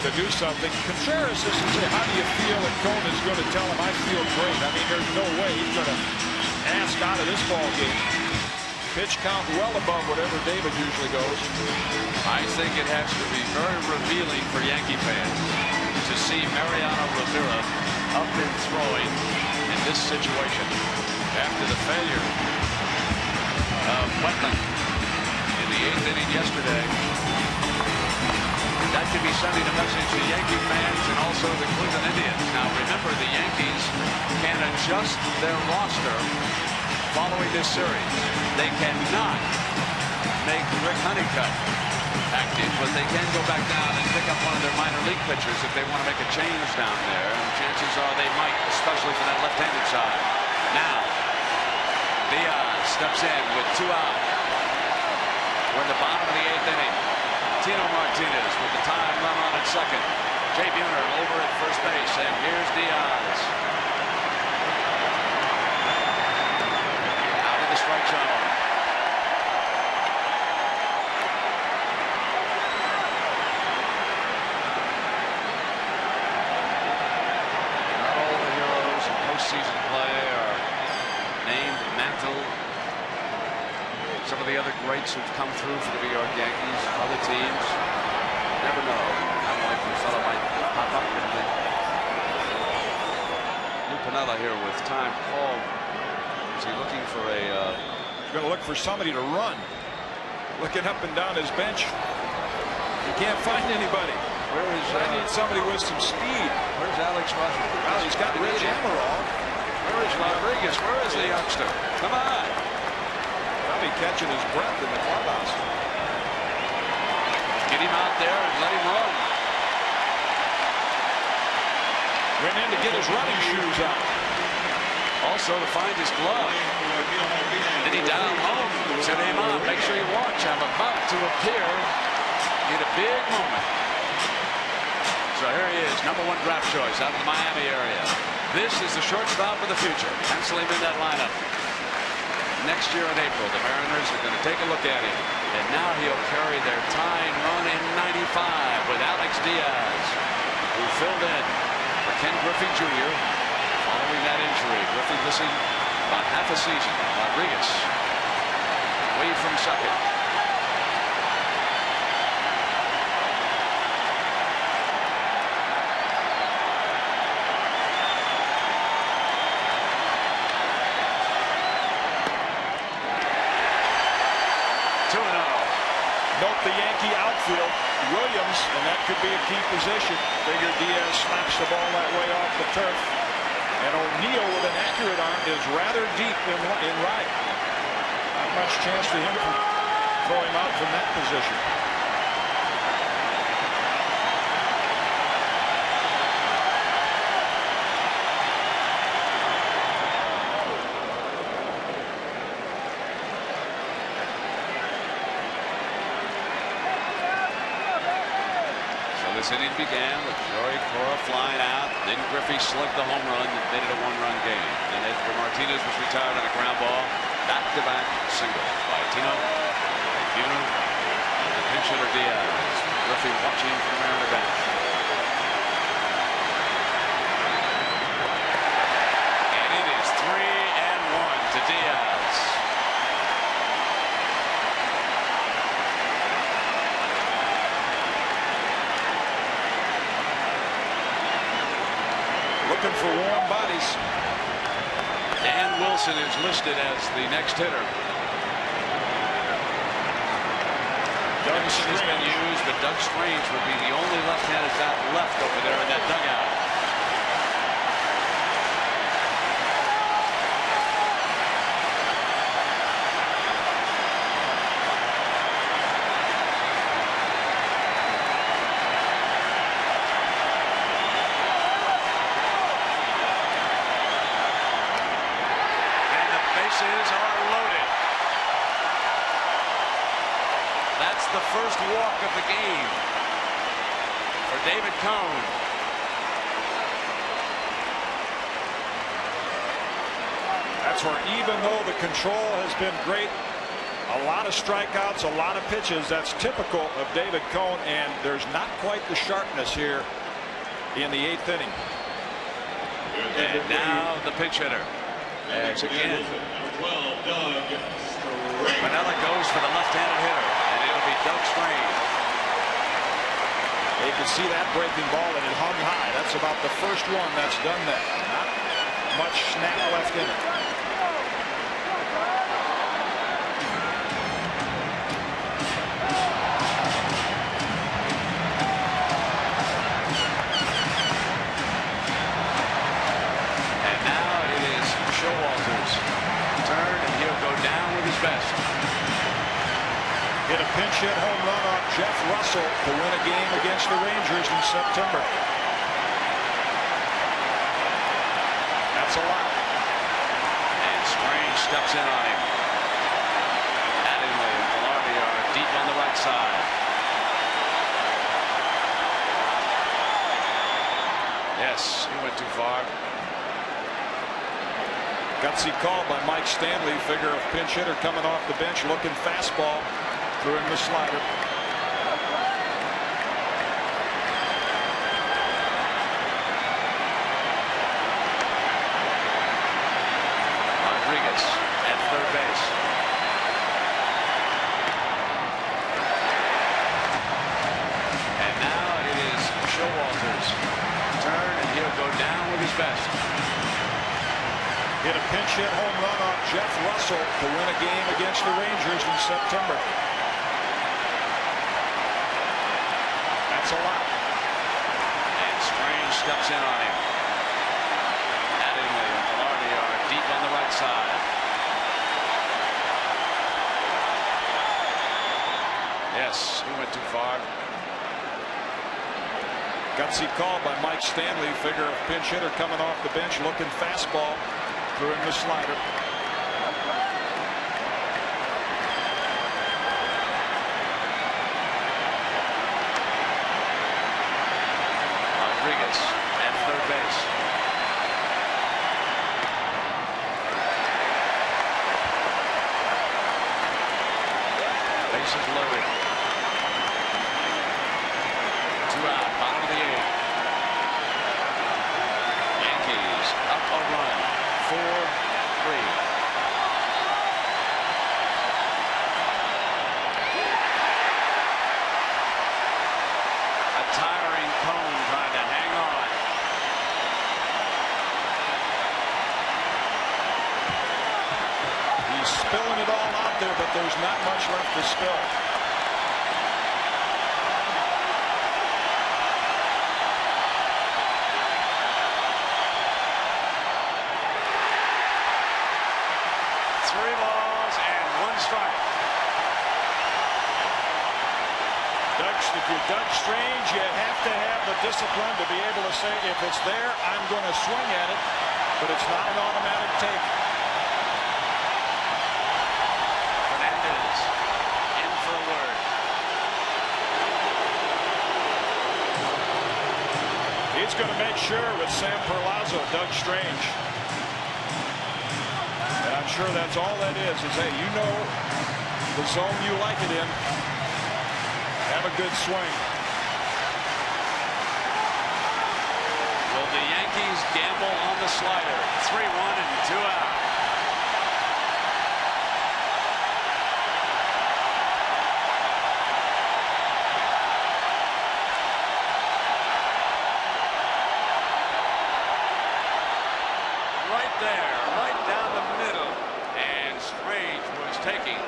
to do something. Contreras is to say, how do you feel? And Cone is going to tell him, I feel great. I mean, there's no way he's going to ask out of this ball game. Pitch count well above whatever David usually goes.
I think it has to be very revealing for Yankee fans to see Mariano Rivera up and throwing in this situation after the failure of Butler in the 8th inning yesterday. That could be sending a message to Yankee fans and also the Cleveland Indians. Now remember, the Yankees can adjust their roster following this series. They cannot make Rick Honeycutt active, but they can go back down and pick up one of their minor league pitchers if they want to make a change down there. And chances are they might, especially for that left-handed side. Now, Diaz steps in with 2 out. We're in the bottom of the 8th inning. Tino Martinez with the time run on at second. Jay Buhner over at first base, and here's Diaz. Out of the strike zone. Mantle. Some of the other greats who've come through for the New York Yankees, other teams. Never know how like the fellow might pop up. Lou Piniella here with time called. Is he looking for a?
He's going to look for somebody to run. Looking up and down his bench. He can't find anybody.
Where is?
I need somebody with some speed.
Where's Alex Rodriguez?
Well, he's got Rich Amaral.
Where is Rodriguez? Where is the youngster? Come on.
Probably catching his breath in the clubhouse.
Get him out there and let him run.
Went in to get his running shoes out.
Also to find his glove. Then he down home. Said, hey, Mom, make sure you watch. I'm about to appear in a big moment. So here he is, #1 draft choice out of the Miami area. This is the shortstop of the future. Pencil him in that lineup. Next year in April, the Mariners are going to take a look at him. And now he'll carry their tying run in '95 with Alex Diaz, who filled in for Ken Griffey Jr. following that injury. Griffey missing about half a season. Rodriguez away from second. 2-0.
Note the Yankee outfield. Williams, and that could be a key position. Figure Diaz snaps the ball that way off the turf. And O'Neill with an accurate arm is rather deep in right. Not much chance for him to throw him out from that position.
This inning began with Joey Cora flying out. Then Griffey slugged the home run that made it a one-run game. And Edgar Martinez was retired on a ground ball. Back-to-back singles by Tino, Buhner, and the pinch hitter Diaz. Griffey watching from the Mariner bench. And it is 3-1 to Diaz.
Looking for warm bodies.
Dan Wilson is listed as the next hitter.
Doug
Emerson has been used, but Doug Strange would be the only left-handed bat left over there in that dugout. Are loaded. That's the first walk of the game for David Cone.
That's where, even though the control has been great, a lot of strikeouts, a lot of pitches, that's typical of David Cone, and there's not quite the sharpness here in the 8th inning.
And now the pinch hitter. As again, Piniella goes for the left-handed hitter, and it'll be Doug Strange.
You can see that breaking ball, and it hung high. That's about the first one that's done that. Not much snap left in it.
Best.
Hit a pinch hit home run off Jeff Russell to win a game against the Rangers in September. That's a lot.
And Strange steps in on him. Mattingly and Velarde are deep on the right side. Yes, he went too far.
Gutsy call by Mike Stanley. Figure of pinch hitter coming off the bench, looking fastball, threw him the slider.
Rodriguez at third base. And now it is Showalter's turn, and he'll go down with his best.
Hit a pinch hit home run off Jeff Russell to win a game against the Rangers in September. That's a lot.
And Strange steps in on him. Adding the Velarde yard deep on the right side. Yes, he went too far.
Gutsy call by Mike Stanley. Figure of pinch hitter coming off the bench, looking fastball. Threw in the slider.
Rodriguez at third base. Bases loaded. 2 out, bottom of the 8th. Yankees up a run, 4-3. A tiring Cone trying to hang on.
He's spilling it all out there, but there's not much left to spill.
Three balls and 1 strike.
If you're Doug Strange, you have to have the discipline to be able to say, if it's there, I'm going to swing at it, but it's not an automatic take.
Fernandez in for a word.
He's going to make sure with Sam Perlazzo, Doug Strange. And I'm sure that's all that is hey, you know the zone you like it in. Have a good swing.
Will the Yankees gamble on the slider? 3-1 and 2 out. Right there, right down the middle. And Strange was taking.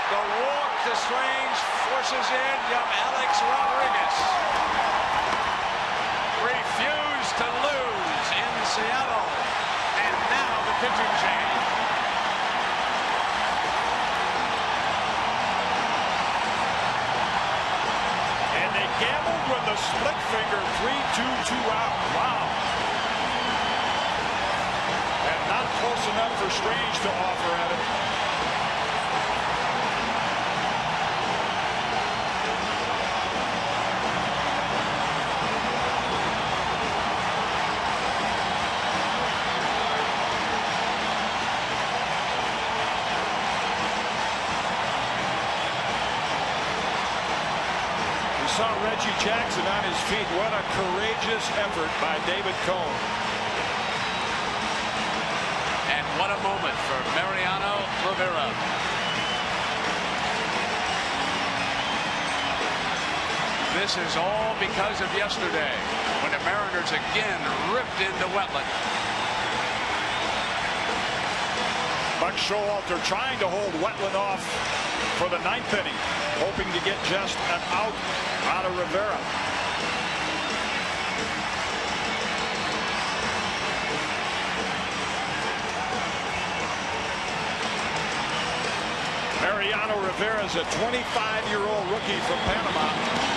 The walk to Strange forces in young Alex Rodriguez. Refused to lose in Seattle. And now the pitching change.
And they gambled with the split finger 3-2-2 out. Wow. And not close enough for Strange to offer at it. Saw Reggie Jackson on his feet. What a courageous effort by David Cone.
And what a moment for Mariano Rivera. This is all because of yesterday, when the Mariners again ripped into Wetland.
Buck Showalter trying to hold Wetland off for the 9th inning, hoping to get just an out of Rivera. Mariano Rivera is a 25-year-old rookie from Panama.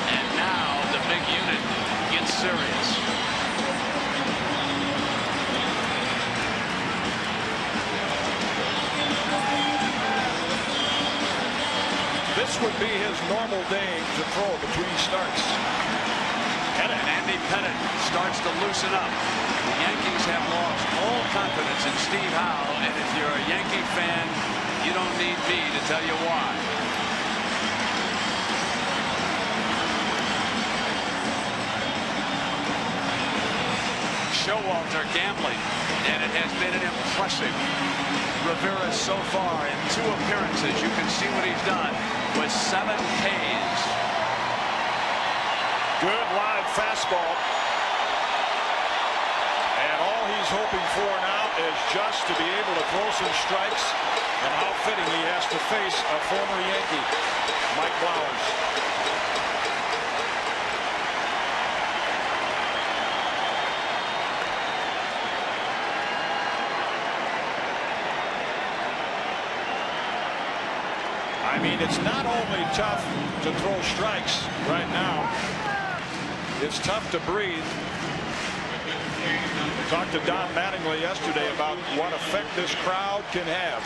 And now the big unit gets serious. This
would be his normal day to throw between starts.
And Andy pennant starts to loosen up. The Yankees have lost all confidence in Steve Howe, and if you're a Yankee fan, you don't need me to tell you why. Showalter gambling, and it has been an impressive Rivera so far in 2 appearances. You can see what he's done with 7 Ks.
Good line fastball. And all he's hoping for now is just to be able to throw some strikes. And how fitting he has to face a former Yankee, Mike Flowers. I mean, it's not only tough to throw strikes right now, it's tough to breathe. Talked to Don Mattingly yesterday about what effect this crowd can have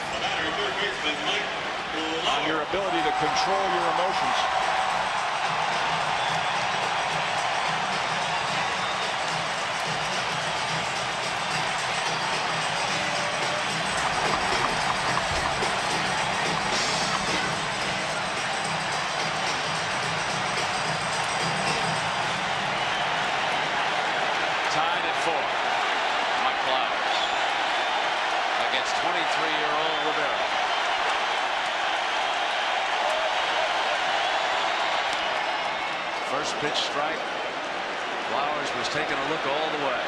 on your ability to control your emotions.
Tied at 4. Mike Flowers against 23-year-old Rivera. First pitch strike. Flowers was taking a look all the way.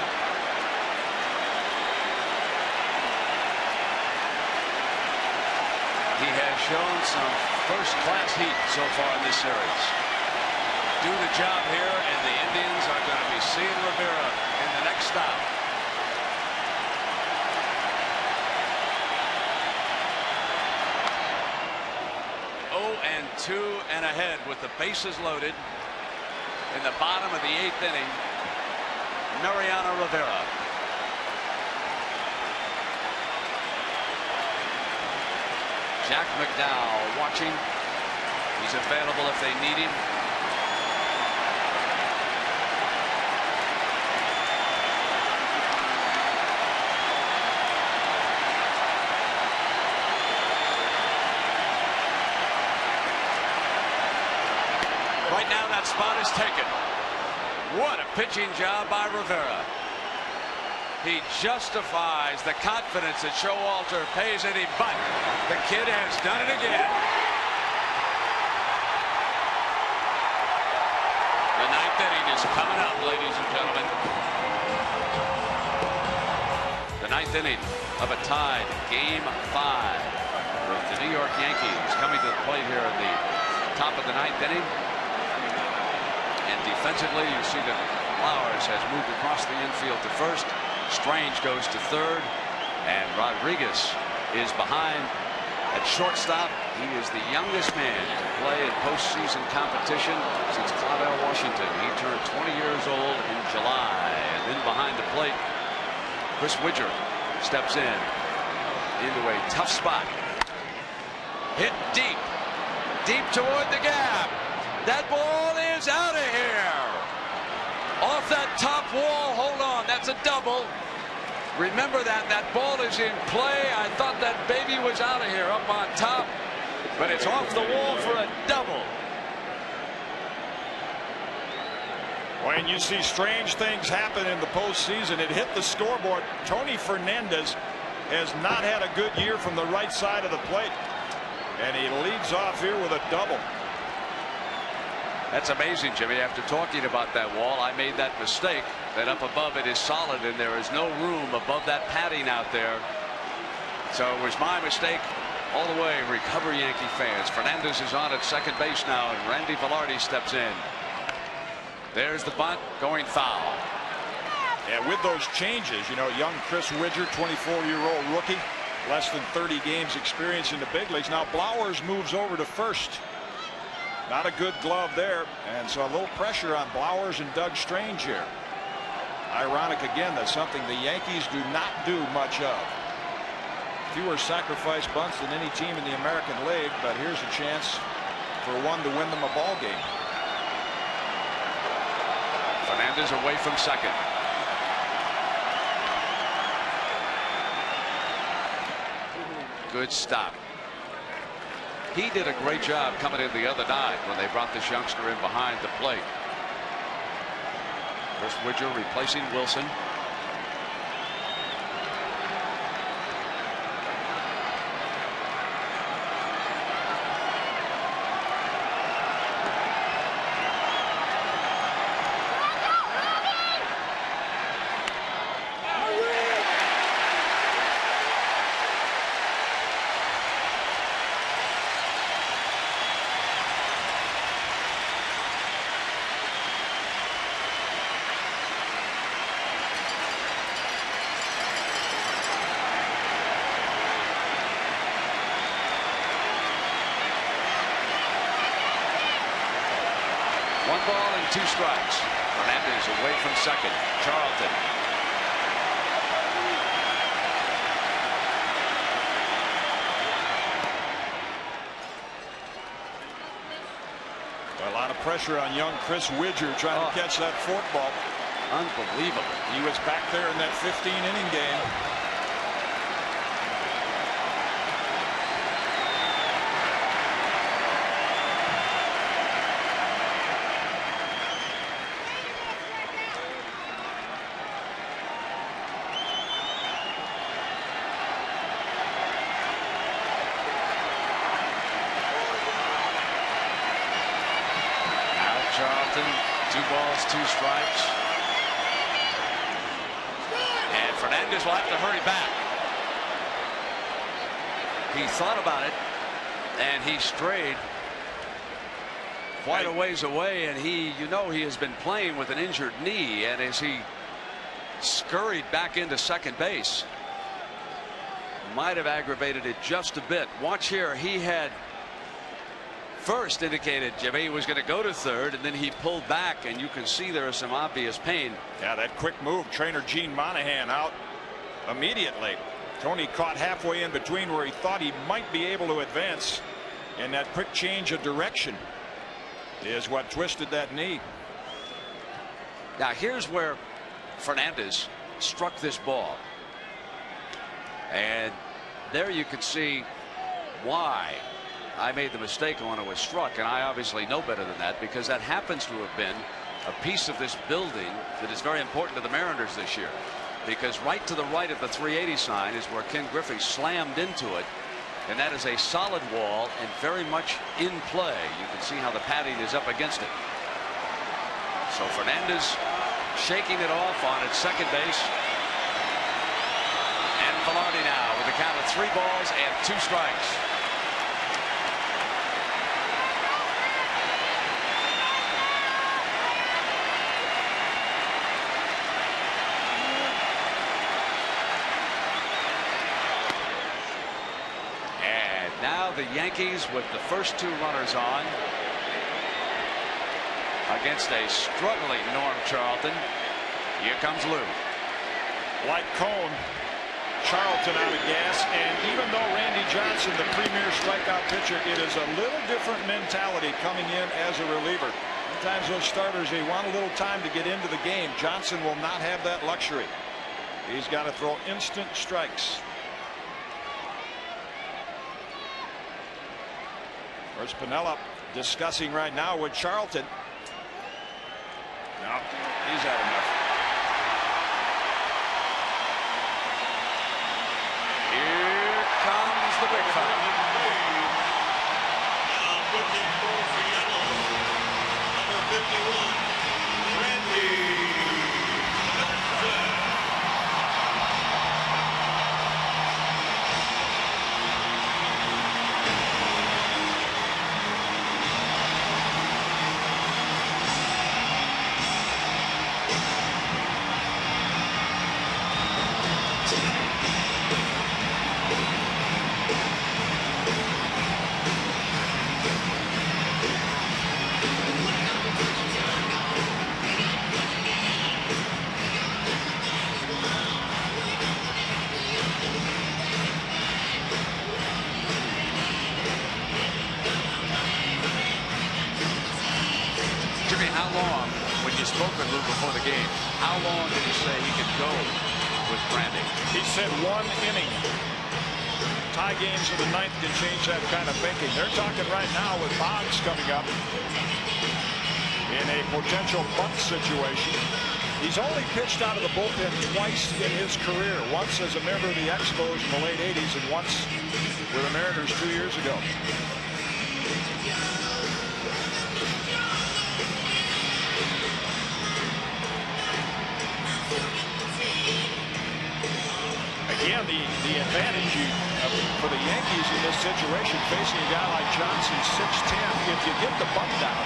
He has shown some first-class heat so far in this series. Do the job here, and the Indians are going to be seeing Rivera in the next stop. And 2 and ahead with the bases loaded in the bottom of the 8th inning. Mariano Rivera. Jack McDowell watching. He's available if they need him. Right now that spot is taken. What a pitching job by Rivera. He justifies the confidence that Showalter pays in him, but the kid has done it again. The 9th inning is coming up, ladies and gentlemen. The 9th inning of a tied Game 5 with the New York Yankees coming to the plate here in the top of the 9th inning. And defensively, you see that Flowers has moved across the infield to first. Strange goes to third, and Rodriguez is behind at shortstop. He is the youngest man to play in postseason competition since Clavel Washington. He turned 20 years old in July. And then behind the plate, Chris Widger steps in into a tough spot. Hit deep, deep toward the gap. That ball is out of here. Off that top wall. Hold on. That's a double. Remember that. That ball is in play. I thought that baby was out of here up on top. But it's off the wall for a double.
When you see strange things happen in the postseason, it hit the scoreboard. Tony Fernandez has not had a good year from the right side of the plate. And he leads off here with a double.
That's amazing, Jimmy. After talking about that wall, I made that mistake that up above it is solid and there is no room above that padding out there. So it was my mistake all the way. Recover, Yankee fans. Fernandez is on at second base now, and Randy Velarde steps in. There's the bunt going foul.
And with those changes, you know, young Chris Widger, 24-year-old rookie, less than 30 games experience in the big leagues. Now Flowers moves over to first. Not a good glove there, and so a little pressure on Flowers and Doug Strange here. Ironic again, that's something the Yankees do not do much of. Fewer sacrifice bunts than any team in the American League, but here's a chance for one to win them a ball game.
Fernandez away from second. Good stop. He did a great job coming in the other night when they brought this youngster in behind the plate. Chris Widger replacing Wilson. One ball and 2 strikes. Fernandez away from second. Charlton.
A lot of pressure on young Chris Widger trying to catch that forkball.
Unbelievable.
He was back there in that 15-inning game.
Charlton, 2 balls, 2 strikes. And Fernandez will have to hurry back. He thought about it, and he strayed quite a ways away, and he has been playing with an injured knee, and as he scurried back into second base, might have aggravated it just a bit. Watch here, he had first indicated Jimmy he was going to go to third, and then he pulled back, and you can see there is some obvious pain.
Yeah, that quick move. Trainer Gene Monahan out immediately. Tony caught halfway in between where he thought he might be able to advance, and that quick change of direction is what twisted that knee.
Now here's where Fernandez struck this ball, and there you can see why I made the mistake on it was struck, and I obviously know better than that, because that happens to have been a piece of this building that is very important to the Mariners this year, because right to the right of the 380 sign is where Ken Griffey slammed into it, and that is a solid wall and very much in play. You can see how the padding is up against it. So Fernandez shaking it off on its second base, and Velarde now with a count of 3 balls and 2 strikes. Now the Yankees with the first 2 runners on against a struggling Norm Charlton. Here comes Lou.
Like Cone, Charlton out of gas, and even though Randy Johnson, the premier strikeout pitcher, it is a little different mentality coming in as a reliever. Sometimes those starters, they want a little time to get into the game. Johnson will not have that luxury. He's got to throw instant strikes. Where's Piniella discussing right now with Charlton? No, he's had enough.
Here comes the big fight.
Now pitching for Seattle, number 51, Randy Johnson.
spoken, Lou, before the game. How long did he say he could go with Brandy?
He said 1 inning. Tie games of the 9th can change that kind of thinking. They're talking right now with Boggs coming up in a potential bunt situation. He's only pitched out of the bullpen twice in his career. Once as a member of the Expos in the late 80s and once with the Mariners 2 years ago. Again, the advantage for the Yankees in this situation, facing a guy like Johnson, 6'10", if you get the bunt down,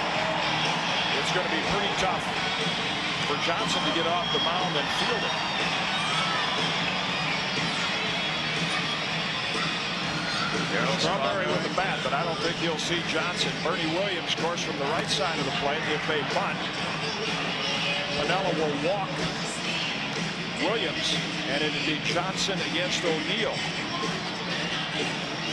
it's going to be pretty tough for Johnson to get off the mound and field it. Strawberry with the bat, but I don't think you'll see Johnson. Bernie Williams, of course, from the right side of the plate. If they bunt, Manella will walk Williams, and it'd be Johnson against O'Neill.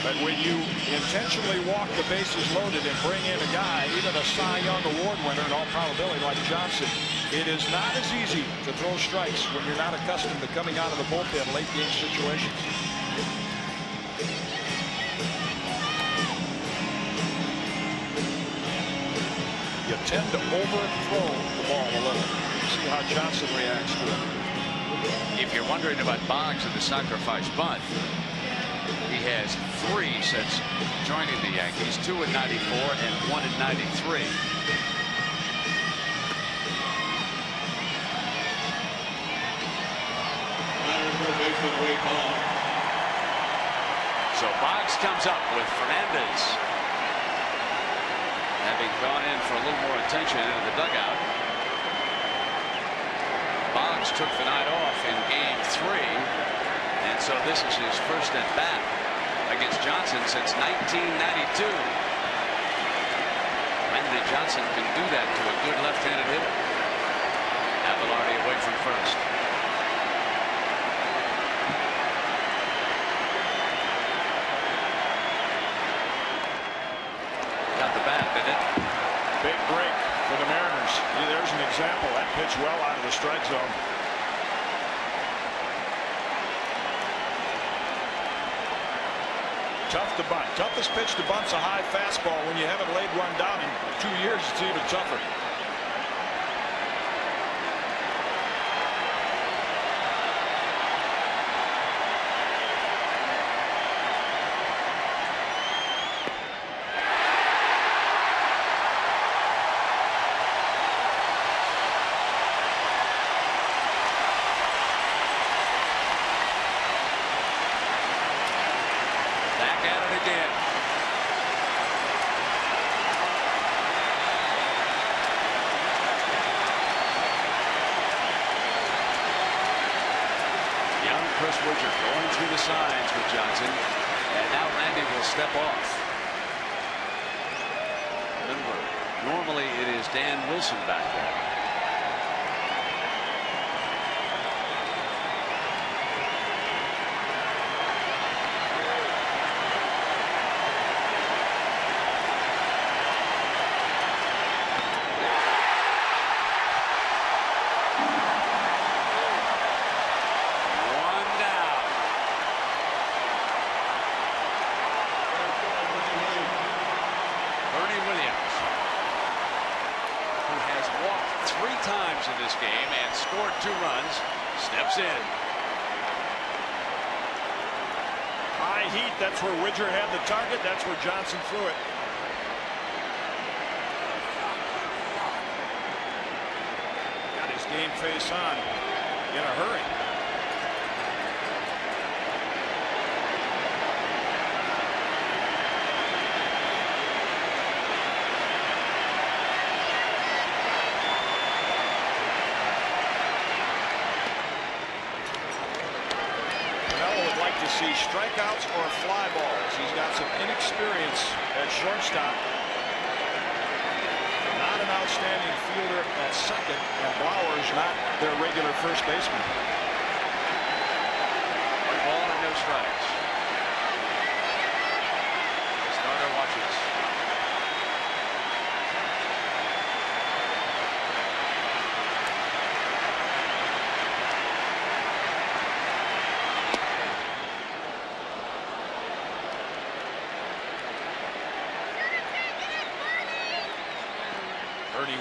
But when you intentionally walk the bases loaded and bring in a guy, even a Cy Young Award winner in all probability like Johnson, it is not as easy to throw strikes when you're not accustomed to coming out of the bullpen late game situations. You tend to overthrow the ball a little. See how Johnson reacts to it.
If you're wondering about Boggs and the sacrifice bunt, he has 3 since joining the Yankees, 2 in '94 and 1 in '93. So Boggs comes up with Fernandez, having gone in for a little more attention into the dugout. Boggs took the night off in game 3, and so this is his first at bat against Johnson since 1992. Randy Johnson can do that to a good left-handed hitter. Abelardi away from first. Got the bat, didn't it?
Big break for the Mariners. There's an example. That pitch well out of the strike zone. Tough to bunt. Toughest pitch to bunt's a high fastball. When you haven't laid one down in 2 years, it's even tougher.
Going through the signs with Johnson, and now Randy will step off. Remember, normally it is Dan Wilson back there. In this game and scored 2 runs, steps in.
High heat, that's where Widger had the target, that's where Johnson threw it. Got his game face on in a hurry. See strikeouts or fly balls. He's got some inexperience at shortstop. Not an outstanding fielder at second, and Blauer's not their regular first baseman.
1 ball and no strikes. The starter watches.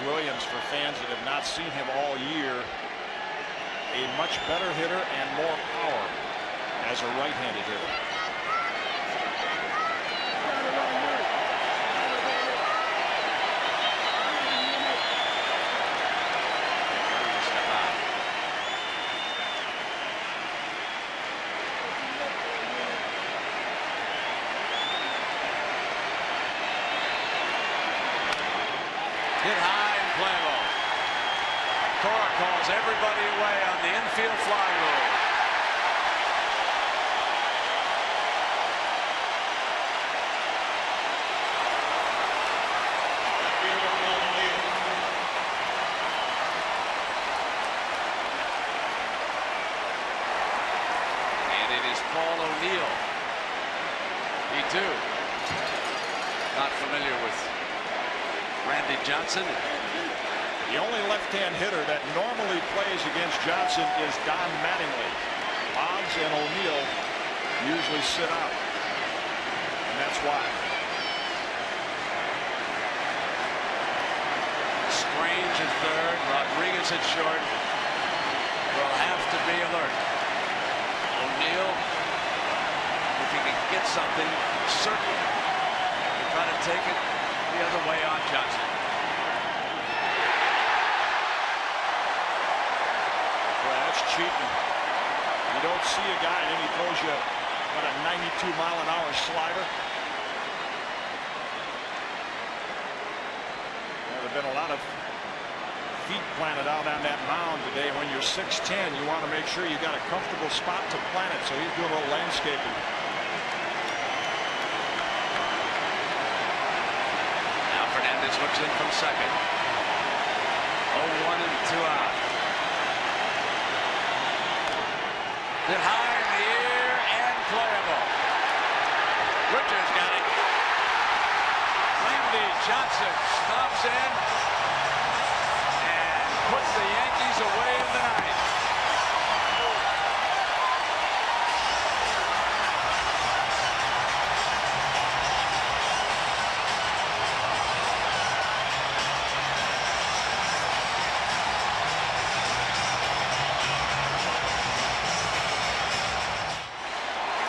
Williams, for fans that have not seen him all year, a much better hitter and more power as a right-handed hitter.
Hit high and play ball. Cora calls everybody away on the infield fly rule. And it is Paul O'Neill. He too not familiar with Randy Johnson.
The only left-hand hitter that normally plays against Johnson is Don Mattingly. Boggs and O'Neill usually sit out, and that's why.
Strange at third, Rodriguez at short. Will have to be alert. O'Neill, if he can get something, certainly will try to take it the other way on Johnson.
Well, that's cheating. You don't see a guy and then he throws you about a 92-mile-an-hour slider. Well, there have been a lot of feet planted out on that mound today. When you're 6'10", you want to make sure you got a comfortable spot to plant it, so he's doing a little landscaping.
Hernandez looks in from second. 0-1 and 2 out. Hit high in the air and playable. Richards got it. Randy Johnson stops in and puts the Yankees away in the ninth.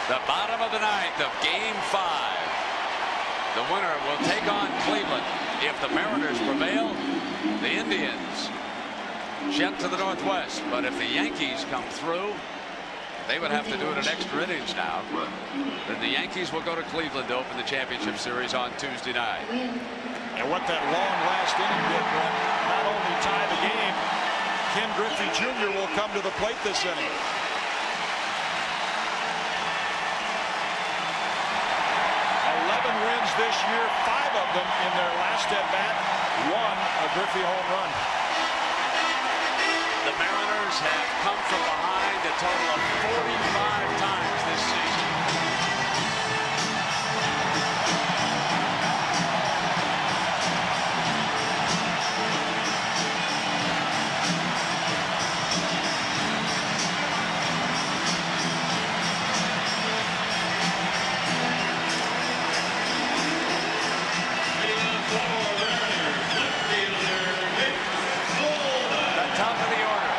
The bottom of the ninth of Game 5. The winner will take on Cleveland. If the Mariners prevail, the Indians jet to the Northwest. But if the Yankees come through, they would have to do it in extra innings now. Then the Yankees will go to Cleveland to open the championship series on Tuesday night.
And what that long last inning did, Brent, not only tie the game, Ken Griffey Jr. will come to the plate this inning. 11 wins this year, 5 of them in their last at bat, 1 a Griffey home run.
The Mariners have come from behind a total of 45 times this season. Top of the order.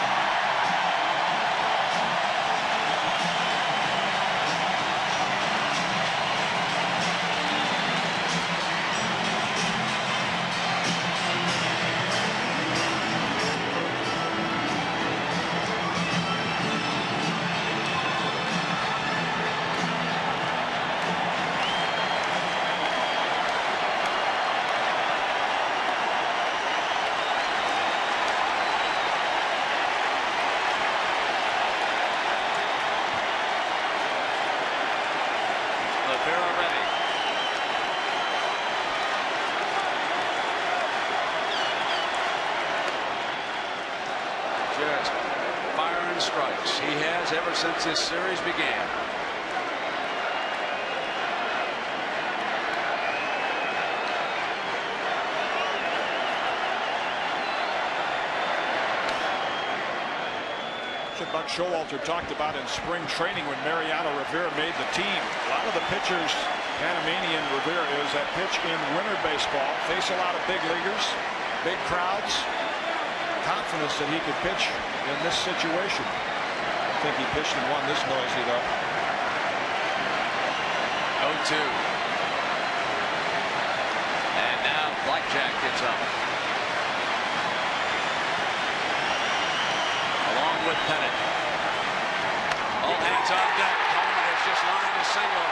Just firing strikes. He has ever since this series began.
Buck Showalter talked about in spring training when Mariano Rivera made the team. A lot of the pitchers, Panamanian Rivera is, that pitch in winter baseball face a lot of big leaguers. big crowds, confidence that he could pitch in this situation. I think he pitched in one this noisy though.
0-2. And now Blackjack gets up. Along with Pettit. All hands on deck. Coleman has just lined a single.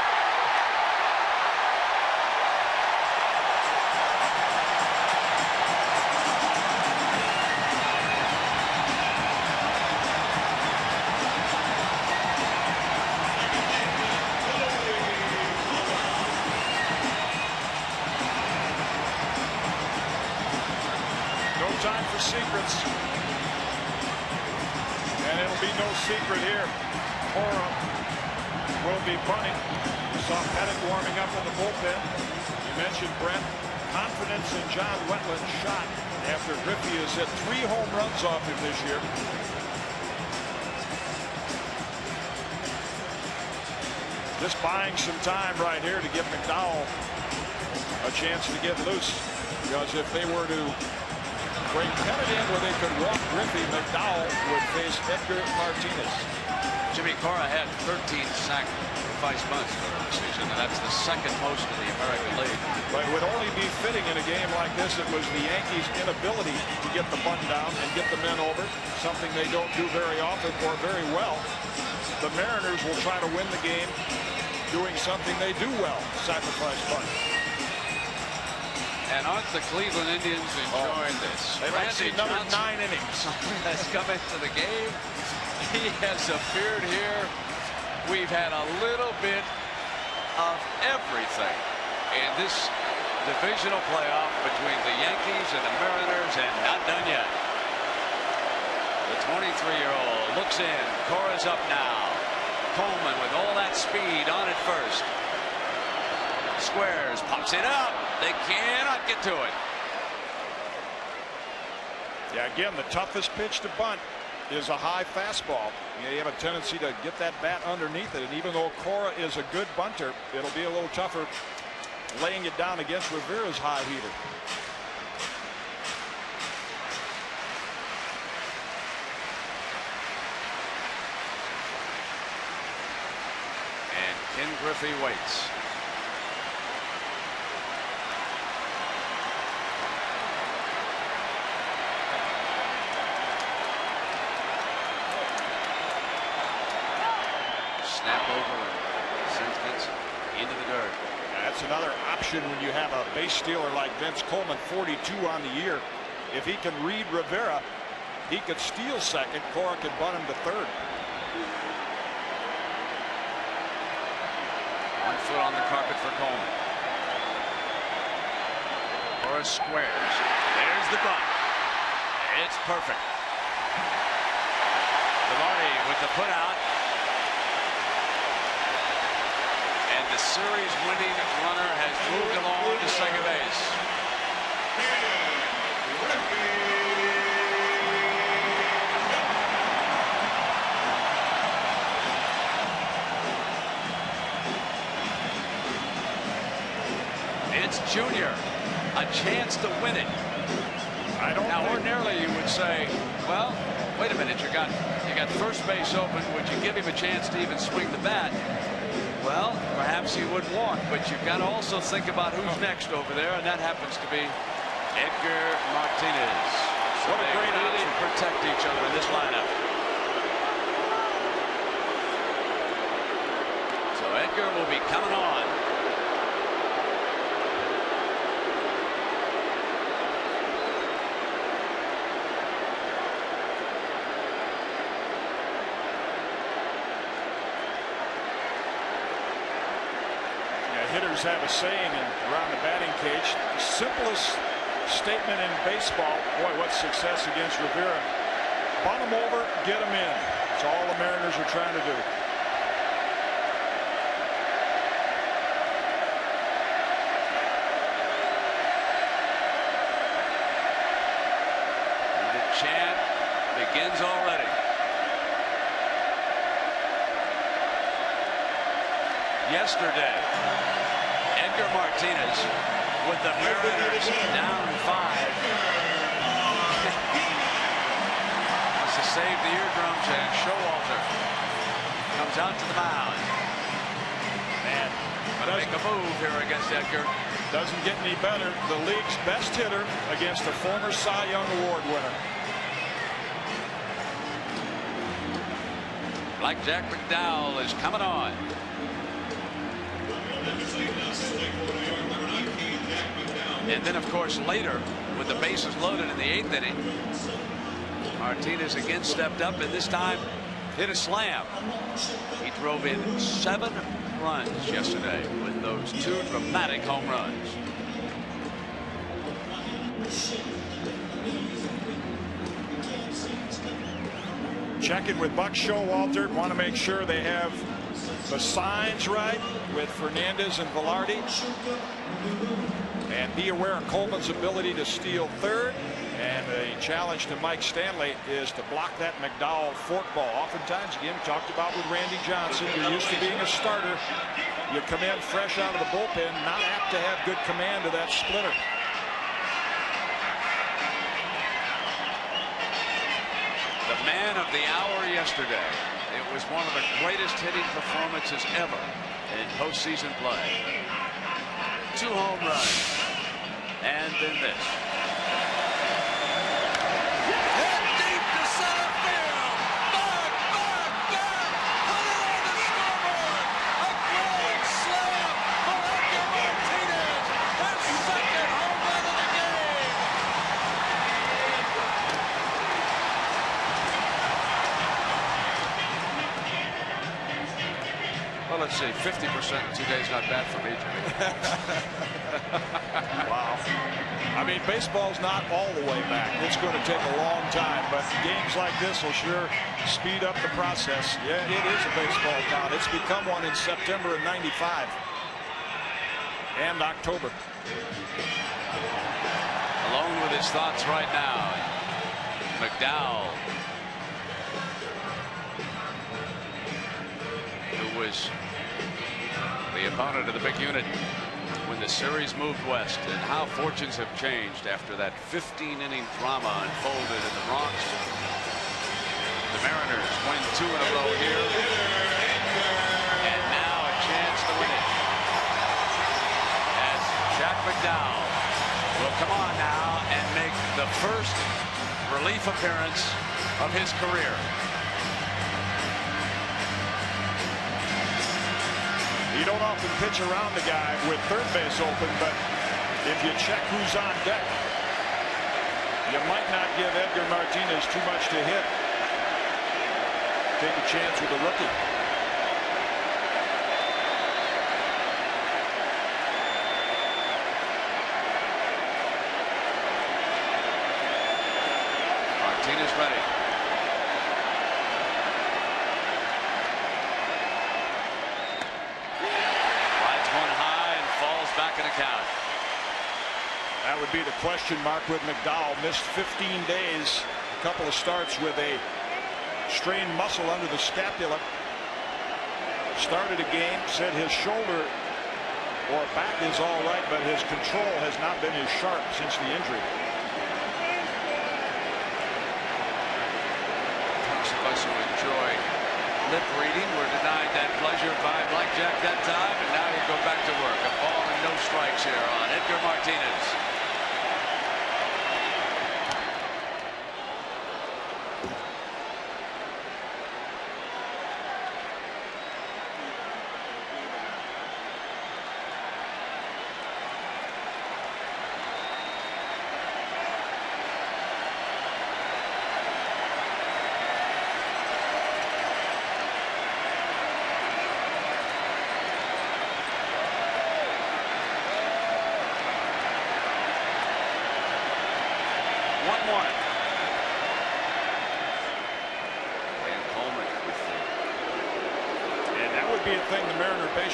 Time for secrets, and it'll be no secret here. Cora will be bunting. We saw Pettit warming up in the bullpen. You mentioned, Brent, confidence in John Wetland's shot after Griffey has hit 3 home runs off him this year. Just buying some time right here to give McDowell a chance to get loose, because if they were to bring Pettit in where they could walk Griffey, McDowell would face Edgar Martinez.
Jimmy Cora had 13 sacrifice bunts during the season, and that's the second most in the American League.
But it would only be fitting in a game like this. It was the Yankees' inability to get the bunt down and get the men over, something they don't do very often or very well. The Mariners will try to win the game doing something they do well, sacrifice bunt.
And aren't the Cleveland Indians enjoying this?
They'd like to see another 9 innings.
Has come into the game. He has appeared here. We've had a little bit of everything in this divisional playoff between the Yankees and the Mariners, and not done yet. The 23-year-old looks in. Cora's up now. Coleman with all that speed on at first. Squares, pops it up. They cannot get to it.
Yeah, again, the toughest pitch to bunt is a high fastball. You have a tendency to get that bat underneath it, and even though Cora is a good bunter, it'll be a little tougher laying it down against Rivera's high heater.
And Ken Griffey waits. Snap over and sends Vince into the dirt.
That's another option when you have a base stealer like Vince Coleman, 42 on the year. If he can read Rivera, he could steal second. Cora could bunt him to third.
1 foot on the carpet for Coleman. Cora squares. There's the bunt. It's perfect. Velarde with the put out. The series winning runner has moved along to second base. It's Junior, a chance to win it. Now ordinarily you would say, well, wait a minute, you got first base open. Would you give him a chance to even swing the bat? Well, perhaps he would walk, but you've got to also think about who's next over there, and that happens to be Edgar Martinez. So what a great really protect each other in this lineup. So Edgar will be coming on.
Hitters have a saying around the batting cage. The simplest statement in baseball. Boy, what success against Rivera. Bunt him over, get him in. That's all the Mariners are trying to do.
And the chant begins already. Yesterday, Edgar Martinez with the Mariners down 5. Wants to save the eardrums, and Showalter comes out to the mound. Man, gonna make a move here against Edgar.
Doesn't get any better. The league's best hitter against a former Cy Young Award winner.
Blackjack McDowell is coming on. And then, of course, later, with the bases loaded in the 8th inning, Martinez again stepped up, and this time hit a slam. He drove in 7 runs yesterday with those 2 dramatic home runs.
Checking with Buck Showalter. Want to make sure they have the signs right with Fernandez and Velarde. And be aware of Coleman's ability to steal third. And a challenge to Mike Stanley is to block that McDowell forkball. Oftentimes, again, talked about with Randy Johnson, you're used to being a starter. You come in fresh out of the bullpen, not apt to have good command of that splitter.
The man of the hour yesterday. It was one of the greatest hitting performances ever in postseason play. 2 home runs. And then this. Hit deep to center field. Back. Put it on the scoreboard. A grand slam for Edgar Martinez. His 2nd home run of the game. Well, let's see, 50% in 2 days, not bad for me, Jimmy.
Wow. I mean, baseball's not all the way back. It's going to take a long time, but games like this will sure speed up the process. Yeah, it is a baseball town. It's become one in September of '95 and October.
Alone with his thoughts right now, McDowell, who was the opponent of the big unit when the series moved west, and how fortunes have changed after that 15-inning drama unfolded in the Bronx. The Mariners win 2 in a row here, and now a chance to win it as Jack McDowell will come on now and make the first relief appearance of his career.
You don't often pitch around the guy with third base open, but if you check who's on deck, you might not give Edgar Martinez too much to hit. Take a chance with a rookie.
Martinez ready. Back in the count.
That would be the question mark with McDowell. Missed 15 days, a couple of starts with a strained muscle under the scapula. Started a game, said his shoulder or back is all right, but his control has not been as sharp since the injury.
Most of us who enjoy lip reading were denied that pleasure by Blackjack that time, and now he'll go back to work. A ball and no strikes here on Edgar Martinez.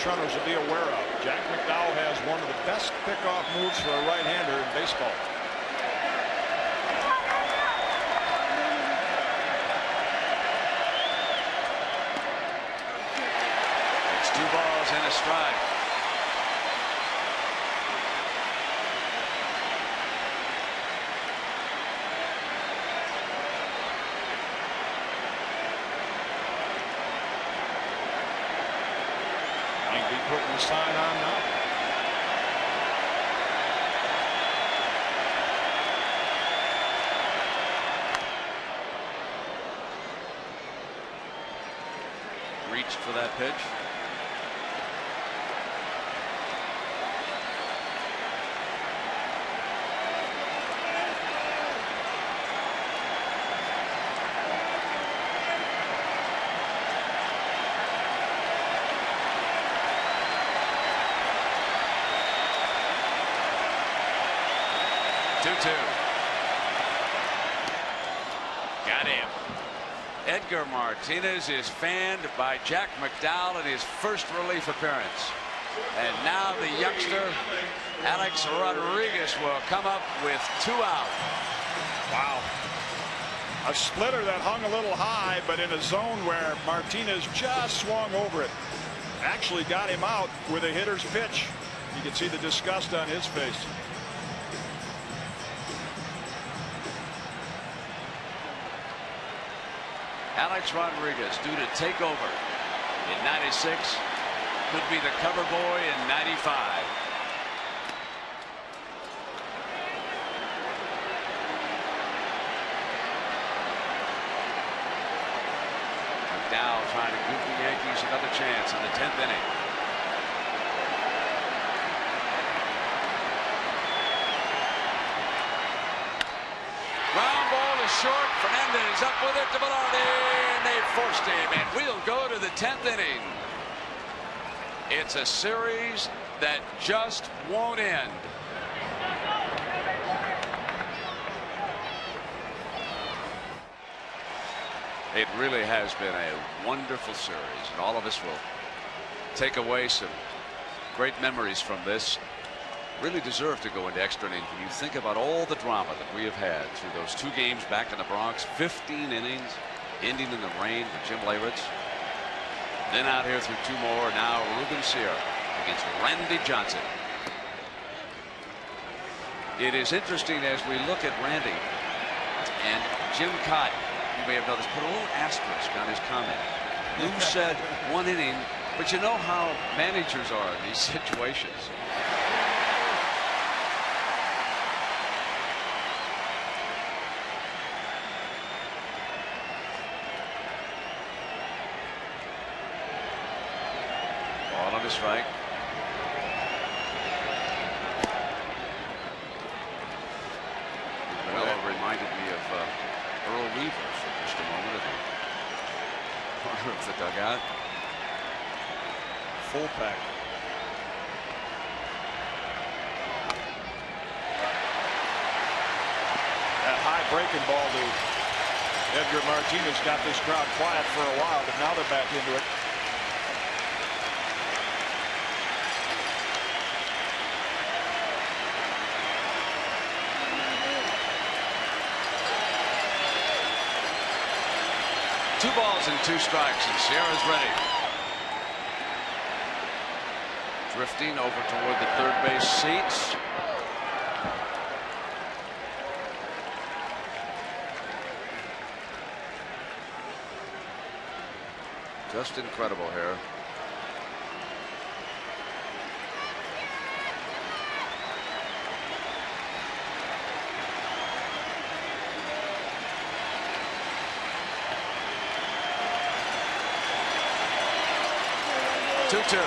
Runners will be aware of. Jack McDowell has one of the best pickoff moves for a right-hander in baseball. It's
2 balls and a strike.
be putting the sign on now.
Reached for that pitch. Got him. Edgar Martinez is fanned by Jack McDowell in his first relief appearance. And now the youngster, Alex Rodriguez, will come up with 2 out.
Wow. A splitter that hung a little high, but in a zone where Martinez just swung over it. Actually got him out with a hitter's pitch. You can see the disgust on his face.
Alex Rodriguez due to take over in 96. Could be the cover boy in 95. McDowell trying to give the Yankees another chance in the 10th inning. Ground ball is short. Fernandez up with it to Velarde, and they forced him, and we'll go to the 10th inning. It's a series that just won't end. It really has been a wonderful series, and all of us will take away some great memories from this. Really deserve to go into extra innings when you think about all the drama that we have had through those 2 games back in the Bronx. 15 innings, ending in the rain with Jim Leyritz. Then out here through 2 more. Now Ruben Sierra against Randy Johnson. It is interesting as we look at Randy and Jim Cott. You may have noticed, put a little asterisk on his comment. Lou said 1 inning, but you know how managers are in these situations. Ball on the strike. Well, reminded me of Earl Weaver for just a moment at the corner of the dugout.
Full pack. That high breaking ball to Edgar Martinez got this crowd quiet for a while, but now they're back into it.
Two balls and 2 strikes, and Sierra's ready. Drifting over toward the third base seats. Just incredible here. Two.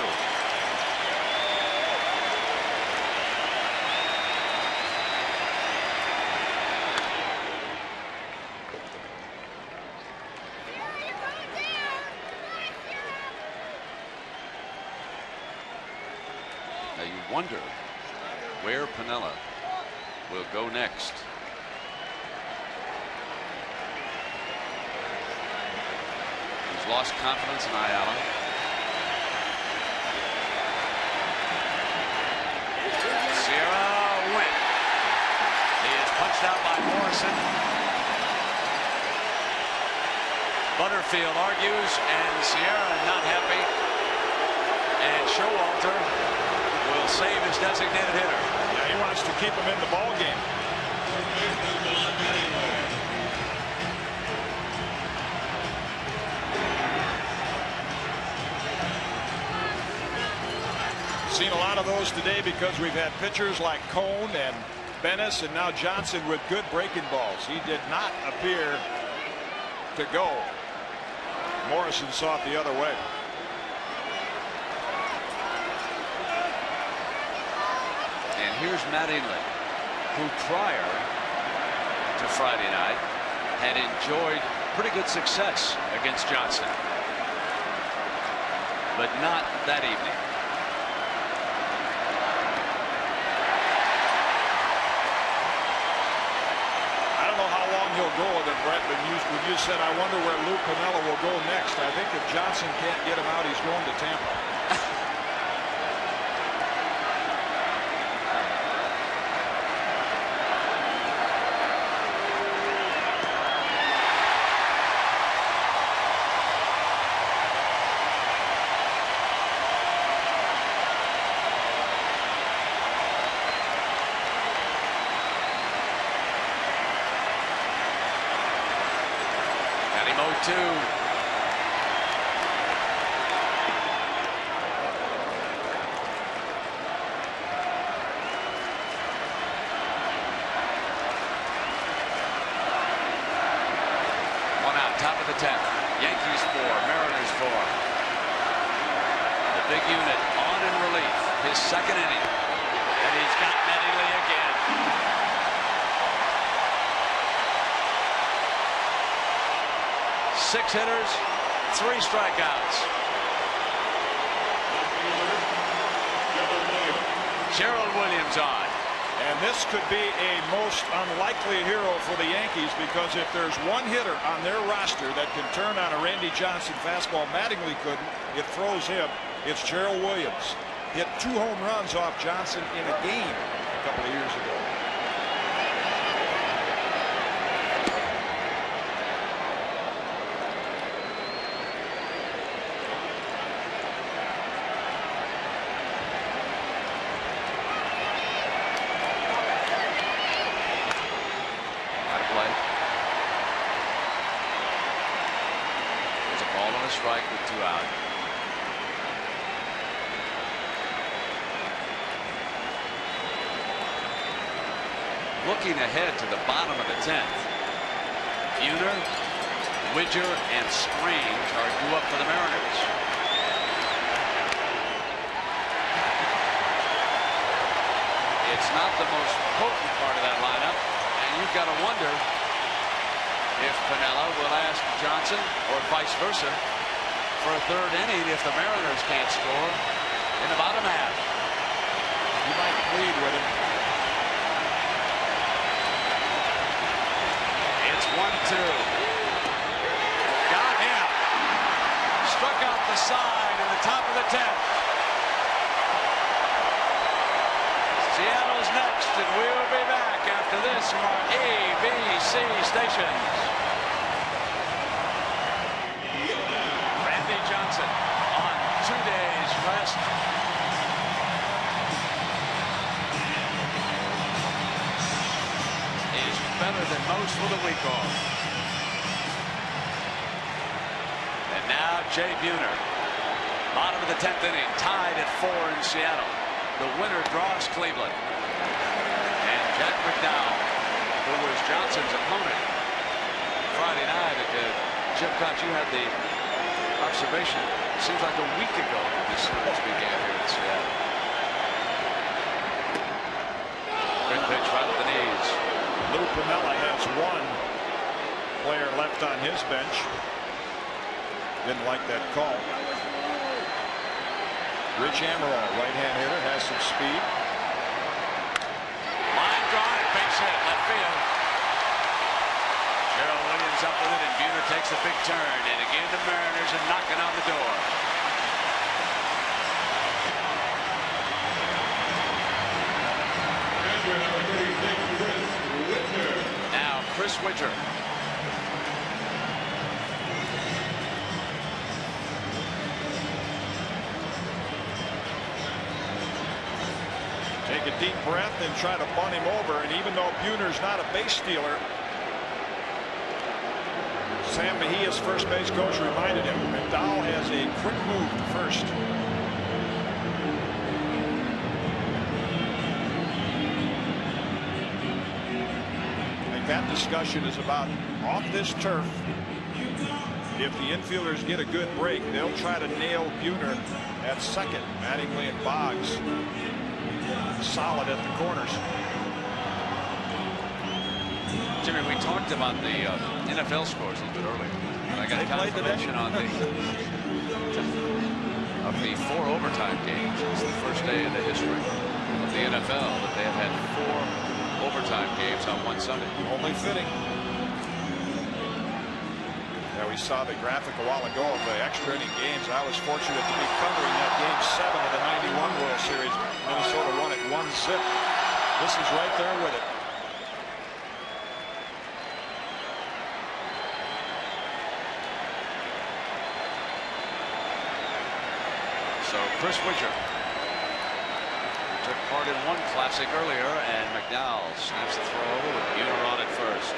Now you wonder where Piniella will go next. He's lost confidence in Ayala. Sierra went. He is punched out by Morrison. Butterfield argues, and Sierra not happy. And Showalter will save his designated hitter.
Yeah, he wants to keep him in the ball game. Seen a lot of those today because we've had pitchers like Cone and Bennis and now Johnson with good breaking balls. He did not appear to go. Morrison saw it the other way.
And here's Matt Inlet, who prior to Friday night had enjoyed pretty good success against Johnson, but not that evening.
I don't know how long he'll go with it, Brett, but when you said, I wonder where Lou Piniella will go next, I think if Johnson can't get him out, he's going to Tampa.
Two. One out, top of the 10th. Yankees 4, Mariners 4. The big unit on in relief, his second inning, and he's got Mattingly again. 6 hitters, 3 strikeouts. Gerald Williams on.
And this could be a most unlikely hero for the Yankees, because if there's one hitter on their roster that can turn on a Randy Johnson fastball, Mattingly couldn't. It throws him. It's Gerald Williams. Hit 2 home runs off Johnson in a game a couple of years ago.
Strike with 2 out. Looking ahead to the bottom of the 10th, Buhner, Widger, and Strange are due up for the Mariners. It's not the most potent part of that lineup, and you've got to wonder if Piniella will ask Johnson, or vice versa, for a 3rd inning if the Mariners can't score in the bottom half.
You might plead with him.
It's 1-2. Got him. Struck out the side in the top of the 10th. Seattle's next, and we'll be back after this from our ABC stations. Johnson on 2 days rest. Is better than most with a week off. And now Jay Buhner. Bottom of the 10th inning, tied at 4 in Seattle. The winner draws Cleveland. And Jack McDowell, who was Johnson's opponent Friday night at the Jim Koch, you had the observation. Seems like a week ago this series began here in Seattle. Good pitch right at the knees.
Lou Piniella has 1 player left on his bench. Didn't like that call. Rich Amaral, right-hand hitter, has some speed.
Line drive, base hit, left field. Gerald Williams up with it, and Buhner takes a big turn, and again the Mariners are knocking on the door. Now Chris Widger.
Take a deep breath and try to bunt him over, and even though Buhner's not a base stealer, Sam Mejia's first base coach reminded him McDowell has a quick move to first. that discussion is about off this turf. If the infielders get a good break, they'll try to nail Buhner at second. Mattingly and Boggs solid at the corners.
Jimmy, we talked about the NFL scores a little bit earlier. And I got confirmation on the 4 overtime games. It's the first day in the history of the NFL that they have had 4 overtime games on one Sunday.
Only fitting. Yeah, we saw the graphic a while ago of the extra inning games. I was fortunate to be covering that game 7 of the '91 World Series. Minnesota won it 1-zip. This is right there with it.
So Chris Widger took part in one classic earlier, and McDowell snaps the throw over with Buhner on at first.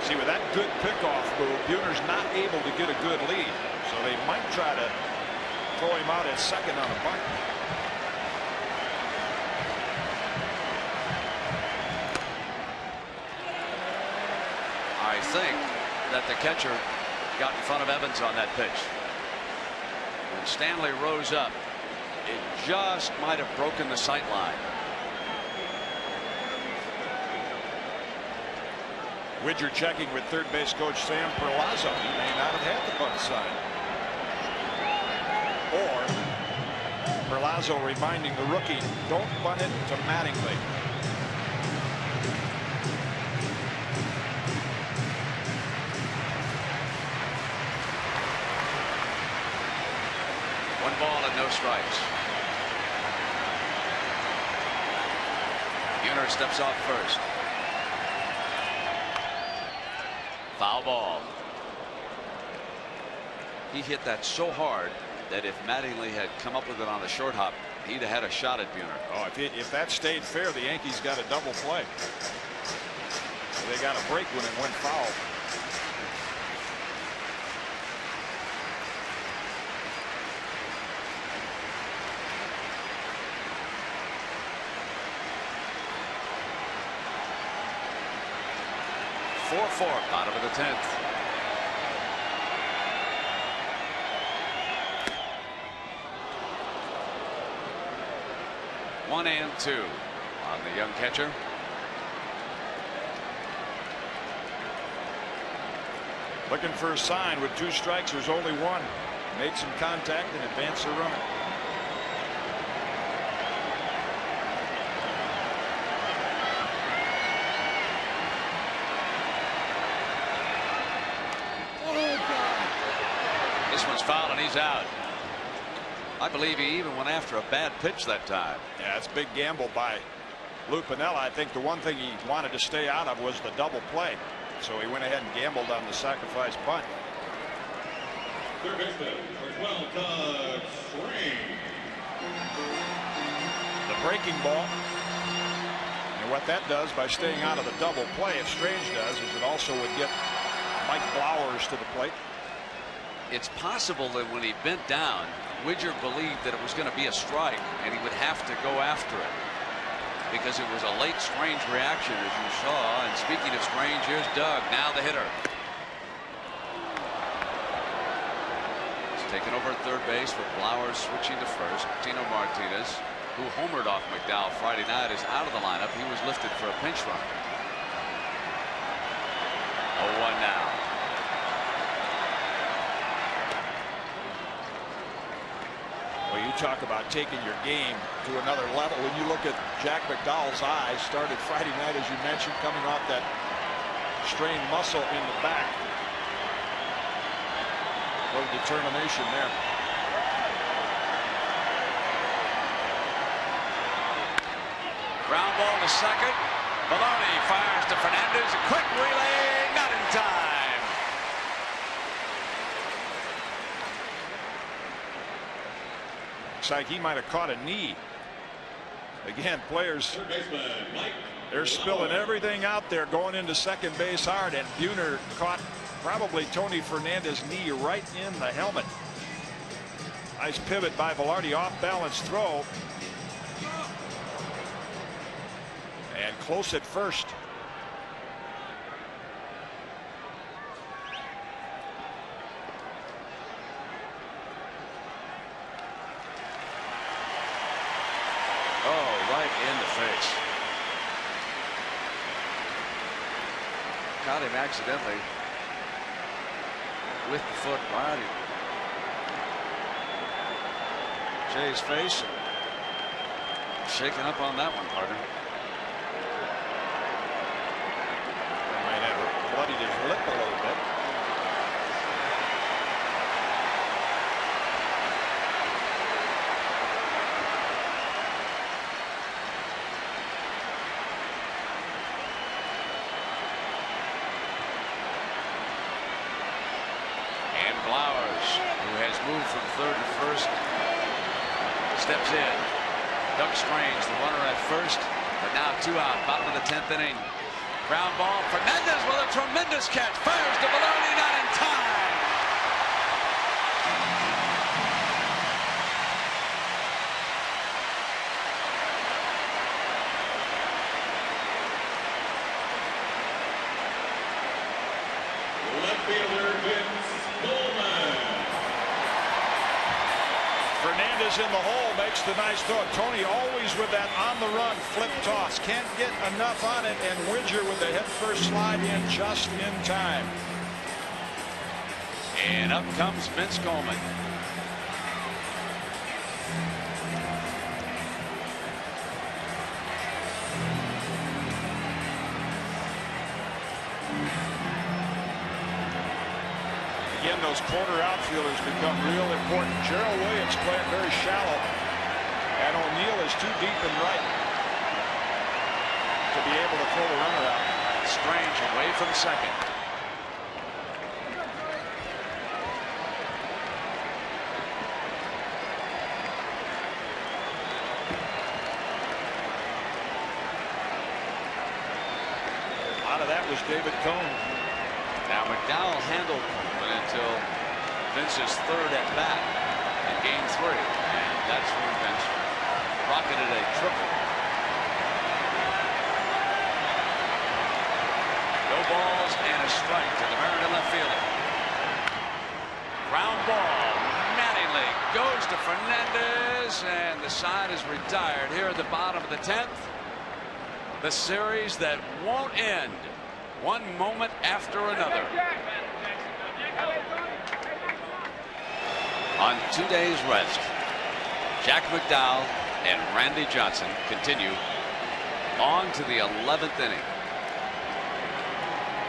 See, with that good pickoff move, Buhner's not able to get a good lead, so they might try to throw him out at second on a bunt.
I think that the catcher got in front of Evans on that pitch. When Stanley rose up, it just might have broken the sight line.
Widger checking with third base coach Sam Perlazzo. He may not have had the bunt sign. Or Perlazzo reminding the rookie, don't bunt it to Mattingly.
One ball and no strikes. Buhner steps off first. Foul ball. He hit that so hard that if Mattingly had come up with it on the short hop, he'd have had a shot at Buhner.
Oh, if that stayed fair, the Yankees got a double play. They got a break when it went foul.
Bottom of the 10th. One and two on the young catcher.
Looking for a sign with 2 strikes. There's only 1. Made some contact and advanced the runner.
Foul and he's out. I believe he even went after a bad pitch that time.
Yeah, it's a big gamble by Lou Piniella. I think the one thing he wanted to stay out of was the double play, so he went ahead and gambled on the sacrifice bunt.
Third baseman, Doug Strange.
The breaking ball, and what that does by staying out of the double play, if Strange does, is it also would get Mike Blowers to the plate.
It's possible that when he bent down, Widger believed that it was going to be a strike and he would have to go after it because it was a late Strange reaction, as you saw. And speaking of Strange, here's Doug, now the hitter. He's taken over at third base with Blowers switching to first. Tino Martinez, who homered off McDowell Friday night, is out of the lineup. He was lifted for a pinch run. 0-1 now.
Well, you talk about taking your game to another level. When you look at Jack McDowell's eyes, started Friday night, as you mentioned, coming off that strained muscle in the back. A little determination there.
Ground ball to second. Maloney fires to Fernandez. A quick relay, not in time.
Looks like he might have caught a knee. Again, players, they're spilling everything out there going into second base hard, and Buhner caught probably Tony Fernandez's knee right in the helmet. Nice pivot by Velarde, off balance throw. And close at first.
in the face.
Caught him accidentally with the foot right in Jay's face. Shaking up on that one, partner.
Might have bloodied his lip a little bit.
And Flowers, who has moved from third to first, steps in. Doug Strange, the runner at first, but now 2 out, bottom of the 10th inning. Ground ball. Fernandez with a tremendous catch. Fires to Velarde, not in time.
Left fielder Vince Coleman.
Fernandez in the hole makes the nice throw. Tony always with that on-the-run flip toss. Can't get enough on it, and Widger with the head-first slide in just in time.
And up comes Vince Coleman.
Again, those corner outfielders become real important. Gerald Williams playing very shallow, and O'Neill is too deep and right to be able to throw the runner out.
Strange away from second.
Out of that was David Cone.
Now McDowell handled Coleman until Vince's third at bat in game 3, and that's when Vince rocketed a triple. No balls and a strike to the Maryland left fielder. Ground ball. Mattingly goes to Fernandez, and the side is retired here at the bottom of the 10th. The series that won't end one moment after another. On 2 days rest, Jack McDowell and Randy Johnson continue on to the 11th inning.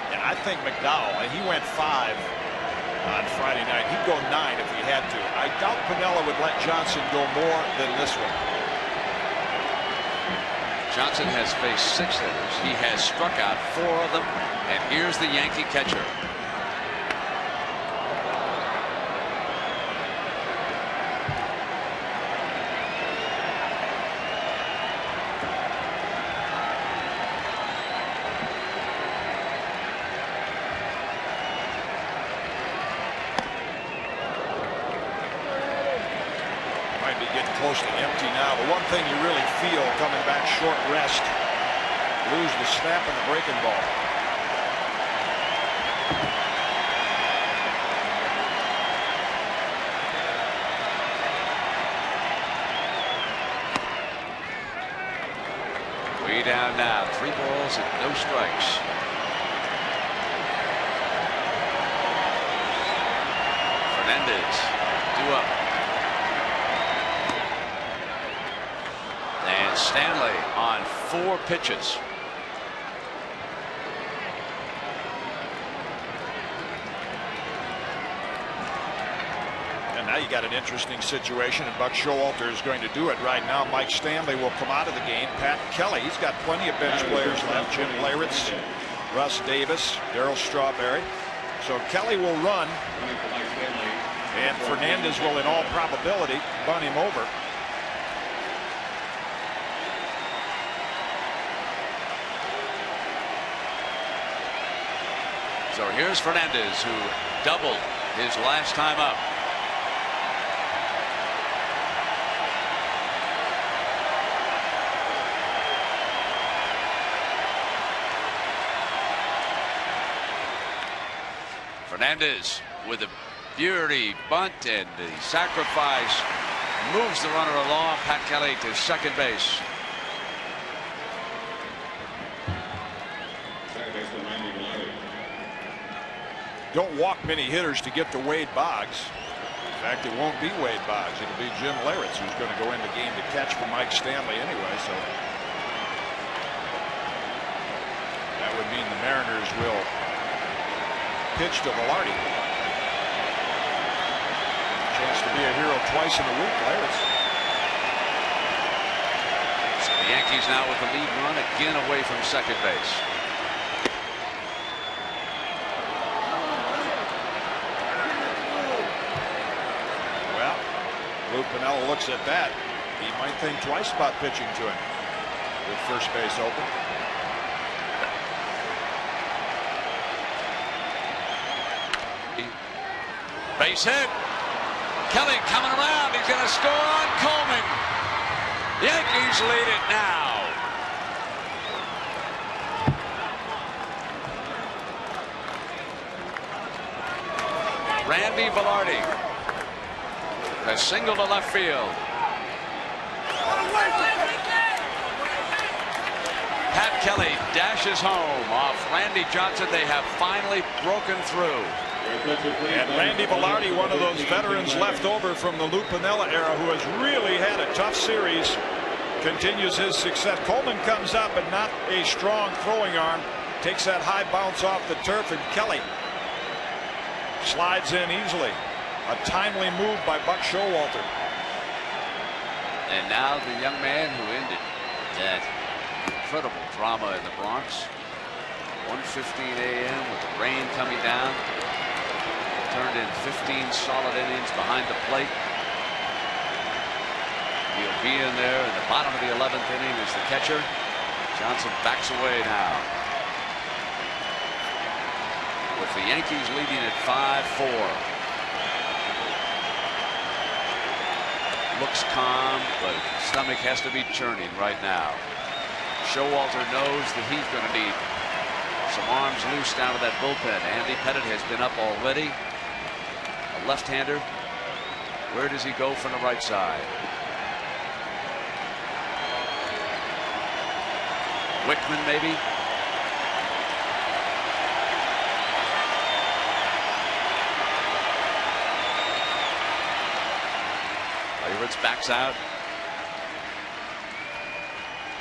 And I think McDowell, and he went 5 on Friday night. He'd go 9 if he had to. I doubt Piniella would let Johnson go more than this one.
Johnson has faced 6 hitters. He has struck out 4 of them. And here's the Yankee catcher.
Might be getting close to empty now. The one thing you really feel coming back short rest, lose the snap and the breaking ball.
Way down now, 3 balls and no strikes. Fernandez due up. And Stanley on 4 pitches.
And now you got an interesting situation, and Buck Showalter is going to do it right now. Mike Stanley will come out of the game. Pat Kelly, he's got plenty of bench players left. Jim Leyritz, Russ Davis, Darryl Strawberry. So Kelly will run, and Fernandez will in all probability bunt him over.
So here's Fernandez, who doubled his last time up. Fernandez with a beauty bunt, and the sacrifice moves the runner along. Pat Kelly to second base.
don't walk many hitters to get to Wade Boggs. In fact, it won't be Wade Boggs. It'll be Jim Leyritz who's going to go in the game to catch for Mike Stanley anyway. So that would mean the Mariners will pitch to Velarde. Chance to be a hero twice in a week, Leyritz.
So the Yankees now with the lead run again away from second base.
Lou Piniella looks at that. He might think twice about pitching to him with first base open.
Base hit. Kelly coming around. He's going to score on Coleman. Yankees lead it now. Randy Velarde. A single to left field. Pat Kelly dashes home off Randy Johnson. They have finally broken through.
And Randy Velarde, one of those veterans left over from the Lou Piniella era, who has really had a tough series, continues his success. Coleman comes up and not a strong throwing arm. Takes that high bounce off the turf, and Kelly slides in easily. A timely move by Buck Showalter.
And now the young man who ended that incredible drama in the Bronx. 1:15 a.m. with the rain coming down. Turned in 15 solid innings behind the plate. He'll be in there in the bottom of the 11th inning as the catcher. Johnson backs away now. With the Yankees leading at 5-4. Looks calm, but stomach has to be churning right now. Showalter knows that he's going to need some arms loose down to that bullpen. Andy Pettitte has been up already. A left-hander. Where does he go from the right side? Wickman maybe. Leyritz backs out.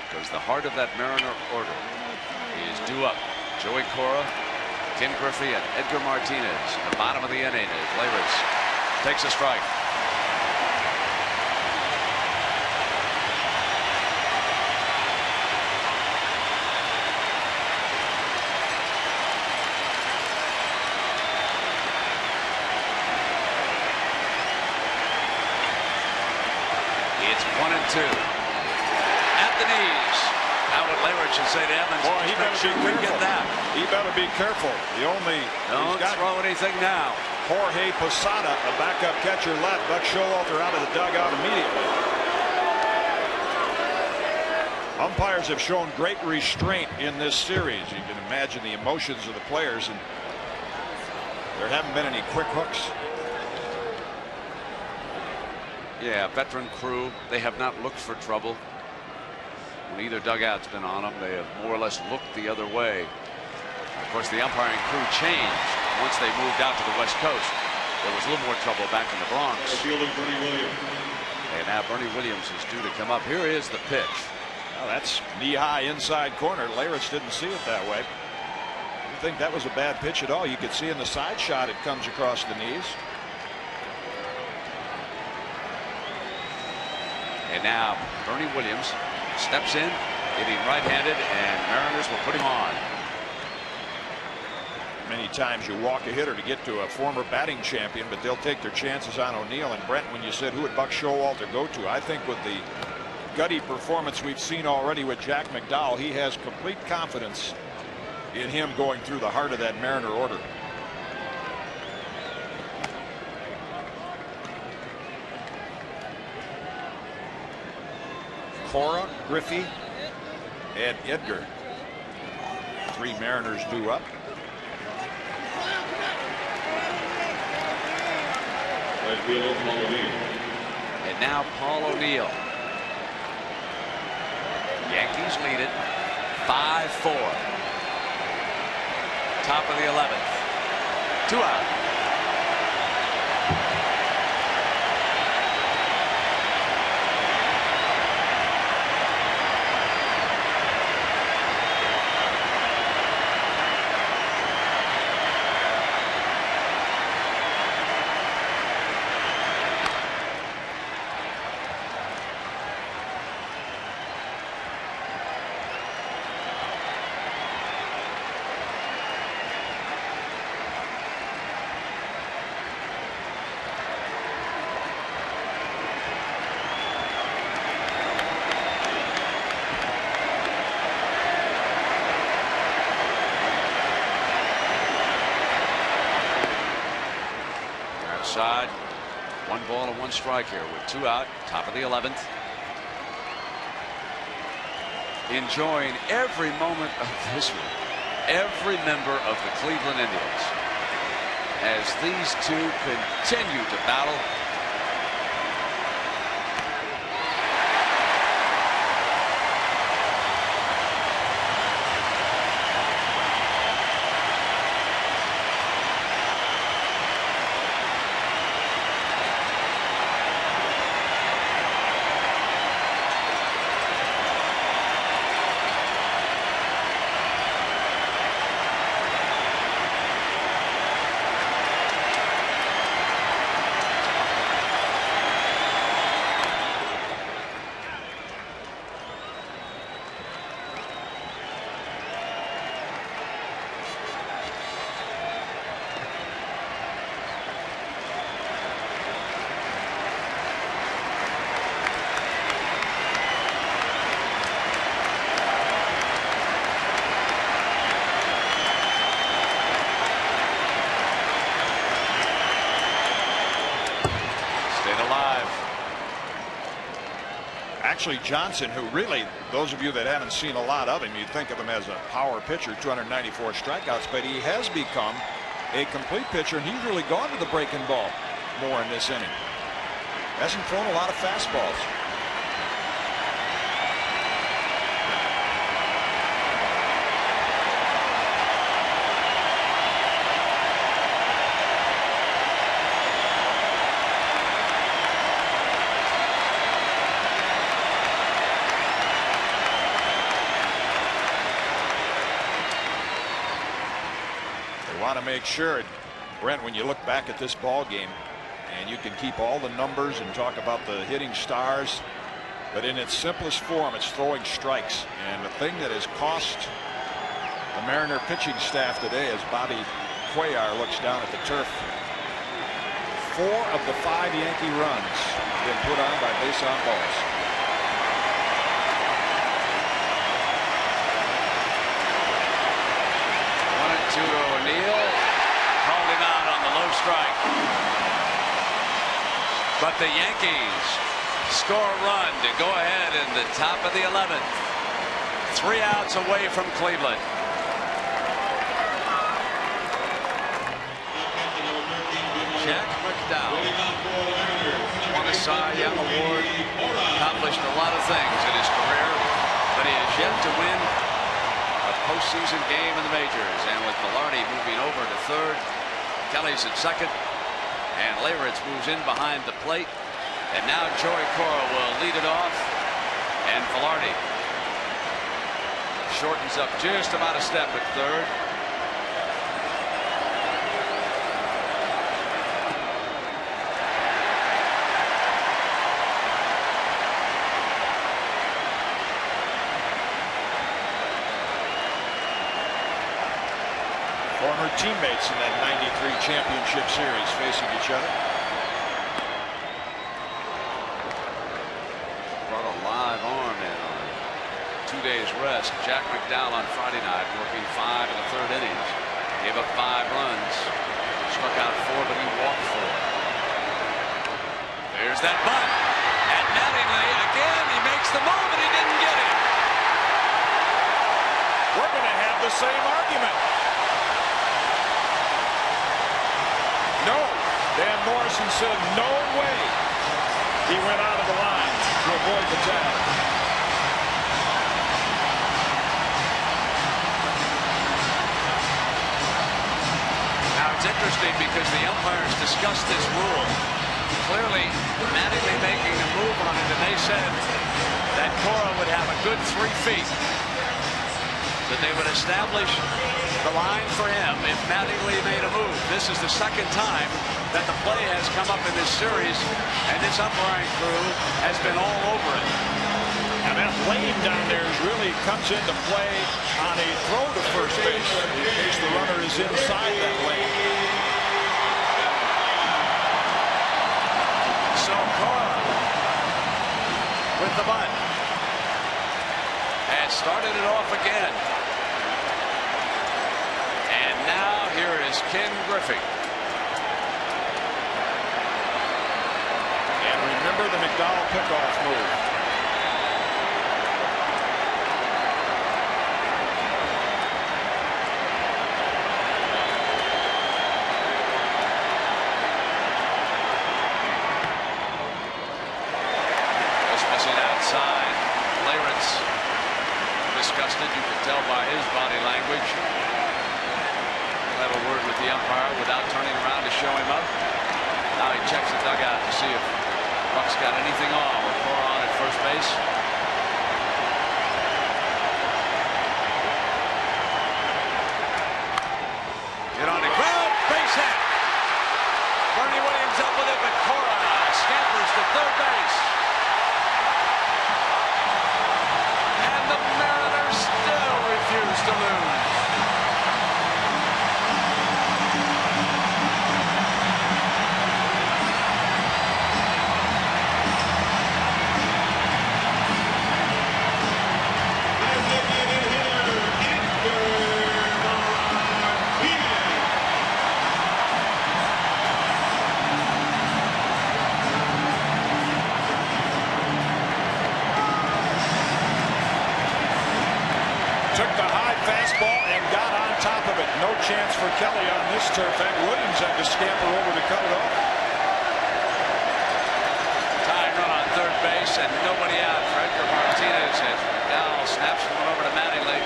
Because the heart of that Mariner order is due up. Joey Cora, Ken Griffey, and Edgar Martinez. The bottom of the inning as Leyritz takes a strike. It's 1-2. At the knees. Now what Leyritz should say to Evans.
Boy, he better be careful.
Get that.
He better be careful.
Don't throw anything now.
Jorge Posada, a backup catcher left. Buck Showalter out of the dugout immediately. Umpires have shown great restraint in this series. You can imagine the emotions of the players, and there haven't been any quick hooks.
Yeah, veteran crew. They have not looked for trouble. When either dugout's been on them, they have more or less looked the other way. Of course, the umpiring crew changed once they moved out to the West Coast. There was a little more trouble back in the Bronx. And now Bernie Williams is due to come up. Here is the pitch.
Well, that's knee-high inside corner. Leyritz didn't see it that way. I didn't think that was a bad pitch at all. You could see in the side shot it comes across the knees.
And now Bernie Williams steps in, hitting right-handed, and Mariners will put him on.
Many times you walk a hitter to get to a former batting champion, but they'll take their chances on O'Neill. And Brent, when you said who would Buck Showalter go to, I think with the gutty performance we've seen already with Jack McDowell, he has complete confidence in him going through the heart of that Mariner order. Cora, Griffey, and Edgar. Three Mariners due up.
And now Paul O'Neill. Yankees lead it 5-4. Top of the 11th. 2 out. Side, 1 ball and 1 strike here with 2 out, top of the 11th. Enjoying every moment of this one, every member of the Cleveland Indians, as these two continue to battle.
Actually, Johnson, who really, those of you that haven't seen a lot of him, you'd think of him as a power pitcher, 294 strikeouts, but he has become a complete pitcher, and he's really gone to the breaking ball more in this inning. Hasn't thrown a lot of fastballs. Want to make sure, Brent, when you look back at this ball game, and you can keep all the numbers and talk about the hitting stars, but in its simplest form, it's throwing strikes. And the thing that has cost the Mariner pitching staff today, as Bobby Cuellar looks down at the turf, 4 of the 5 Yankee runs have been put on by base on balls.
To O'Neill, called him out on the low strike. But the Yankees score a run to go ahead in the top of the 11th. 3 outs away from Cleveland. Jack McDowell won a Cy Young Award, accomplished a lot of things in his career, but he has yet to win postseason game in the majors. And with Velarde moving over to third, Kelly's at second, and Leyritz moves in behind the plate, and now Joey Cora will lead it off, and Velarde shortens up just about a step at third.
Former teammates in that '93 championship series facing each other.
Brought a live arm in on 2 days rest. Jack McDowell on Friday night working 5 in the 3rd innings. Gave up 5 runs. Struck out 4, but he walked 4. There's that bunt. And Mattingly again, he makes the move and he didn't get it.
We're going to have the same argument. No. Dan Morrison said no way. He went out of the line to avoid the tag.
Now it's
interesting because the umpires discussed this rule. Clearly, Mattingly making a move on it, and they said that Cora would have a good 3 feet. That they would establish the line for him if Mattingly made a move. This is the second time that the play has come up in this series, and this umpiring crew has been all over it.
And that lane down there really comes into play on a throw to first base in case the runner is inside that lane.
So Cora with the bunt has started it off again. And now here is Ken Griffey.
And remember the McDowell pickoff move.
Outside, Lawrence disgusted. You could tell by his body language. Had a word with the umpire without turning around to show him up. Now he checks the dugout to see if Buck's got anything on with Cora on at first base. Hit on the ground, base hit. Bernie Williams up with it, but Cora scampers to third base. The Mariners still refuse to lose.
Took the high fastball and got on top of it. No chance for Kelly on this turf, and Williams had to scamper over to cut it off.
Tying run on third base and nobody out for Edgar Martinez as Gal snaps one over to Mattingly.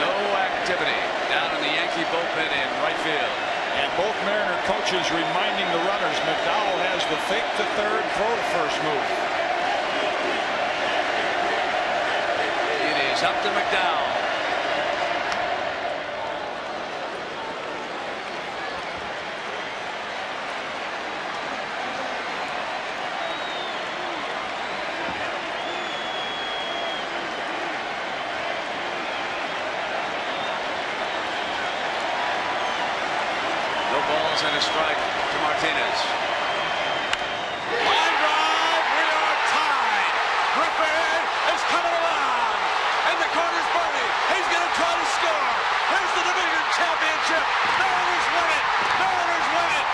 No activity down in the Yankee bullpen in right field.
And both Mariner coaches reminding the runners McDowell has the fake to third, throw to first move.
It's up to McDowell. No balls and a strike to Martinez. Line drive. We are tied. Griffin is coming around. In the corner's Bernie. He's going to try to score. Here's the division championship. Mariners win it. Mariners win it.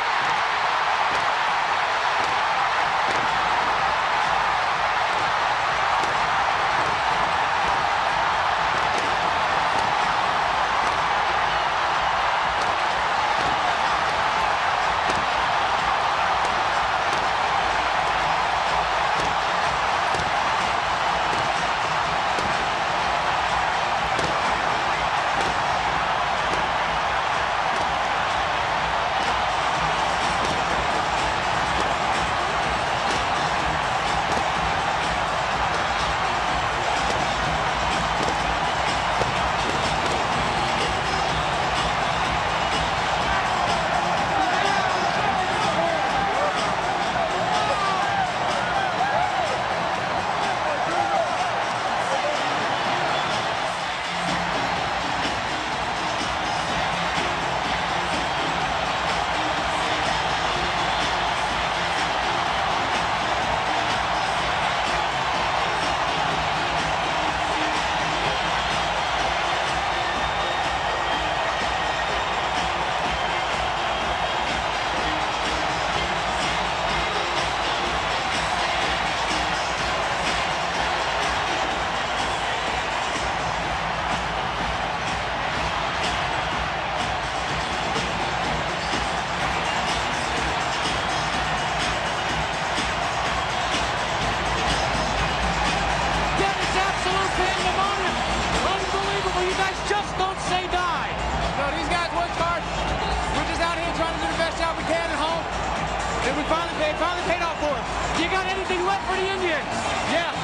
finally paid off for him. You got anything left for the Indians? Yeah.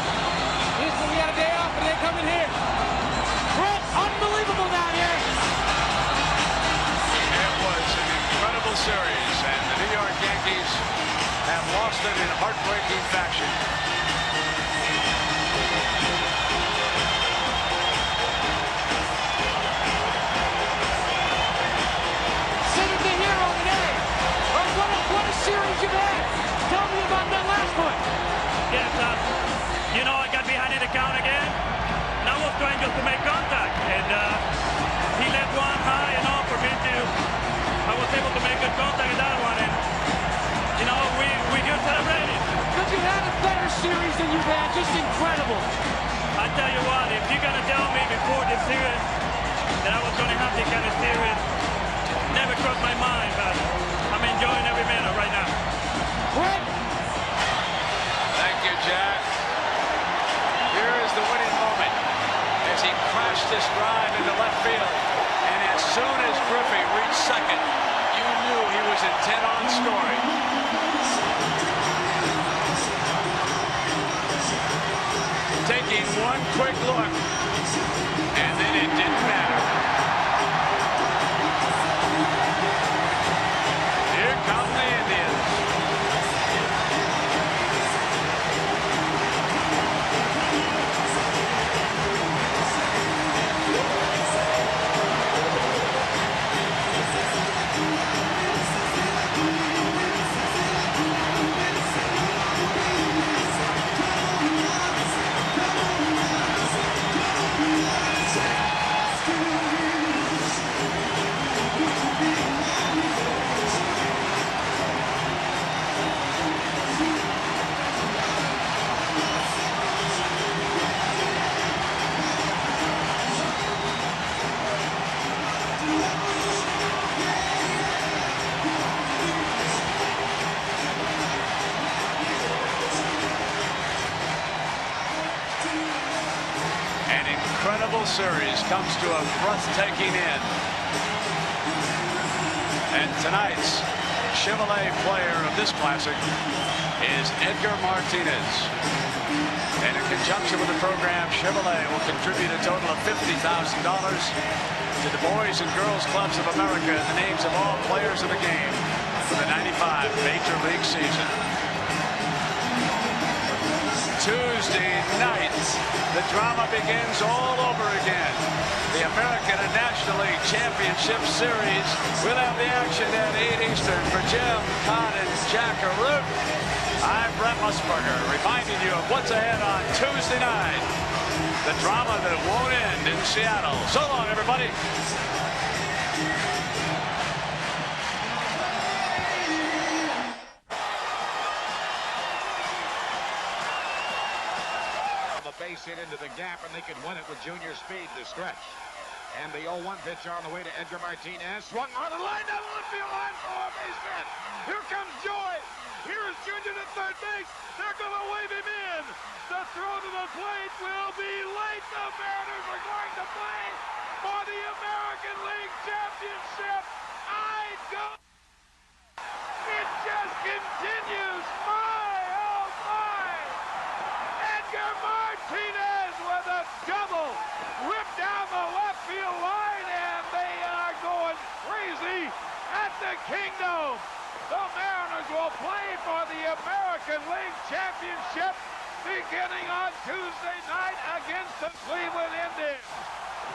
Houston, we had a day off, but they come in here. Brett, unbelievable down here.
It was an incredible series, and the New York Yankees have lost it in heartbreaking fashion.
Considered the hero today. What a series you've had. Tell me about that last one.
Yes, you know, I got behind in the count again, and I was trying just to make contact, and he left one high enough for me to, I was able to make good contact in that one, and, you know, we just celebrated.
But you had a better series than you've had, just incredible.
I tell you what, if you're going to tell me before this series that I was going to have this kind of series, never crossed my mind, but I'm enjoying every minute right now.
Brett.
Thank you, Jack. Here is the winning moment as he crashed this drive into left field. And as soon as Griffey reached second, you knew he was intent on scoring. Taking one quick look, and then it didn't matter. Here come the Indians. Incredible series comes to a breathtaking end. And tonight's Chevrolet player of this classic is Edgar Martinez. And in conjunction with the program, Chevrolet will contribute a total of $50,000 to the Boys and Girls Clubs of America in the names of all players of the game for the 95 Major League season. Tuesday night, the drama begins all over again. The American and National League Championship Series will have the action at 8 Eastern. For Jim, Con, and Jack Arute, I'm Brett Musburger, reminding you of what's ahead on Tuesday night. The drama that won't end in Seattle. So long, everybody.
Base hit into the gap, and they can win it with Junior speed to stretch. And the 0-1 pitch on the way to Edgar Martinez. Swung on the line, down the left field line for a base hit. Here comes Joy. Here is Junior to third base. They're going to wave him in. The throw to the plate will be late. The Mariners are going to play for the American League Championship. I don't. It just continues. Edgar Martinez with a double, whipped down the left field line, and they are going crazy at the Kingdom. The Mariners will play for the American League Championship beginning on Tuesday night against the Cleveland Indians.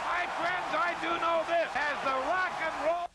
My friends, I do know this, as the rock and roll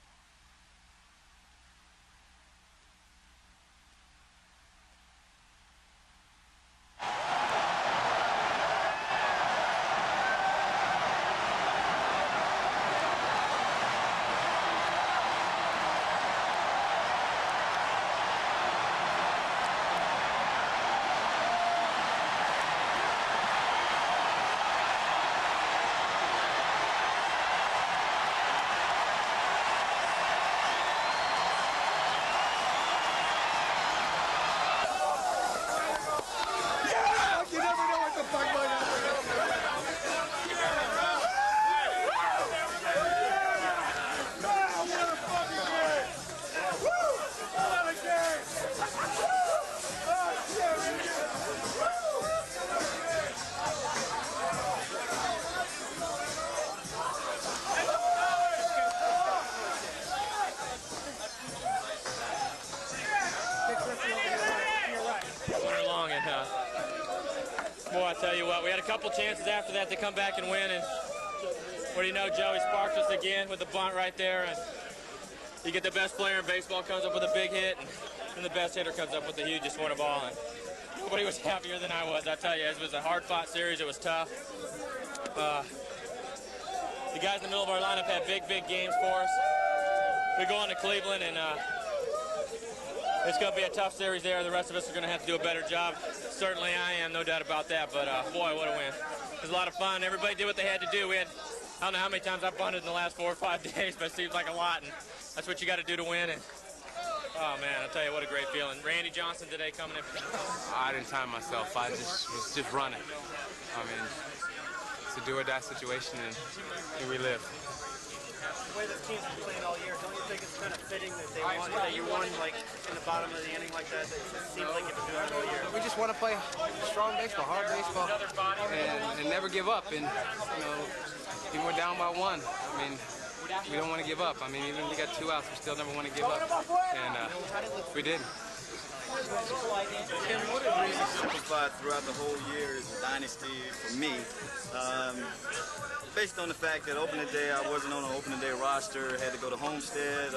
boy, I tell you what, we had a couple chances after that to come back and win, and what do you know, Joey sparked us again with the bunt right there, and you get the best player in baseball comes up with a big hit, and the best hitter comes up with the hugest one of all, and nobody was happier than I was. I tell you, it was a hard-fought series. It was tough. The guys in the middle of our lineup had big games for us. We go on to Cleveland, and it's going to be a tough series there. The rest of us are going to have to do a better job. Certainly I am, no doubt about that, but boy, what a win. It was a lot of fun. Everybody did what they had to do. We had, I don't know how many times I've bunted in the last 4 or 5 days, but it seems like a lot, and that's what you got to do to win. And oh man, I'll tell you, what a great feeling. Randy Johnson today coming in.
I didn't time myself. I was just running. I mean, it's a do-or-die situation, and here we live.
The way this team's been playing all year, don't you think it's kind of fitting that that you won like in the bottom of the inning like that? It seems like you've been doing it all year.
We just want to play strong baseball, hard baseball, and never give up. And you know, even we're down by 1. I mean, we don't want to give up. I mean, even if we got 2 outs, we still never want to give up. And we did.
Ken, what has really simplified throughout the whole year is the dynasty for me. Based on the fact that opening day, I wasn't on an opening day roster, had to go to Homestead,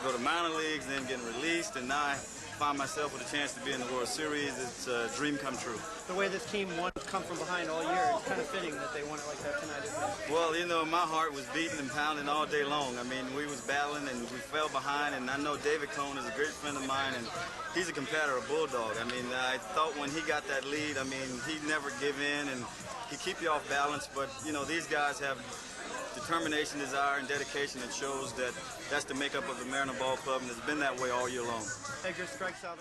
go to minor leagues, then getting released, and now I find myself with a chance to be in the World Series. It's a dream come true.
The way this team won, come from behind all year, it's kind of fitting that they won it like that tonight, isn't it?
Well, you know, my heart was beating and pounding all day long. I mean, we was battling and we fell behind, and I know David Cone is a great friend of mine, and he's a competitor, a bulldog. I mean, I thought when he got that lead, I mean, he'd never give in, and he'd keep you off balance, but, you know, these guys have determination, desire, and dedication that shows that that's the makeup of the Mariner Ball Club, and it's been that way all year long.
Edgar strikes out.